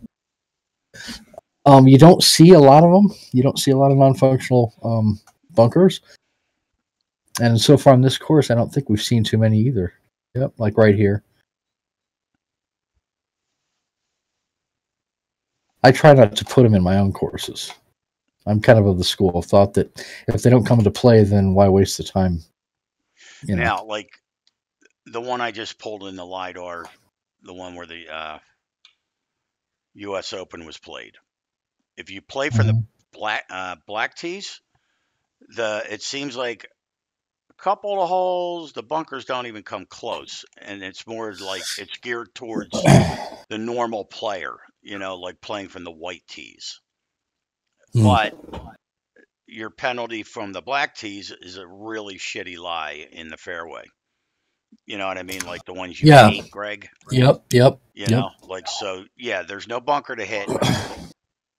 Speaker 3: you don't see a lot of them. You don't see a lot of non-functional bunkers. And so far on this course, I don't think we've seen too many either. Yep, like right here. I try not to put them in my own courses. I'm kind of the school of thought that if they don't come into play, then why waste the time?
Speaker 1: Now, like the one I just pulled in the LiDAR, the one where the U.S. Open was played. If you play from the black tees, it seems like a couple of holes, the bunkers don't even come close, and it's more like it's geared towards the normal player, like playing from the white tees. But your penalty from the black tees is a really shitty lie in the fairway. You know what I mean? Like the ones you
Speaker 3: Yeah.
Speaker 1: hate, Greg.
Speaker 3: Yep. Yep.
Speaker 1: You
Speaker 3: Yep.
Speaker 1: know, like so. Yeah, there's no bunker to hit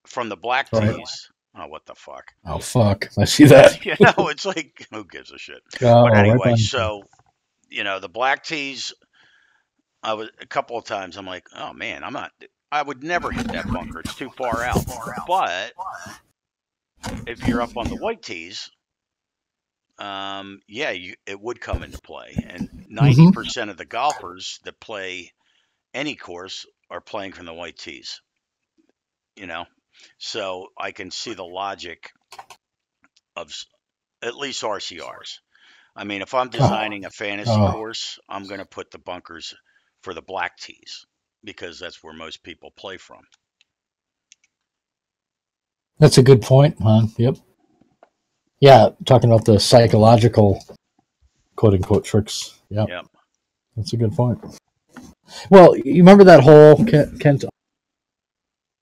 Speaker 1: from the black
Speaker 3: Right.
Speaker 1: tees. Oh, what the fuck?
Speaker 3: Oh fuck! I see that.
Speaker 1: You know, it's like who gives a shit? But
Speaker 3: Oh, right
Speaker 1: anyway,
Speaker 3: behind.
Speaker 1: so the black tees. I was a couple of times. I'm like, oh man, I'm not. I would never hit that bunker. It's too far out. But if you're up on the white tees, yeah, it would come into play. And
Speaker 3: Mm-hmm.
Speaker 1: 90% of the golfers that play any course are playing from the white tees. You know, so I can see the logic of at least RCRs. I mean, if I'm
Speaker 3: Oh,
Speaker 1: designing a fantasy
Speaker 3: oh,
Speaker 1: course, I'm going to put the bunkers for the black tees because that's where most people play from.
Speaker 3: that's a good point, hon. Yep. Yeah, talking about the psychological quote unquote tricks. Yep,
Speaker 1: Yep.
Speaker 3: that's a good point. Well, you remember that hole, Kent,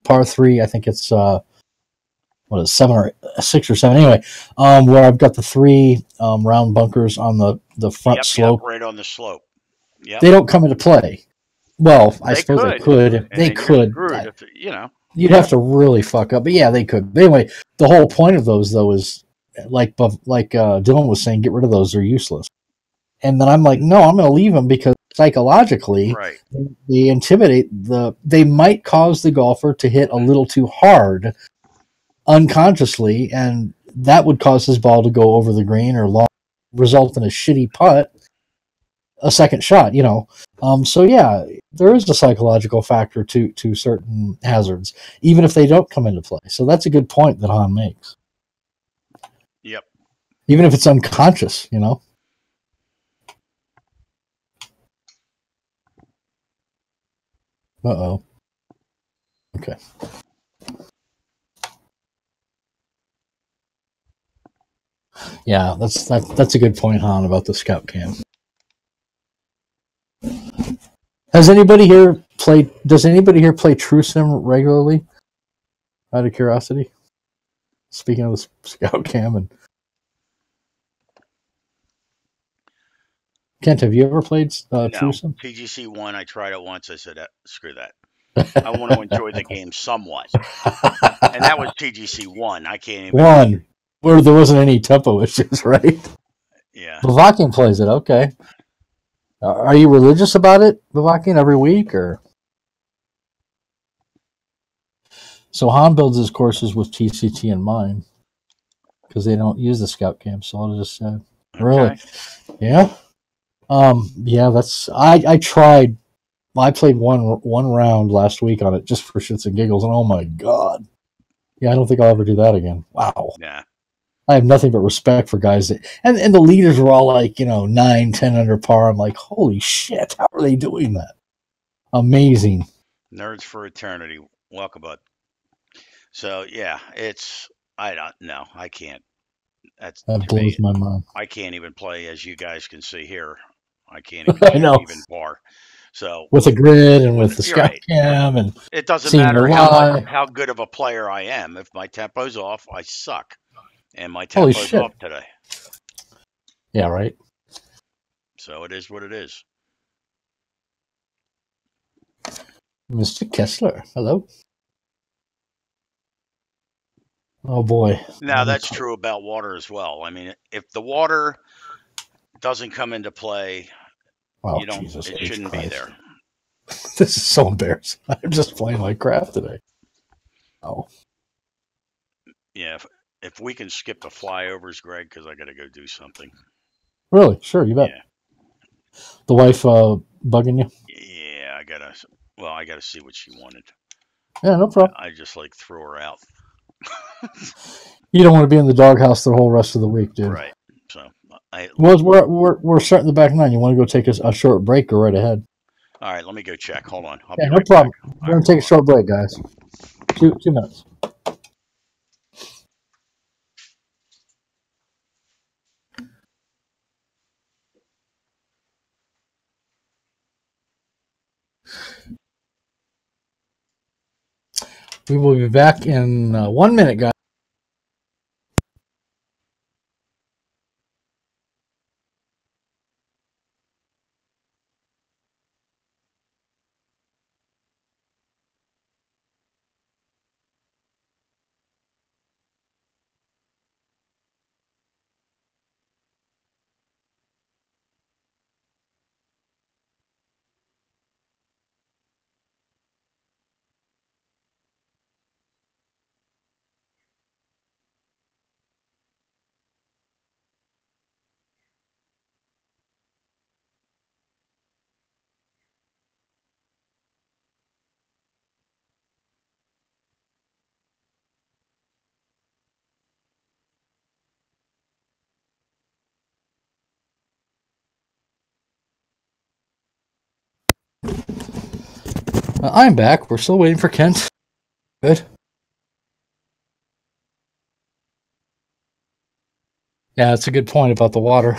Speaker 3: par three? I think it's what is 7 or 6 or 7 anyway. Where I've got the three round bunkers on the front
Speaker 1: Yep. Yep.
Speaker 3: slope.
Speaker 1: Right on the slope. Yep.
Speaker 3: They don't come into play. Well, I
Speaker 1: They
Speaker 3: suppose they
Speaker 1: could,
Speaker 3: could.
Speaker 1: and
Speaker 3: They
Speaker 1: then you're
Speaker 3: could.
Speaker 1: screwed if.
Speaker 3: You'd have to really fuck up, but yeah, they could. But anyway, the whole point of those though is like Dylan was saying, get rid of those. They're useless. And then I'm like, no, I'm going to leave them because psychologically
Speaker 1: Right.
Speaker 3: they intimidate they might cause the golfer to hit a little too hard unconsciously, and that would cause his ball to go over the green or long, result in a shitty putt, a second shot. So yeah, there is a psychological factor to certain hazards, even if they don't come into play. So that's a good point that Han makes.
Speaker 1: Yep.
Speaker 3: Even if it's unconscious. Uh-oh. Okay. Yeah, that's a good point, Han, about the scout cam. Has anybody here played? Does anybody here play True Sim regularly? Out of curiosity. Speaking of the scout cam, and Kent, have you ever played True
Speaker 1: No.
Speaker 3: Sim?
Speaker 1: TGC 1, I tried it once. I said, screw that. I want to enjoy the game somewhat. And that was TGC 1. I can't even.
Speaker 3: One where there wasn't any tempo issues, right?
Speaker 1: Yeah.
Speaker 3: Bavakian plays it. Okay. Are you religious about it, Bavakian, every week, or? So Han builds his courses with TCT in mind because they don't use the scout cam. So I'll just say, really,
Speaker 1: Okay.
Speaker 3: yeah, yeah. I tried. I played one round last week on it just for shits and giggles, and oh my god, yeah, I don't think I'll ever do that again. Wow,
Speaker 1: Yeah.
Speaker 3: I have nothing but respect for guys and the leaders were all like 9, 10 under par. I'm like, holy shit, how are they doing that? Amazing.
Speaker 1: Nerds for eternity. Welcome, bud. So yeah, I don't know. I can't. That's
Speaker 3: That
Speaker 1: to me.
Speaker 3: blows my mind.
Speaker 1: I can't even play, as you guys can see here. I can't even
Speaker 3: I
Speaker 1: shoot
Speaker 3: know,
Speaker 1: even par. So
Speaker 3: with the grid and with the
Speaker 1: you're
Speaker 3: scout
Speaker 1: right.
Speaker 3: cam and
Speaker 1: It doesn't
Speaker 3: seeing the
Speaker 1: matter
Speaker 3: lie.
Speaker 1: how good of a player I am. If my tempo's off, I suck, and my
Speaker 3: Holy
Speaker 1: tempo's
Speaker 3: shit.
Speaker 1: off today.
Speaker 3: Yeah, right.
Speaker 1: So it is what it is.
Speaker 3: Mr. Kessler, hello. Oh boy.
Speaker 1: Now that's true about water as well. I mean, if the water doesn't come into play,
Speaker 3: Oh
Speaker 1: you don't.
Speaker 3: Jesus
Speaker 1: It
Speaker 3: H
Speaker 1: shouldn't be
Speaker 3: Christ.
Speaker 1: there.
Speaker 3: This is so embarrassing. I'm just playing my craft today. Oh.
Speaker 1: Yeah. If we can skip the flyovers, Greg, because I got to go do something.
Speaker 3: Really? Sure, you bet.
Speaker 1: Yeah.
Speaker 3: The wife bugging you?
Speaker 1: Yeah. I gotta. Well, I gotta see what she wanted.
Speaker 3: Yeah, no problem.
Speaker 1: I just like threw her out.
Speaker 3: You don't want to be in the doghouse the whole rest of the week, dude.
Speaker 1: Right. So I.
Speaker 3: Well, we're starting the back nine. You want to go take a short break? Go right ahead.
Speaker 1: All right. Let me go check. Hold on. I'll
Speaker 3: Yeah,
Speaker 1: be
Speaker 3: no
Speaker 1: right back.
Speaker 3: problem.
Speaker 1: All
Speaker 3: We're
Speaker 1: right.
Speaker 3: gonna take a short break, guys. 2 minutes. We will be back in 1 minute, guys. I'm back. We're still waiting for Kent. Good. Yeah, that's a good point about the water.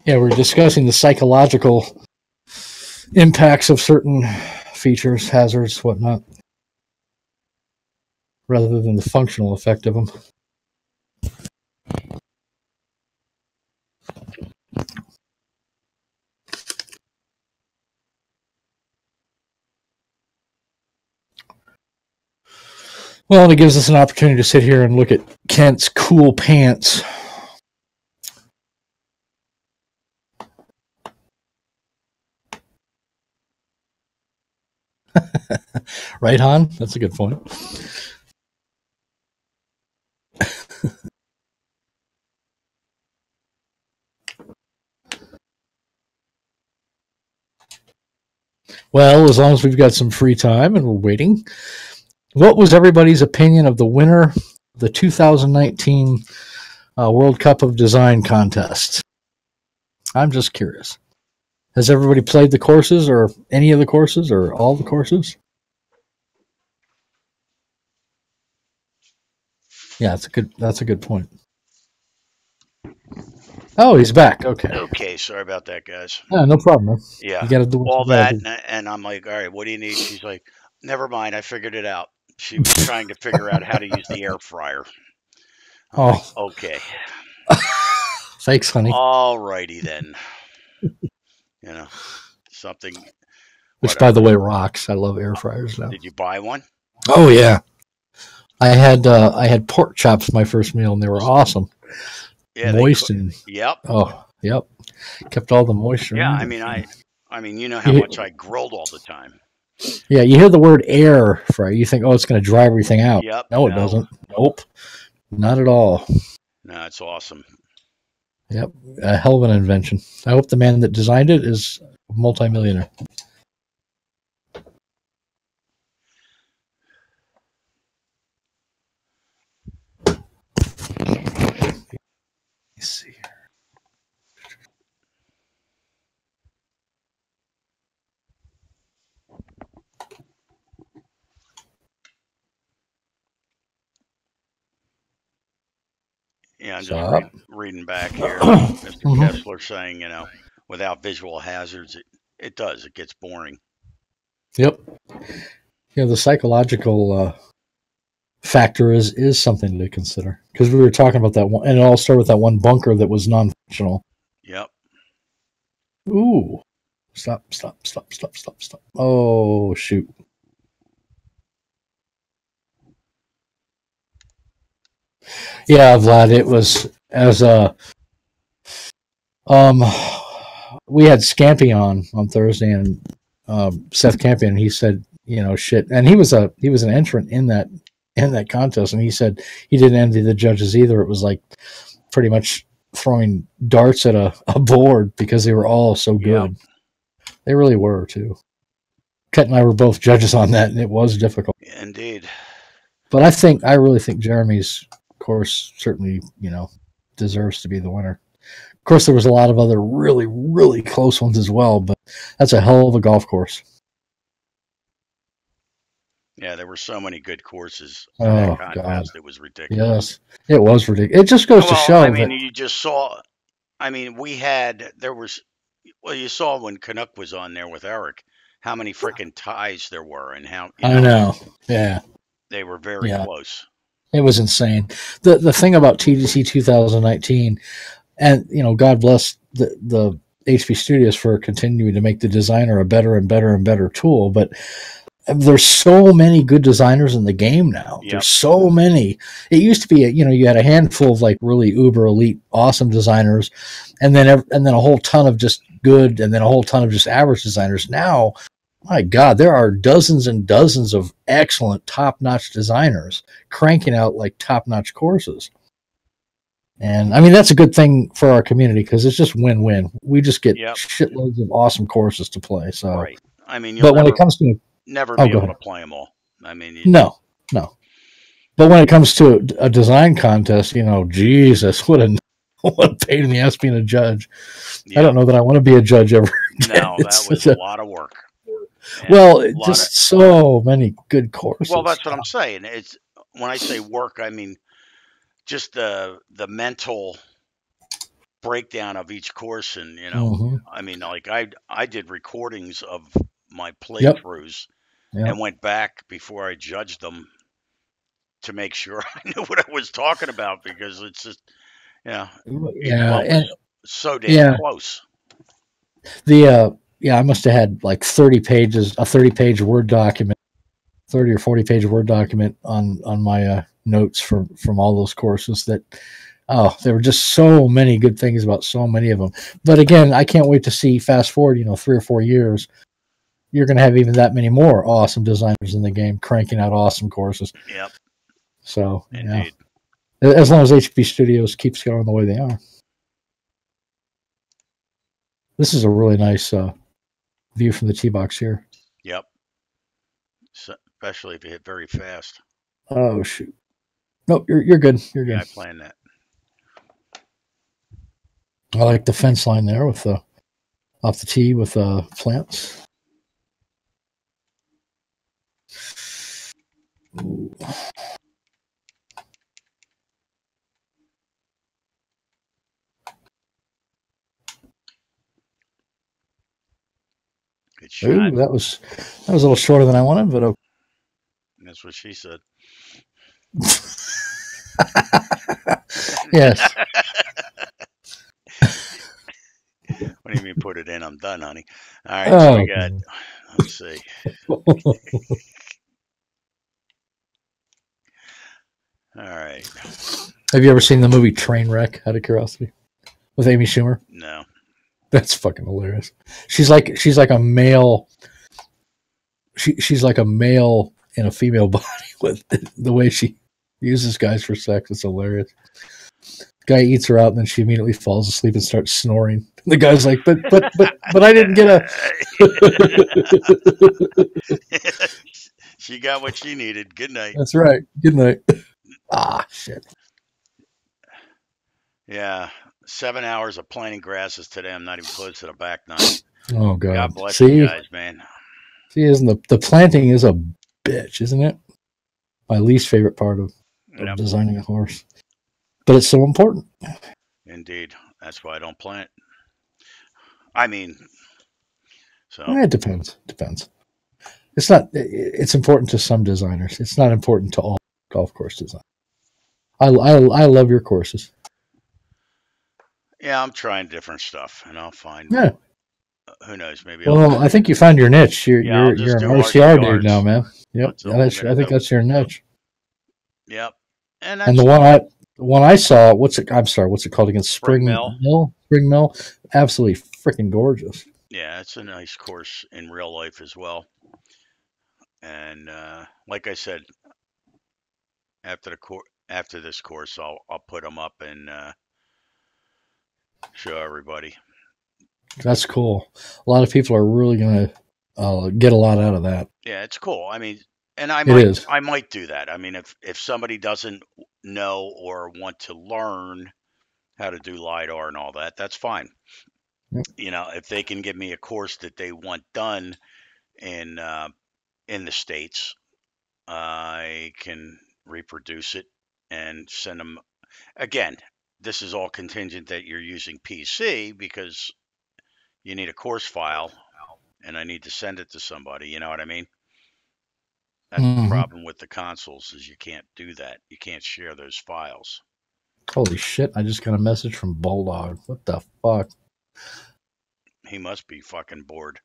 Speaker 3: Yeah, we're discussing the psychological impacts of certain features, hazards, whatnot, rather than the functional effect of them. Well, and it gives us an opportunity to sit here and look at Kent's cool pants. Right, Han? That's a good point. Well, as long as we've got some free time and we're waiting, what was everybody's opinion of the winner of the 2019 World Cup of Design contest? I'm just curious. Has everybody played the courses, or any of the courses, or all the courses? Yeah, that's a good point. Oh, he's back. Okay.
Speaker 1: Okay, sorry about that, guys.
Speaker 3: Yeah, no problem, man.
Speaker 1: Yeah,
Speaker 3: You got to do what
Speaker 1: all
Speaker 3: you got
Speaker 1: that,
Speaker 3: to do.
Speaker 1: and I'm like, all right, what do you need? She's like, never mind, I figured it out. She was trying to figure out how to use the air fryer. I'm like,
Speaker 3: Oh,
Speaker 1: okay,
Speaker 3: thanks, honey.
Speaker 1: all righty then. You know, something.
Speaker 3: Which,
Speaker 1: Whatever.
Speaker 3: by the way, rocks. I love air fryers now.
Speaker 1: Did you buy one?
Speaker 3: Oh yeah, I had pork chops my first meal, and they were awesome.
Speaker 1: Yeah,
Speaker 3: Moist and
Speaker 1: Yep.
Speaker 3: oh, yep, kept all the moisture.
Speaker 1: Yeah,
Speaker 3: in
Speaker 1: I
Speaker 3: it.
Speaker 1: mean, you know how much I grilled all the time.
Speaker 3: Yeah, you hear the word air fryer, you think, oh, it's going to dry everything out.
Speaker 1: Yep.
Speaker 3: No, it doesn't. Nope, not at all.
Speaker 1: No, it's awesome.
Speaker 3: Yep, a hell of an invention. I hope the man that designed it is a multimillionaire. Let's see.
Speaker 1: Yeah, I'm just reading back here. Mr. Kessler saying, without visual hazards, it does. It gets boring.
Speaker 3: Yep. Yeah, the psychological factor is something to consider, because we were talking about that one, and it all started with that one bunker that was non-functional.
Speaker 1: Yep.
Speaker 3: Ooh. Stop. Oh, shoot. Yeah, Vlad, it was as a we had Scampy on Thursday, and Seth Campion, and he said, shit, and he was an entrant in that contest, and he said he didn't envy the judges either. It was like pretty much throwing darts at a board, because they were all so good. Yep. They really were too. Cut and I were both judges on that, and it was difficult.
Speaker 1: Indeed.
Speaker 3: But I really think Jeremy's course certainly, deserves to be the winner. Of course, there was a lot of other really, really close ones as well, but that's a hell of a golf course.
Speaker 1: Yeah, there were so many good courses in that contest. God. It was ridiculous.
Speaker 3: Yes, it was ridiculous. It just goes to show.
Speaker 1: I mean, you just saw. I mean, you saw when Canuck was on there with Eric, how many freaking ties there were, and how.
Speaker 3: I know. Yeah.
Speaker 1: They were very close.
Speaker 3: It was insane. The thing about TDC 2019, and God bless the HP Studios for continuing to make the designer a better and better and better tool, but there's so many good designers in the game now. Yep. There's so many. It used to be, you had a handful of like really uber elite, awesome designers, and then a whole ton of just good, and then a whole ton of just average designers. Now, my God, there are dozens and dozens of excellent, top-notch designers cranking out like top-notch courses. And I mean, that's a good thing for our community, because it's just win-win. We just get shitloads of awesome courses to play. So,
Speaker 1: right. I mean,
Speaker 3: when it comes to
Speaker 1: never be able to play them all. I mean,
Speaker 3: no. But when it comes to a design contest, Jesus, what a pain in the ass being a judge. Yep. I don't know that I want to be a judge ever.
Speaker 1: No, that was a lot of work. and
Speaker 3: Well,
Speaker 1: a lot of.
Speaker 3: just so many good
Speaker 1: Well,
Speaker 3: courses.
Speaker 1: that's what I'm saying. It's when I say work, I mean just the mental breakdown of each course, and
Speaker 3: Hmm.
Speaker 1: I mean, like I did recordings of my
Speaker 3: Yep.
Speaker 1: playthroughs
Speaker 3: Yep.
Speaker 1: and went back before I judged them to make sure I knew what I was talking about because it's just each
Speaker 3: Yeah.
Speaker 1: one was
Speaker 3: And
Speaker 1: so damn
Speaker 3: yeah,
Speaker 1: close.
Speaker 3: the yeah, I must have had like 30 pages, a 30-page Word document, 30 or 40-page Word document on my notes from all those courses that. Oh, there were just so many good things about so many of them. But again, I can't wait to see. Fast forward, 3 or 4 years, you're going to have even that many more awesome designers in the game cranking out awesome courses.
Speaker 1: Yep,
Speaker 3: So yeah,
Speaker 1: indeed.
Speaker 3: as long as HB Studios keeps going the way they are, this is a really nice view from the tee box here.
Speaker 1: Yep. So, especially if you hit very fast.
Speaker 3: Oh shoot! Nope, you're good. You're
Speaker 1: Yeah,
Speaker 3: good.
Speaker 1: I planned that.
Speaker 3: I like the fence line there with the off the tee with plants. Ooh.
Speaker 1: Good shot.
Speaker 3: Ooh, that was a little shorter than I wanted, but
Speaker 1: That's what she said.
Speaker 3: yes.
Speaker 1: What do you mean put it in? I'm done, honey. All right, so we
Speaker 3: Oh,
Speaker 1: got. Let's see. All right.
Speaker 3: have you ever seen the movie Trainwreck? Out of curiosity, with Amy Schumer.
Speaker 1: No.
Speaker 3: That's fucking hilarious. She's like a male. She's like a male in a female body with the way she uses guys for sex. It's hilarious. Guy eats her out, and then she immediately falls asleep and starts snoring. The guy's like, but I didn't get a.
Speaker 1: She got what she needed. Good night.
Speaker 3: That's right. Good night. Ah, shit.
Speaker 1: Yeah. 7 hours of planting grasses today. I'm not even close to the back nine.
Speaker 3: Oh god.
Speaker 1: God bless you
Speaker 3: See,
Speaker 1: guys, man.
Speaker 3: isn't the planting is a bitch, isn't it? My least favorite part of
Speaker 1: Yep.
Speaker 3: designing a horse, but it's so important.
Speaker 1: Indeed. That's why I don't plant. I mean, so
Speaker 3: It depends. Depends. It's not. It's important to some designers. It's not important to all golf course design. I love your courses.
Speaker 1: yeah, I'm trying different stuff, and I'll find.
Speaker 3: Yeah.
Speaker 1: Who knows? Maybe I'll.
Speaker 3: Well, I think you found your niche. You're
Speaker 1: Yeah, I'll
Speaker 3: you're
Speaker 1: just
Speaker 3: you're an
Speaker 1: do
Speaker 3: RCR dude now,
Speaker 1: RCRs.
Speaker 3: man. Yep.
Speaker 1: That's
Speaker 3: Yeah,
Speaker 1: all I'm
Speaker 3: that's.
Speaker 1: gonna
Speaker 3: I think
Speaker 1: do.
Speaker 3: that's your niche.
Speaker 1: Yep. And
Speaker 3: And
Speaker 1: that's
Speaker 3: the one I saw. What's it? I'm sorry. What's it called again?
Speaker 1: Spring Mill.
Speaker 3: Spring Mill. Absolutely freaking gorgeous.
Speaker 1: Yeah, it's a nice course in real life as well. And like I said, after this course, I'll put them up and show everybody.
Speaker 3: That's cool. A lot of people are really gonna get a lot out of that.
Speaker 1: Yeah, it's cool. I mean, and I
Speaker 3: It
Speaker 1: might
Speaker 3: is.
Speaker 1: I might do that. I mean, if somebody doesn't know or want to learn how to do lidar and all that, that's fine.
Speaker 3: Yep.
Speaker 1: If they can give me a course that they want done in in the states, I can reproduce it and send them. Again, this is all contingent that you're using PC because you need a course file and I need to send it to somebody. You know what I mean? That's the
Speaker 3: Hmm.
Speaker 1: problem with the consoles is you can't do that. You can't share those files.
Speaker 3: Holy shit! I just got a message from Bulldog. What the fuck?
Speaker 1: He must be fucking bored.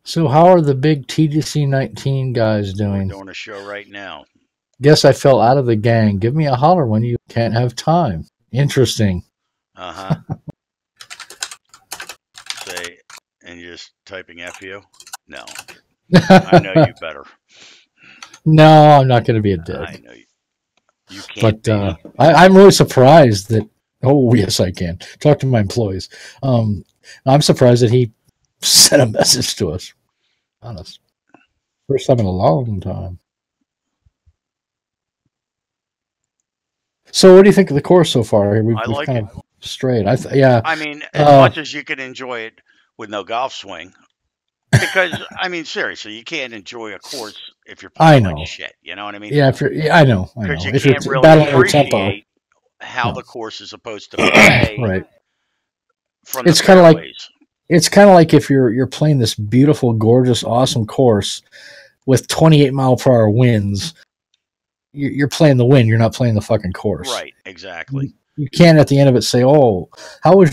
Speaker 3: So how are the big TGC 19 guys
Speaker 1: We're
Speaker 3: doing?
Speaker 1: doing a show right now.
Speaker 3: Guess I fell out of the gang. Give me a holler when you can't have time. Interesting.
Speaker 1: Uh huh. Say, and you're just typing FU? No. I know you better.
Speaker 3: No, I'm not going to be a
Speaker 1: I
Speaker 3: dick.
Speaker 1: know you. You can't
Speaker 3: But
Speaker 1: be.
Speaker 3: I'm really surprised that. Oh yes, I can talk to my employees. I'm surprised that he sent a message to us. Honest, first time in a long time. So, what do you think of the course so far?
Speaker 1: I
Speaker 3: We've
Speaker 1: like
Speaker 3: kind
Speaker 1: it.
Speaker 3: of strayed. Yeah.
Speaker 1: I mean, as much as you can enjoy it with no golf swing, Because I mean, seriously, you can't enjoy a course if you're
Speaker 3: I
Speaker 1: playing like
Speaker 3: know.
Speaker 1: shit. You know what I mean?
Speaker 3: Yeah, yeah, I know. I
Speaker 1: Because
Speaker 3: know.
Speaker 1: you
Speaker 3: If you're
Speaker 1: can't really
Speaker 3: battling your tempo,
Speaker 1: appreciate how
Speaker 3: no.
Speaker 1: the course is supposed to play
Speaker 3: Right.
Speaker 1: from the
Speaker 3: It's kind of like
Speaker 1: fairways.
Speaker 3: if you're playing this beautiful, gorgeous, awesome course with 28-mile-per-hour winds. You're playing the wind. You're not playing the fucking course.
Speaker 1: Right, exactly.
Speaker 3: You can't at the end of it say, "Oh, how was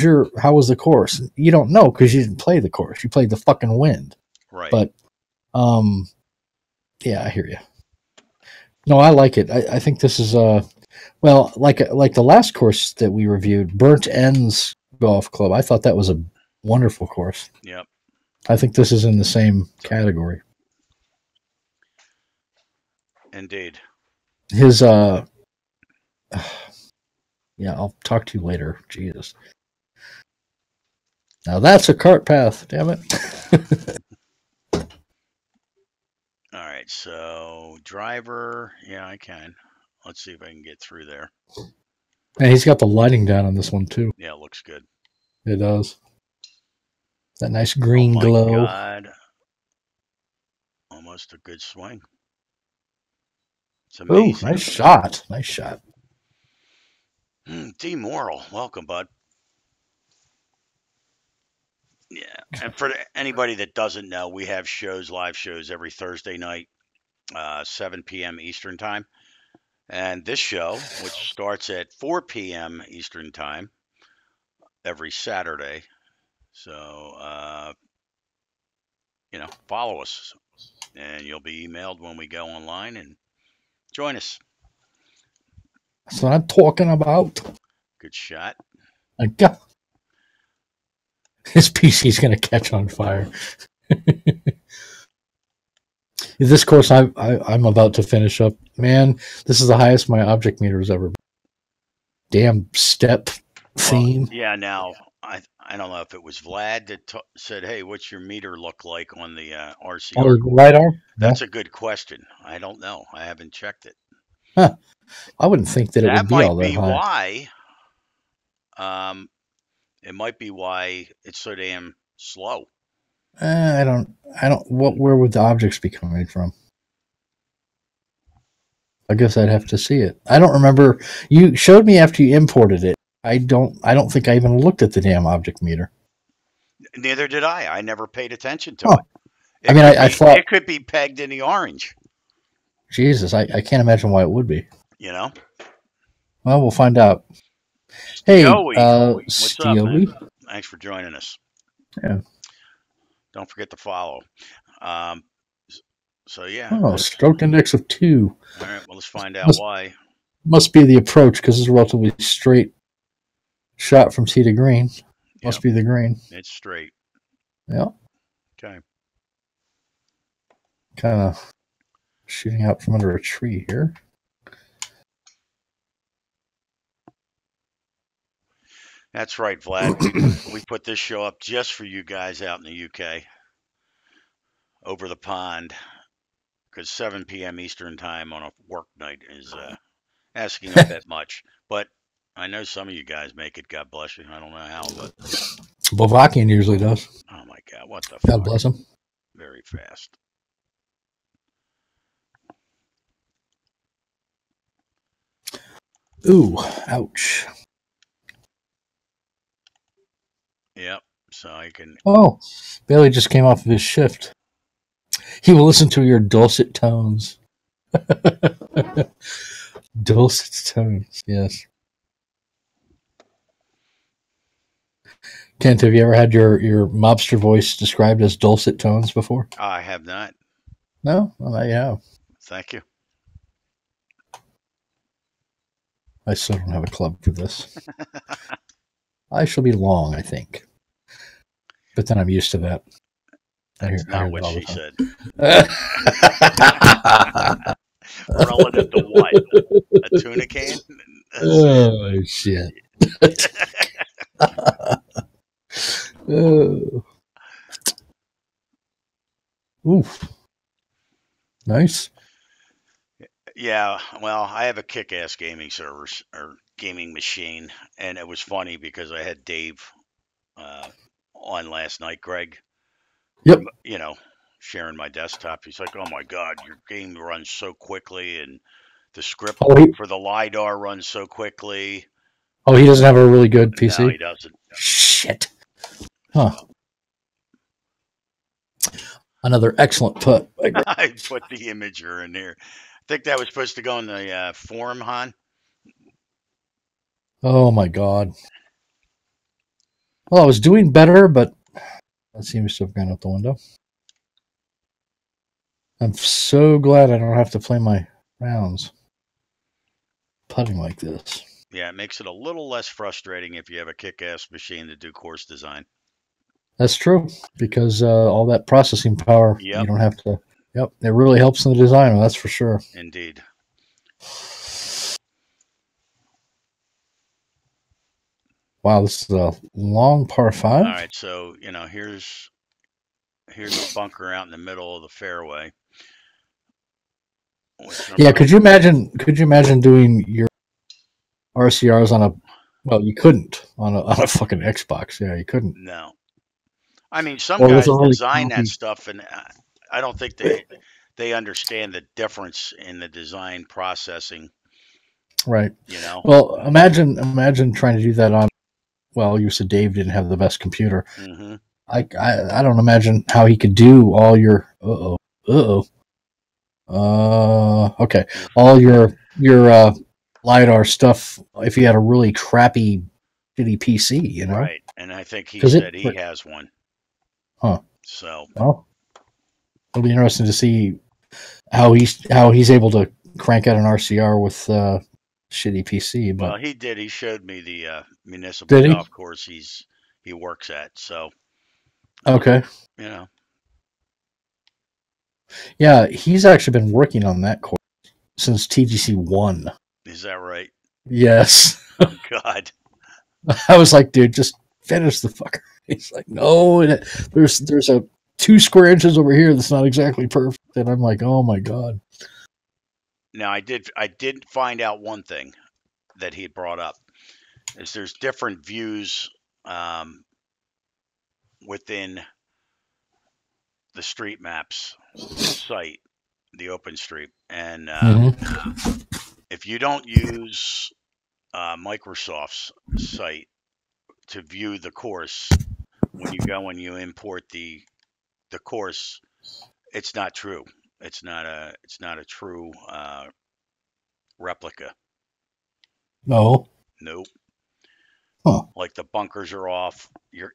Speaker 3: the course?" You don't know because you didn't play the course. You played the fucking wind.
Speaker 1: Right.
Speaker 3: But yeah, I hear you. No, I like it. I think this is well, like the last course that we reviewed, Burnt Ends Golf Club. I thought that was a wonderful course.
Speaker 1: Yep.
Speaker 3: I think this is in the same category.
Speaker 1: Indeed.
Speaker 3: His yeah, I'll talk to you later. Jesus. Now that's a cart path, damn it.
Speaker 1: All right, so driver, yeah, I can. Let's see if I can get through there.
Speaker 3: And he's got the lighting down on this one too.
Speaker 1: Yeah, it looks good.
Speaker 3: It does. That nice green
Speaker 1: Oh my
Speaker 3: glow.
Speaker 1: God. Almost a good swing. It's
Speaker 3: Oh,
Speaker 1: amazing.
Speaker 3: nice shot. Nice shot.
Speaker 1: D. Morrill, welcome, bud. Yeah, and for anybody that doesn't know, we have live shows every Thursday night, 7 p.m. Eastern time. And this show, which starts at 4 p.m. Eastern time every Saturday. So, follow us and you'll be emailed when we go online and join us.
Speaker 3: That's what I'm talking about.
Speaker 1: Good shot.
Speaker 3: His PC's going to catch on fire. This course I'm about to finish up, man, this is the highest my object meter has ever been. Damn step theme.
Speaker 1: Well, yeah, now I don't know if it was Vlad that said, "Hey, what's your meter look like on the RCR course?"
Speaker 3: LiDAR?
Speaker 1: That's a good question. I don't know. I haven't checked it.
Speaker 3: Huh. I wouldn't think that it would
Speaker 1: That
Speaker 3: be all
Speaker 1: might
Speaker 3: that
Speaker 1: be
Speaker 3: high.
Speaker 1: why. It might be why it's so damn slow.
Speaker 3: I don't. Where would the objects be coming from? I guess I'd have to see it. I don't remember. You showed me after you imported it. I don't think I even looked at the damn object meter.
Speaker 1: Neither did I. I never paid attention to
Speaker 3: Oh.
Speaker 1: it.
Speaker 3: I mean, I thought
Speaker 1: it could be pegged in the orange.
Speaker 3: Jesus, I can't imagine why it would be.
Speaker 1: You know.
Speaker 3: Well, we'll find out. Hey,
Speaker 1: what's up,
Speaker 3: Steely?
Speaker 1: man? Thanks for joining us.
Speaker 3: Yeah.
Speaker 1: Don't forget to follow. So yeah.
Speaker 3: Oh, stroke index of 2.
Speaker 1: All right. Well, let's find out why.
Speaker 3: Must be the approach because it's a relatively straight shot from tee to green. Must be the green.
Speaker 1: It's straight.
Speaker 3: Yeah.
Speaker 1: Okay.
Speaker 3: Kind of shooting out from under a tree here.
Speaker 1: That's right, Vlad. We put this show up just for you guys out in the UK, over the pond, because 7 p.m. Eastern time on a work night is asking a bit much. But I know some of you guys make it. God bless you. I don't know how, but
Speaker 3: Bovakian usually does.
Speaker 1: Oh my God, what the
Speaker 3: God
Speaker 1: fuck?
Speaker 3: bless him.
Speaker 1: Very fast.
Speaker 3: Ooh, ouch.
Speaker 1: Yep. So I can.
Speaker 3: Oh, Bailey just came off of his shift. He will listen to your dulcet tones. Dulcet tones, yes. Kent, have you ever had your mobster voice described as dulcet tones before?
Speaker 1: I have not.
Speaker 3: No? Well, now you have.
Speaker 1: Thank you.
Speaker 3: I still don't have a club for this. I shall be long, I think. But then I'm used to that.
Speaker 1: That's
Speaker 3: I hear
Speaker 1: not what she said. Relative to what? A tuna can?
Speaker 3: Oh, shit. Oh. Oof. Nice.
Speaker 1: Yeah, well, I have a kick-ass gaming servers or gaming machine, and it was funny because I had Dave on last night, Greg,
Speaker 3: Yep.
Speaker 1: Sharing my desktop. He's like, "Oh my God, your game runs so quickly, and the script
Speaker 3: Oh, he
Speaker 1: for the lidar runs so quickly."
Speaker 3: oh he doesn't have a really good
Speaker 1: No,
Speaker 3: PC.
Speaker 1: he doesn't.
Speaker 3: Shit. Huh. Another excellent put.
Speaker 1: I put the imager in there. I think that was supposed to go in the forum, Han.
Speaker 3: Oh my god. Well, I was doing better, but that seems to have gone out the window. I'm so glad I don't have to play my rounds putting like this.
Speaker 1: Yeah, it makes it a little less frustrating if you have a kick-ass machine to do course design.
Speaker 3: That's true because all that processing power you
Speaker 1: Yep,
Speaker 3: don't have to. Yep, it really helps in the design. That's for sure.
Speaker 1: indeed.
Speaker 3: Wow, this is a long par
Speaker 1: All
Speaker 3: five.
Speaker 1: right, so here's a bunker out in the middle of the fairway. Which I'm
Speaker 3: Yeah,
Speaker 1: not.
Speaker 3: could you imagine? Could you imagine doing your RCRs on a? Well, you couldn't on a fucking Xbox. Yeah, you couldn't.
Speaker 1: No, I mean some
Speaker 3: Or with a
Speaker 1: guys
Speaker 3: really
Speaker 1: design that
Speaker 3: crappy.
Speaker 1: stuff, and I don't think they understand the difference in the design processing.
Speaker 3: Right.
Speaker 1: You know.
Speaker 3: Well, imagine trying to do that on. Well, you said Dave didn't have the best computer.
Speaker 1: Hmm.
Speaker 3: I don't imagine how he could do all your. Okay. All your lidar stuff if you had a really crappy shitty PC, you know?
Speaker 1: Right, and I think he
Speaker 3: Because
Speaker 1: said
Speaker 3: it.
Speaker 1: he has one.
Speaker 3: Huh.
Speaker 1: So
Speaker 3: Well, it'll be interesting to see how he's able to crank out an RCR with shitty PC.
Speaker 1: well,
Speaker 3: But
Speaker 1: he did. He showed me the municipal
Speaker 3: did he?
Speaker 1: golf course he works at. So
Speaker 3: Okay.
Speaker 1: you know,
Speaker 3: Yeah, he's actually been working on that course since TGC one.
Speaker 1: is that right?
Speaker 3: Yes.
Speaker 1: Oh God.
Speaker 3: I was like, dude, just finish the fucker. He's like, no, there's a 2 square inches over here that's not exactly perfect, and I'm like, oh my god.
Speaker 1: Now I did find out one thing that he brought up is there's different views um, within the street maps site, the open street, and
Speaker 3: Mm-hmm.
Speaker 1: if you don't use Microsoft's site to view the course when you go and you import the course, it's not true. It's not a true replica.
Speaker 3: No.
Speaker 1: Nope.
Speaker 3: Huh.
Speaker 1: Like the bunkers are off.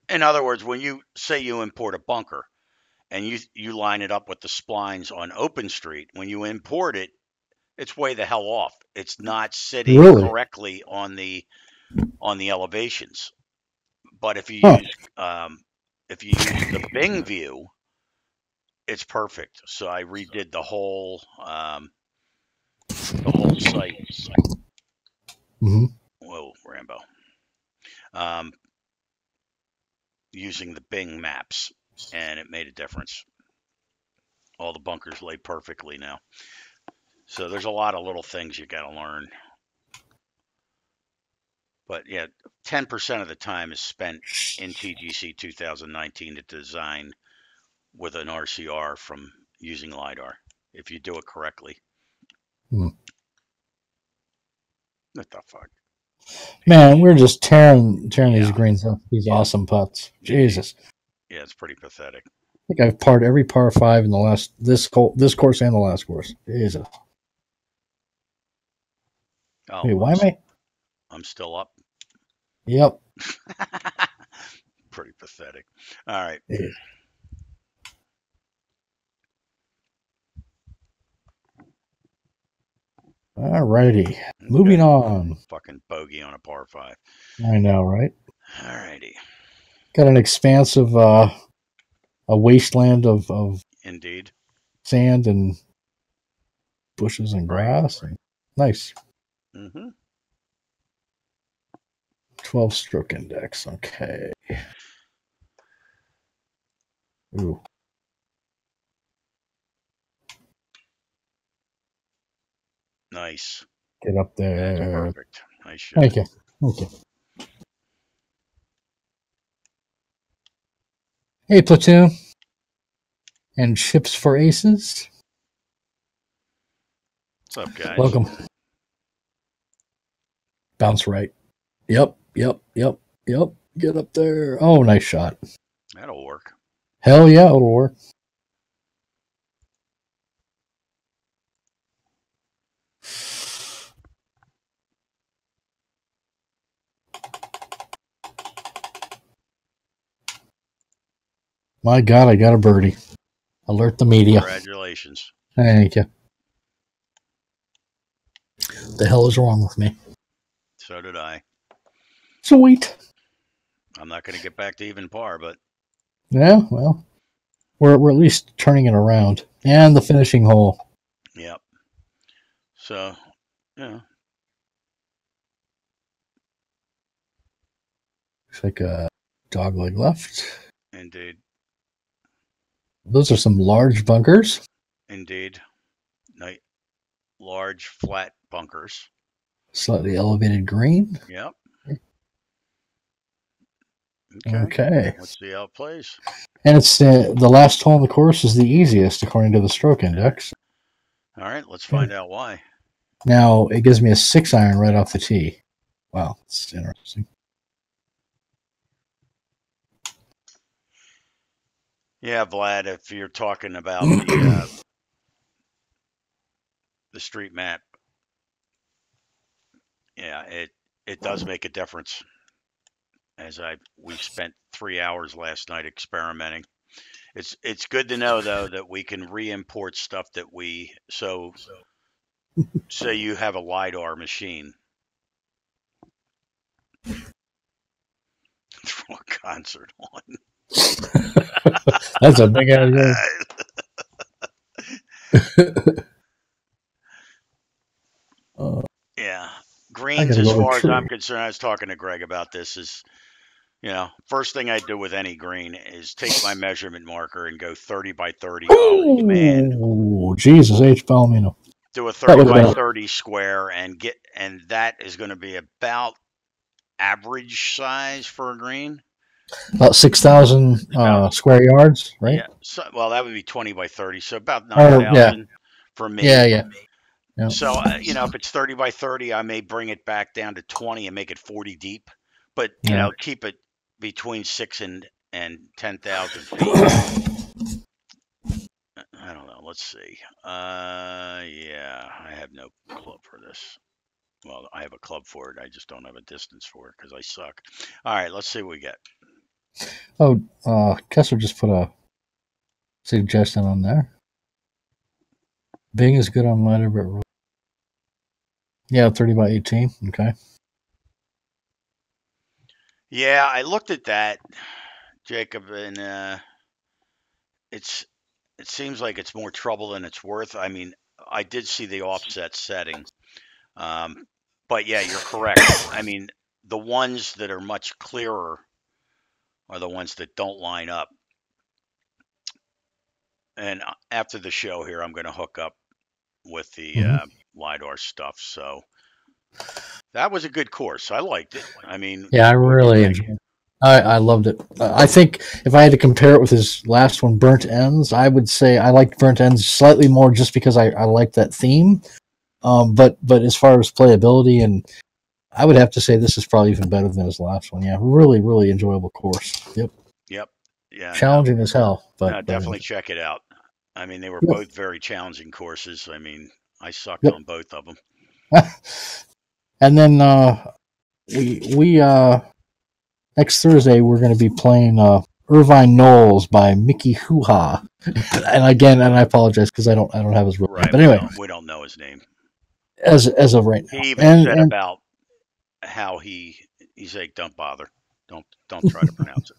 Speaker 1: In other words, when you say you import a bunker and you line it up with the splines on OpenStreet, when you import it, it's way the hell off. It's not sitting
Speaker 3: Really?
Speaker 1: correctly on the elevations. But
Speaker 3: Huh.
Speaker 1: if you use the Bing view, it's perfect. So I redid the whole site.
Speaker 3: Mm-hmm.
Speaker 1: Whoa, Rambo. Um, using the Bing maps, and it made a difference. All the bunkers lay perfectly now. So there's a lot of little things you got to learn. But yeah, 10% of the time is spent in TGC 2019 to design with an RCR from using LiDAR if you do it correctly.
Speaker 3: Hmm.
Speaker 1: What the fuck?
Speaker 3: Man, we're just tearing these
Speaker 1: Yeah,
Speaker 3: greens up. These
Speaker 1: yeah,
Speaker 3: awesome putts.
Speaker 1: indeed.
Speaker 3: Jesus.
Speaker 1: Yeah, it's pretty pathetic.
Speaker 3: I think I've parred every par five in the last this course and the last course. Jesus.
Speaker 1: Oh,
Speaker 3: Wait, why am I?
Speaker 1: I'm still up.
Speaker 3: Yep.
Speaker 1: Pretty pathetic. All right.
Speaker 3: All righty.
Speaker 1: Okay.
Speaker 3: Moving on.
Speaker 1: Fucking bogey on a par five.
Speaker 3: I know, right?
Speaker 1: All righty.
Speaker 3: Got an expansive a wasteland of
Speaker 1: Indeed.
Speaker 3: sand and bushes and
Speaker 1: Right.
Speaker 3: grass. And nice.
Speaker 1: Mm-hmm.
Speaker 3: 12 stroke index. Okay. Ooh.
Speaker 1: Nice.
Speaker 3: Get up
Speaker 1: That's
Speaker 3: there.
Speaker 1: perfect. Nice shot.
Speaker 3: Thank you. Thank you. Hey, Platoon. And Chips for Aces.
Speaker 1: What's up, guys?
Speaker 3: Welcome. Bounce right. Yep. Get up there. Oh, nice shot.
Speaker 1: That'll work.
Speaker 3: Hell yeah, it'll work. My God, I got a birdie. Alert the media.
Speaker 1: Congratulations.
Speaker 3: Thank you. The hell is wrong with me?
Speaker 1: So did I.
Speaker 3: Sweet.
Speaker 1: I'm not going to get back to even par, but
Speaker 3: Yeah, well, we're at least turning it around. And the finishing hole.
Speaker 1: yep. So, yeah.
Speaker 3: Looks like a dogleg left.
Speaker 1: Indeed.
Speaker 3: Those are some large bunkers.
Speaker 1: Indeed. Nice, large, flat bunkers.
Speaker 3: Slightly elevated green.
Speaker 1: Yep.
Speaker 3: Okay.
Speaker 1: Let's see how it plays.
Speaker 3: And it's the last hole in the course is the easiest according to the stroke index.
Speaker 1: All right, let's find out why.
Speaker 3: Now it gives me a 6-iron right off the tee. Wow, that's interesting.
Speaker 1: Yeah, Vlad, if you're talking about the street map, yeah, it does make a difference. As we spent 3 hours last night experimenting. It's good to know though that we can re-import stuff that we say you have a LiDAR machine. Throw a concert on.
Speaker 3: That's a big idea.
Speaker 1: Yeah. Greens, as far as I'm concerned, I was talking to Greg about this, is, first thing I do with any green is take my measurement marker and go 30 by 30. Oh, man.
Speaker 3: Oh, Jesus H. Palomino.
Speaker 1: Do a 30 by 30 square and that is going to be about average size for a green.
Speaker 3: About 6,000 square yards, right?
Speaker 1: Yeah. So, well, that would be 20 by 30. So about 9,000 for me.
Speaker 3: Yeah.
Speaker 1: So, if it's 30 by 30, I may bring it back down to 20 and make it 40 deep. But, keep it between 6 and 10,000 feet. I don't know. Let's see. Yeah, I have no club for this. Well, I have a club for it. I just don't have a distance for it because I suck. All right, let's see what we get.
Speaker 3: Oh, Kessler just put a suggestion on there. Bing is good on lighter, but yeah, 30 by 18. Okay.
Speaker 1: Yeah, I looked at that, Jacob, and it seems like it's more trouble than it's worth. I mean, I did see the offset setting, but yeah, you're correct. I mean, the ones that are much clearer are the ones that don't line up. And after the show here, I'm going to hook up with the LiDAR stuff. So that was a good course. I liked it. I mean,
Speaker 3: yeah, I really enjoyed it. I loved it. I think if I had to compare it with his last one, Burnt Ends, I would say I liked Burnt Ends slightly more just because I liked that theme. But as far as playability, and I would have to say this is probably even better than his last one. Yeah, really, really enjoyable course. Yep.
Speaker 1: Yeah.
Speaker 3: Challenging as hell, but
Speaker 1: definitely check it out. I mean, they were both very challenging courses. I mean, I sucked on both of them.
Speaker 3: And then we next Thursday we're going to be playing Irvine Knowles by Mickey Hoo-Ha. And again, I apologize because I don't have his real name. But anyway,
Speaker 1: we don't know his name
Speaker 3: as of right now.
Speaker 1: He even said about how he's like, don't bother, don't try to pronounce it.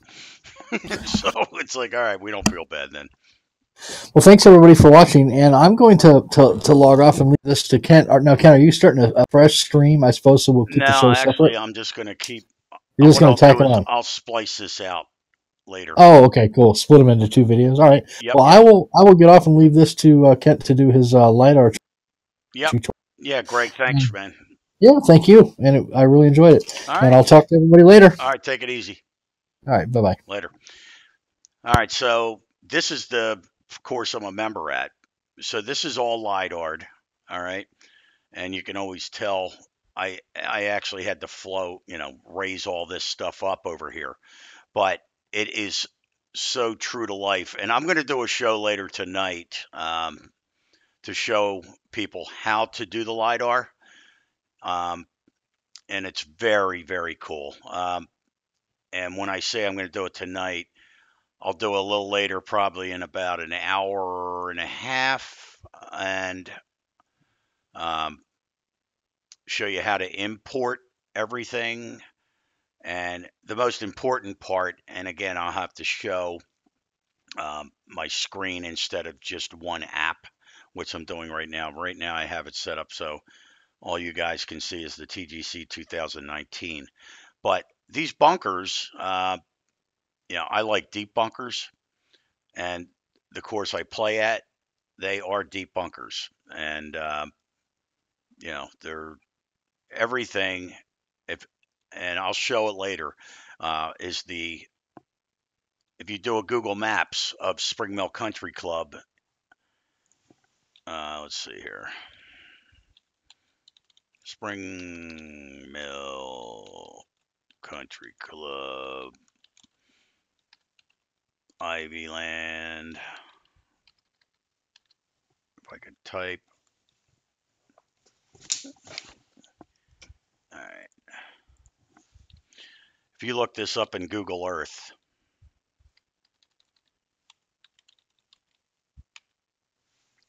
Speaker 1: So it's like, all right, we don't feel bad then.
Speaker 3: Well, thanks everybody for watching, and I'm going to log off and leave this to Kent. Now, Kent, are you starting a fresh stream? I suppose so. We'll keep the show separate.
Speaker 1: Actually, I'm just going to keep.
Speaker 3: You're just going to tack it on.
Speaker 1: I'll splice this out later.
Speaker 3: Oh, okay, cool. Split them into 2 videos. All right.
Speaker 1: Yep,
Speaker 3: well, I will get off and leave this to Kent to do his LiDAR.
Speaker 1: Yep. Yeah, Greg. Thanks, man.
Speaker 3: Yeah, thank you, and I really enjoyed it.
Speaker 1: All right.
Speaker 3: And I'll talk to everybody later.
Speaker 1: All right, take it easy.
Speaker 3: All right, bye-bye.
Speaker 1: Later. All right, so this is the course I'm a member at. So this is all LiDAR'd, all right? And you can always tell I actually had to raise all this stuff up over here. But it is so true to life. And I'm going to do a show later tonight to show people how to do the LiDAR. Um, and it's very, very cool. And when I say I'm going to do it tonight, I'll do it a little later, probably in about an hour and a half, and um, show you how to import everything. And the most important part, and again, I'll have to show my screen instead of just one app, which I'm doing right now. Right now, I have it set up so all you guys can see is the TGC 2019. But these bunkers, I like deep bunkers, and the course I play at, they are deep bunkers, and they're everything. If and I'll show it later. Is the If you do a Google Maps of Spring Mill Country Club, let's see here, Spring Mill Country Club, Ivy Land. If I could type, all right. If you look this up in Google Earth,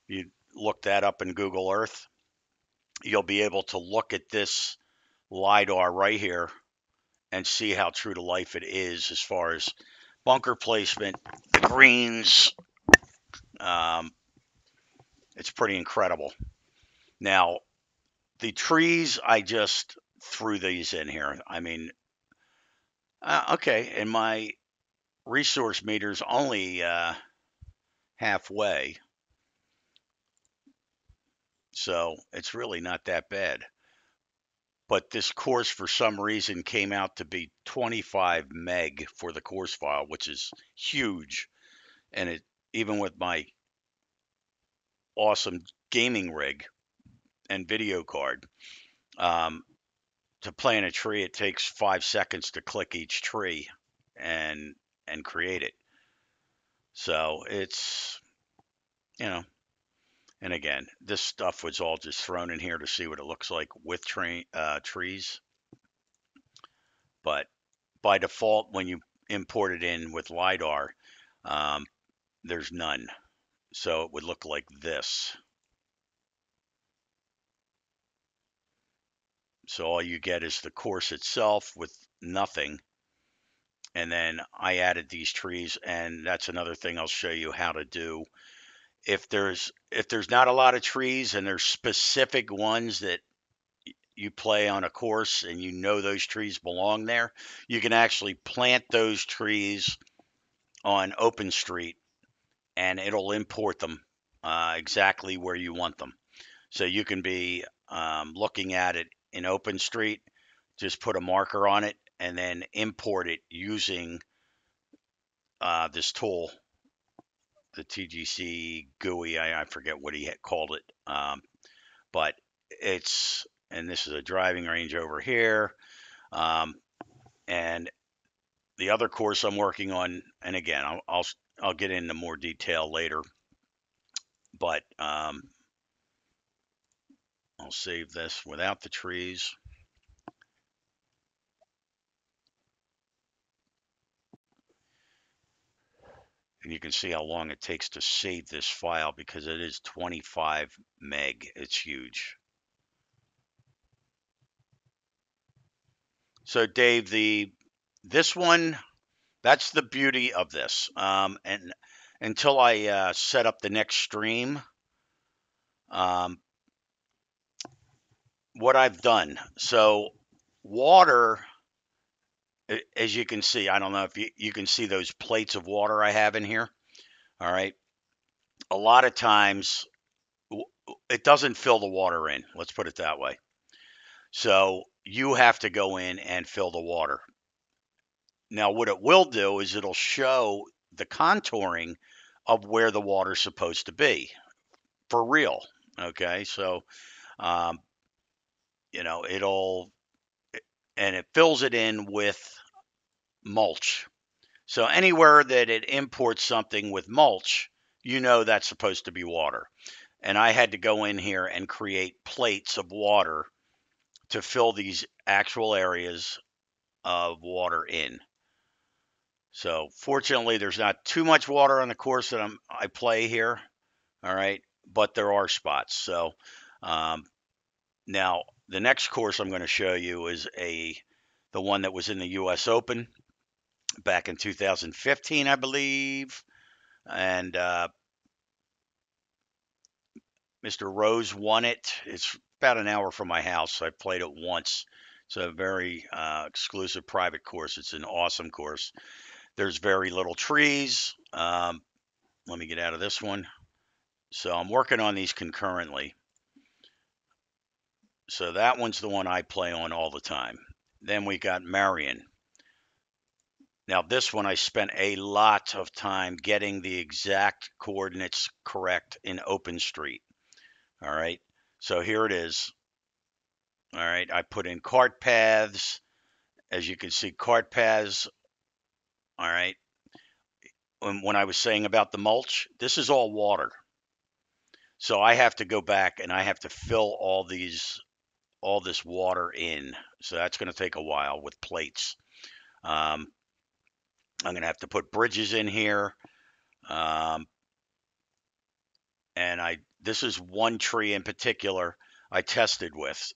Speaker 1: you look that up in Google Earth, you'll be able to look at this LiDAR right here and see how true to life it is as far as bunker placement, the greens. Um, it's pretty incredible. Now, the trees, I just threw these in here. I mean, okay, and my resource meter's only halfway, so it's really not that bad. But this course, for some reason, came out to be 25 meg for the course file, which is huge. And it, even with my awesome gaming rig and video card, um, to plant a tree, it takes 5 seconds to click each tree and create it. So it's you know, and again, this stuff was all just thrown in here to see what it looks like with trees. But by default, when you import it in with LiDAR, um, there's none. So it would look like this. So all you get is the course itself with nothing. And then I added these trees, and that's another thing I'll show you how to do. If there's not a lot of trees and there's specific ones that you play on a course and you know those trees belong there, you can actually plant those trees on open street and it'll import them exactly where you want them. So you can be looking at it in open street, just put a marker on it and then import it using this tool, the TGC GUI. I forget what he had called it, but and this is a driving range over here. Um, and the other course I'm working on, and again, I'll get into more detail later, but I'll save this without the trees. And you can see how long it takes to save this file because it is 25 meg. It's huge. So Dave, this one, that's the beauty of this. And until I set up the next stream, um, what I've done. So water, as you can see, I don't know if you can see those plates of water I have in here. All right. A lot of times it doesn't fill the water in. Let's put it that way. So you have to go in and fill the water. Now, what it will do is it'll show the contouring of where the water's supposed to be for real. Okay, so um, it'll and it fills it in with mulch. So anywhere that it imports something with mulch, that's supposed to be water. And I had to go in here and create plates of water to fill these actual areas of water in. So fortunately, there's not too much water on the course that I play here. All right, but there are spots. So um, now the next course I'm going to show you is the one that was in the U.S. Open back in 2015, I believe, and Mr. Rose won it. It's about an hour from my house. I played it once. It's a very exclusive private course. It's an awesome course. There's very little trees. Let me get out of this one. So I'm working on these concurrently. So that one's the one I play on all the time. Then we got Marion. Now this one I spent a lot of time getting the exact coordinates correct in OpenStreet. All right. So here it is. All right. I put in cart paths. As you can see, cart paths. All right. When I was saying about the mulch, this is all water. So I have to go back and I have to fill all this water in. So that's going to take a while with plates. Um, I'm going to have to put bridges in here. Um, and this is one tree in particular I tested with.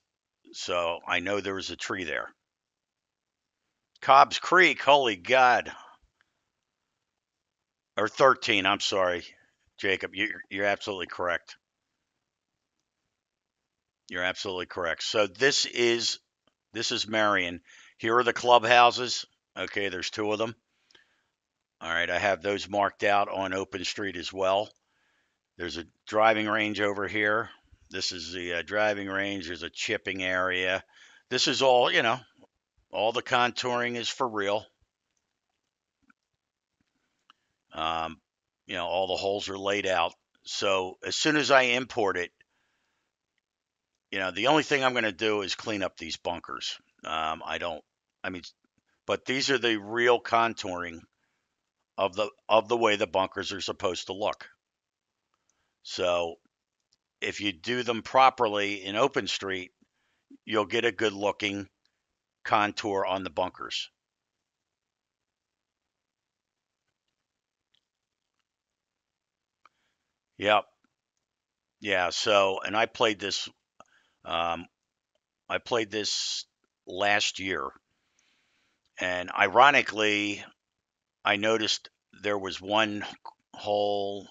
Speaker 1: So I know there was a tree there. Cobb's Creek, holy God. Or 13, I'm sorry, Jacob. You're absolutely correct. You're absolutely correct. So this is Marion. Here are the clubhouses. Okay, there's two of them. All right, I have those marked out on OpenStreet as well. There's a driving range over here. This is the driving range. There's a chipping area. This is all the contouring is for real. Um, all the holes are laid out. So as soon as I import it, the only thing I'm going to do is clean up these bunkers. I don't, I mean, but these are the real contouring of the way the bunkers are supposed to look. So if you do them properly in OpenStreet, you'll get a good looking contour on the bunkers. Yep. Yeah. So, and um, I played this last year, and ironically, I noticed there was one hole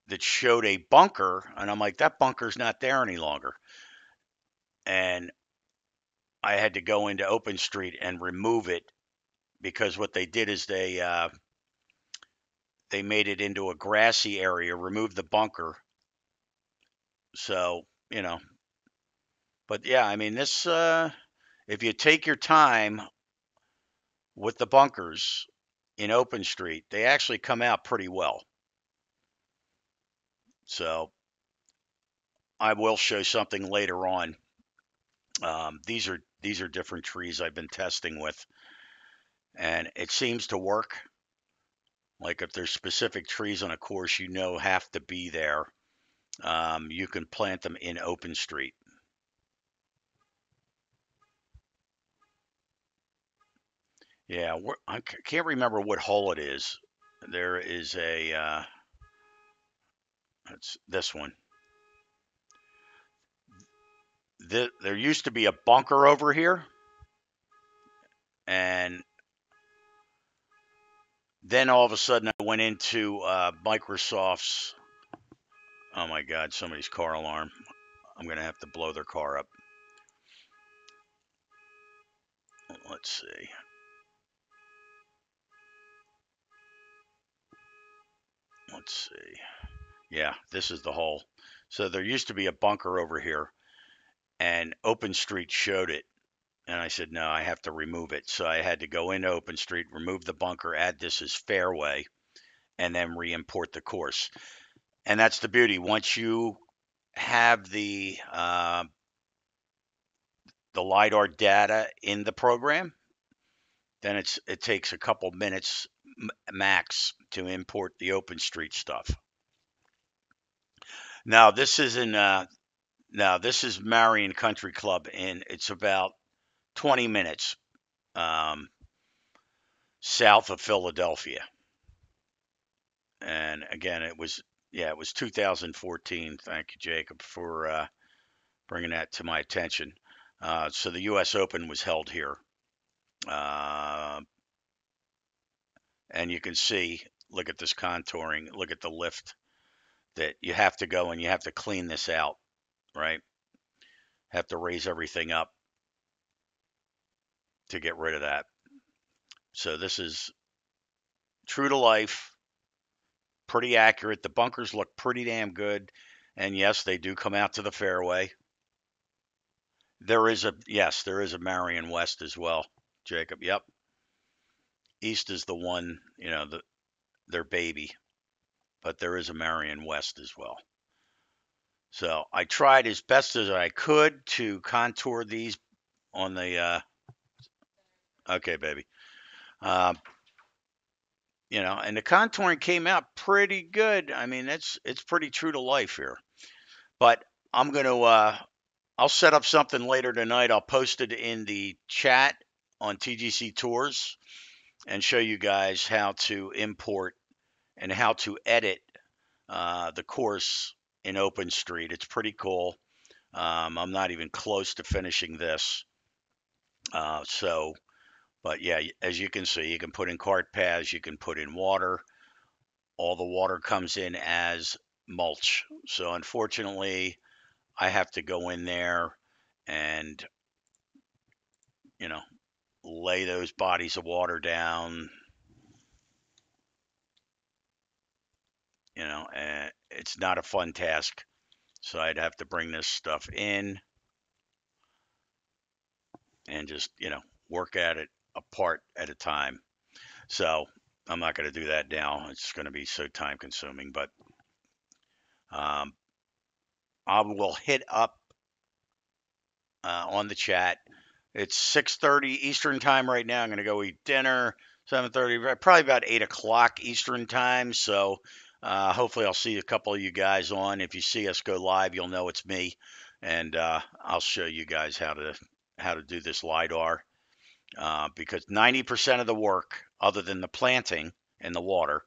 Speaker 1: that showed a bunker, and I'm like, that bunker's not there any longer. And I had to go into OpenStreet and remove it because what they did is they made it into a grassy area, removed the bunker. So but yeah, I mean this. If you take your time with the bunkers in OpenStreet, they actually come out pretty well. So I will show something later on. These are different trees I've been testing with, and it seems to work. Like if there's specific trees on a course have to be there, you can plant them in OpenStreet. Yeah, I can't remember what hole it is. There is it's this one. There used to be a bunker over here, and then all of a sudden I went into Microsoft's. Oh my God, somebody's car alarm. I'm going to have to blow their car up. Let's see. Let's see. Yeah, this is the hole. So there used to be a bunker over here, and OpenStreet showed it. And I said, no, I have to remove it. So I had to go into OpenStreet, remove the bunker, add this as fairway, and then re-import the course. And that's the beauty. Once you have the lidar data in the program, then it takes a couple minutes max to import the OpenStreet stuff. Now this isn't now this is Marion Country Club, and it's about 20 minutes um, south of Philadelphia. And again, it was 2014. Thank you, Jacob, for bringing that to my attention. So the U.S. Open was held here, uh, and you can see. Look at this contouring. Look at the lift that you have to go and you have to clean this out, right? Have to raise everything up to get rid of that. So this is true to life, pretty accurate. The bunkers look pretty damn good. And yes, they do come out to the fairway. There is a Marion West as well, Jacob. Yep. East is the one, their baby, but there is a Marion West as well. So I tried as best as I could to contour these on the okay, baby. Um, and the contouring came out pretty good. I mean, it's pretty true to life here. But I'm gonna I'll set up something later tonight. I'll post it in the chat on TGC Tours and show you guys how to import and how to edit the course in OpenStreet. It's pretty cool. I'm not even close to finishing this. But yeah, as you can see, you can put in cart paths, you can put in water. All the water comes in as mulch. So unfortunately, I have to go in there and, you know, lay those bodies of water down, and it's not a fun task. So I'd have to bring this stuff in and just, work at it a part at a time. So I'm not going to do that now. It's going to be so time consuming, but um, I will hit up on the chat. It's 6:30 Eastern time right now. I'm going to go eat dinner. 7:30, probably about 8 o'clock Eastern time. So hopefully I'll see a couple of you guys on. If you see us go live, you'll know it's me, and I'll show you guys how to do this lidar. Because 90% of the work, other than the planting and the water,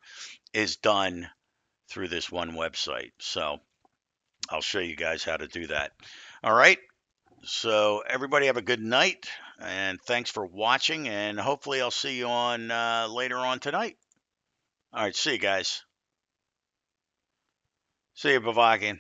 Speaker 1: is done through this one website. So I'll show you guys how to do that. All right. So everybody have a good night, and thanks for watching. And hopefully I'll see you on later on tonight. All right. See you guys. See you, Bavakian.